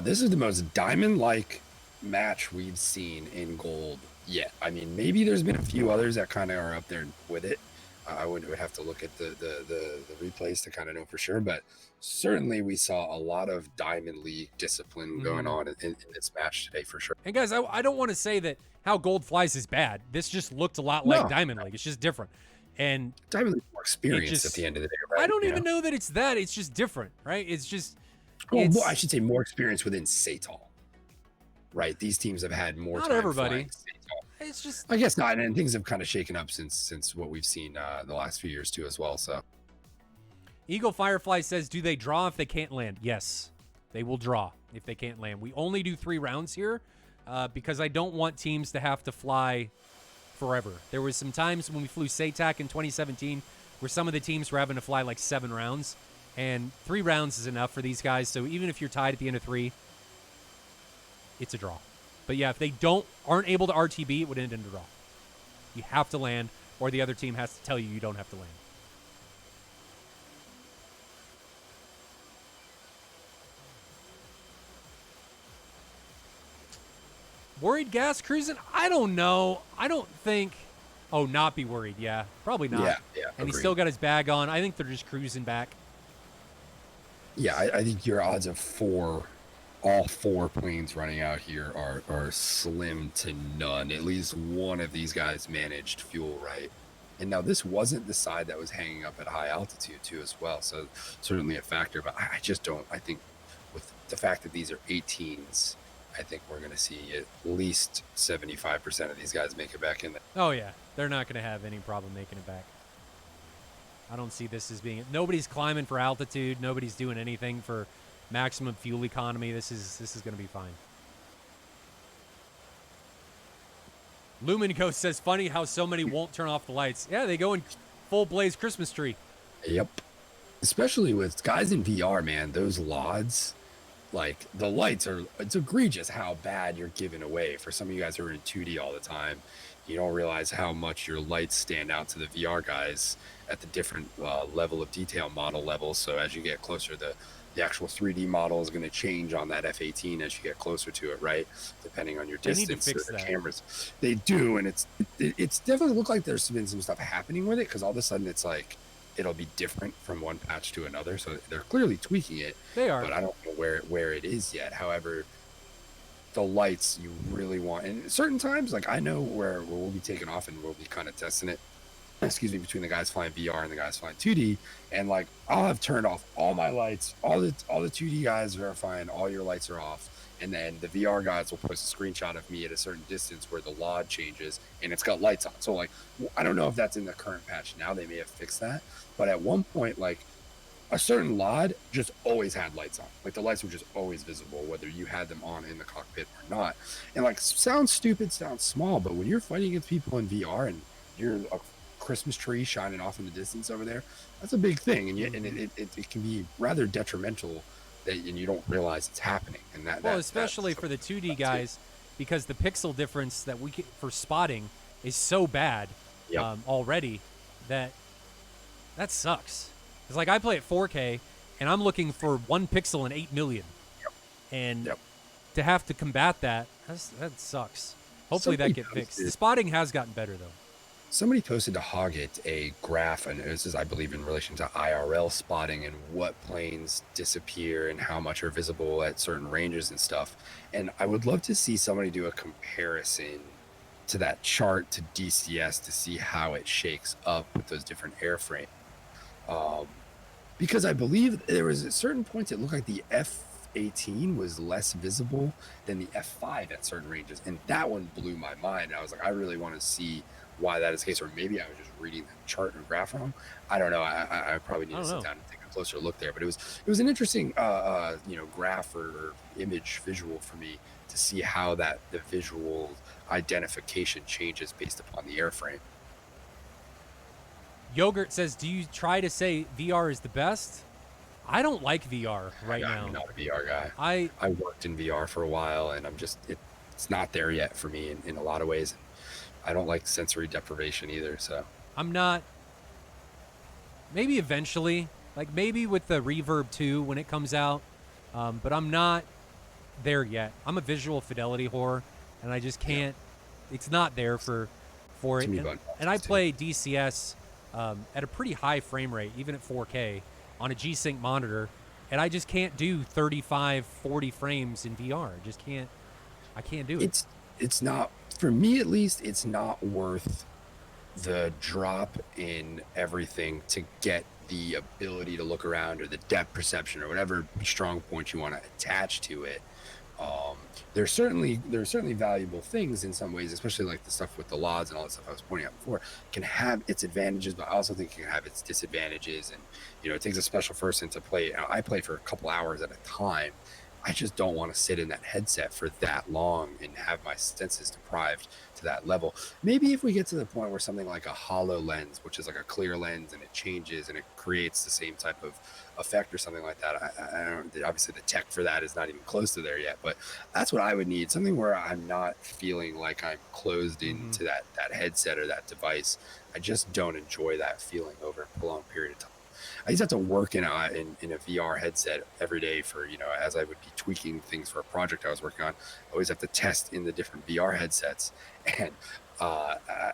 This is the most diamond-like match we've seen in gold yet. I mean, maybe there's been a few others that kind of are up there with it. I would have to look at the replays to kind of know for sure, but certainly we saw a lot of Diamond League discipline going on in this match today for sure. And guys, I don't want to say that how gold flies is bad. This just looked a lot like Diamond League. It's just different. And Diamond League more experience at the end of the day, right? I don't even know that it's that. It's just different, right? It's just... Well, I should say more experience within SATAL, right? These teams have had more time. Not everybody. It's just, I guess not, and things have kind of shaken up since what we've seen the last few years too, as well. So, Eagle Firefly says, "Do they draw if they can't land?" Yes, they will draw if they can't land. We only do 3 rounds here because I don't want teams to have to fly forever. There was some times when we flew SATAC in 2017 where some of the teams were having to fly like 7 rounds, and 3 rounds is enough for these guys. So even if you're tied at the end of 3, it's a draw. But yeah, if they aren't able to RTB, it would end in a draw. You have to land, or the other team has to tell you don't have to land. Worried gas cruising? I don't know. I don't think... Oh, not be worried. Yeah, probably not. Yeah. And he's still got his bag on. I think they're just cruising back. Yeah, I think your odds of all 4 planes running out here are slim to none. At least one of these guys managed fuel right. And now this wasn't the side that was hanging up at high altitude too as well. So certainly a factor, but I just don't, I think with the fact that these are 18s, I think we're going to see at least 75% of these guys make it back in there. Oh yeah. They're not going to have any problem making it back. I don't see this as being, nobody's climbing for altitude. Nobody's doing anything for maximum fuel economy. This is going to be fine. Lumen Ghost says, funny how so many won't turn off the lights. Yeah, they go in full blaze Christmas tree. Yep. Especially with guys in VR, man, those LODs, like the lights it's egregious how bad you're giving away. For some of you guys who are in 2D all the time, you don't realize how much your lights stand out to the VR guys at the different level of detail model levels. So as you get closer, the actual 3D model is going to change on that F-18 as you get closer to it, right? Depending on your distance. They need to fix that. Cameras. They do, and it's definitely looked like there's been some stuff happening with it, because all of a sudden it's like it'll be different from one patch to another. So they're clearly tweaking it. They are. But I don't know where it is yet. However, the lights you really want, and certain times, like I know where we'll be taking off and we'll be kind of testing it, between the guys flying VR and the guys flying 2D, and like I'll have turned off all my lights, all the 2D guys verifying all your lights are off, and then the VR guys will post a screenshot of me at a certain distance where the LOD changes and it's got lights on. So like I don't know if that's in the current patch now, they may have fixed that, but at one point like a certain LOD just always had lights on. Like the lights were just always visible, whether you had them on in the cockpit or not. And like sounds stupid, sounds small, but when you're fighting against people in VR and you're a Christmas tree shining off in the distance over there, that's a big thing. And it can be rather detrimental and you don't realize it's happening. And especially for the 2D guys, because the pixel difference that we get for spotting is so bad already that sucks. It's like I play at 4K, and I'm looking for 1 pixel in 8 million. And to have to combat that sucks. Hopefully that gets fixed. The spotting has gotten better, though. Somebody posted to Hoggit a graph, and this is, I believe, in relation to IRL spotting and what planes disappear and how much are visible at certain ranges and stuff. And I would love to see somebody do a comparison to that chart to DCS to see how it shakes up with those different airframes. Because I believe there was at certain points it looked like the F-18 was less visible than the F-5 at certain ranges, and that one blew my mind. I was like, I really want to see why that is the case, or maybe I was just reading the chart and graph wrong. I don't know. I probably need to sit down and take a closer look there. But it was an interesting graph or image visual for me to see how the visual identification changes based upon the airframe. Yogurt says, do you try to say VR is the best? I don't like VR right now. I'm not a VR guy. I worked in VR for a while, and it's not there yet for me in a lot of ways. I don't like sensory deprivation either, so. I'm not. Maybe eventually, like maybe with the Reverb 2 when it comes out, but I'm not there yet. I'm a visual fidelity whore, and I just can't. Yeah. It's not there for it. And I play DCS at a pretty high frame rate, even at 4K, on a G-Sync monitor, and I just can't do 35, 40 frames in VR. I can't do it. It's not, for me at least, it's not worth the drop in everything to get the ability to look around or the depth perception or whatever strong point you want to attach to it. There's certainly valuable things in some ways, especially like the stuff with the LODs and all that stuff I was pointing out before, can have its advantages, but I also think it can have its disadvantages. And, it takes a special person to play. I play for a couple hours at a time. I just don't want to sit in that headset for that long and have my senses deprived to that level. Maybe if we get to the point where something like a HoloLens, which is like a clear lens and it changes and it creates the same type of effect or something like that. I don't, obviously the tech for that is not even close to there yet, but that's what I would need. Something where I'm not feeling like I'm closed into that headset or that device. I just don't enjoy that feeling over a prolonged period of time. I used to have to work in a VR headset every day for, as I would be tweaking things for a project I was working on. I always have to test in the different VR headsets. And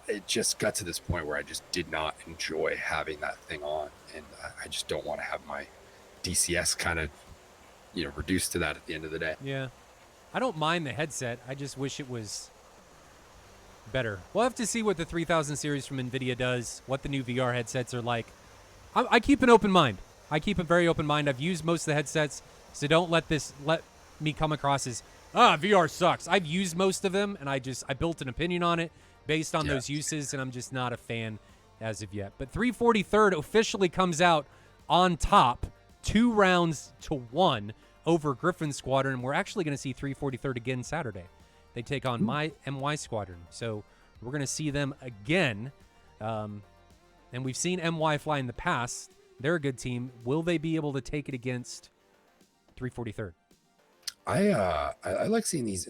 it just got to this point where I just did not enjoy having that thing on. And I just don't want to have my DCS kind of, reduced to that at the end of the day. Yeah. I don't mind the headset. I just wish it was better. We'll have to see what the 3000 series from NVIDIA does, what the new VR headsets are like. I keep an open mind. I keep a very open mind. I've used most of the headsets, so don't let me come across as, VR sucks. I've used most of them, and I built an opinion on it based on those uses, and I'm just not a fan as of yet. But 343rd officially comes out on top, 2 rounds to 1 over Gryphon Squadron, and we're actually going to see 343rd again Saturday. They take on my MY Squadron, so we're going to see them again. And we've seen MY fly in the past. They're a good team. Will they be able to take it against 343rd? I like seeing these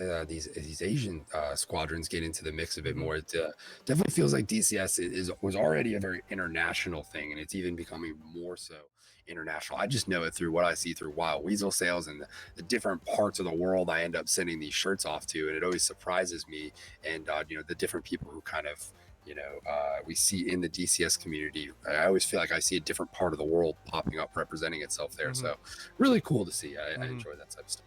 Asian squadrons get into the mix a bit more. It definitely feels like DCS was already a very international thing, and it's even becoming more so international. I just know it through what I see through Wild Weasel sales and the different parts of the world I end up sending these shirts off to, and it always surprises me. And the different people who kind of we see in the DCS community. I always feel like I see a different part of the world popping up representing itself there. So really cool to see. I enjoy that type of stuff.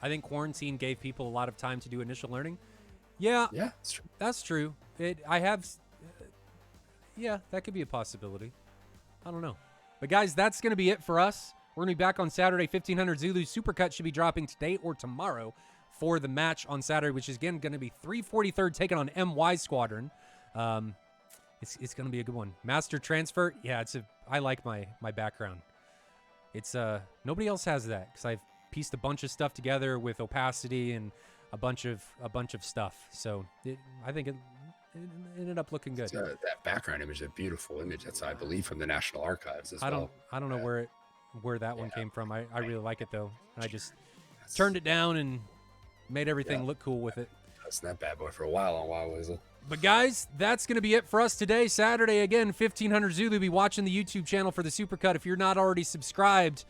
I think quarantine gave people a lot of time to do initial learning. Yeah, that's true. That's true. That could be a possibility. I don't know. But guys, that's going to be it for us. We're going to be back on Saturday. 1500 Zulu Supercut should be dropping today or tomorrow for the match on Saturday, which is again going to be 343rd taking on MY Squadron. It's going to be a good one. Master Transfer, I like my background. It's nobody else has that because I've pieced a bunch of stuff together with opacity and a bunch of stuff. So I think it ended up looking good. That background image, a beautiful image. That's I believe from the National Archives as well. I don't know where that one came from. I really like it though. I just turned it down and made everything look cool with it. That's that bad boy for a while on Wild Weasel. But guys, that's going to be it for us today. Saturday, again, 1500 Zulu. Be watching the YouTube channel for the Supercut. If you're not already subscribed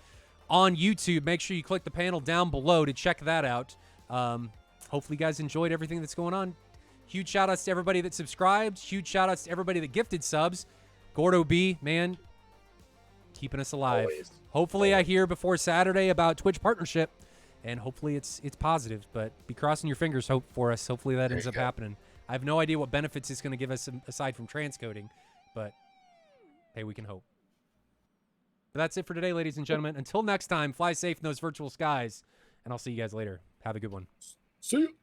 on YouTube, make sure you click the panel down below to check that out. Hopefully you guys enjoyed everything that's going on. Huge shout outs to everybody that subscribed. Huge shout outs to everybody that gifted subs. Gordo B, man, keeping us alive. Hopefully I hear before Saturday about Twitch partnership. And hopefully it's positive, but be crossing your fingers for us. Hopefully that ends up happening. I have no idea what benefits it's going to give us aside from transcoding, but hey, we can hope. But that's it for today, ladies and gentlemen. Until next time, fly safe in those virtual skies, and I'll see you guys later. Have a good one. See you.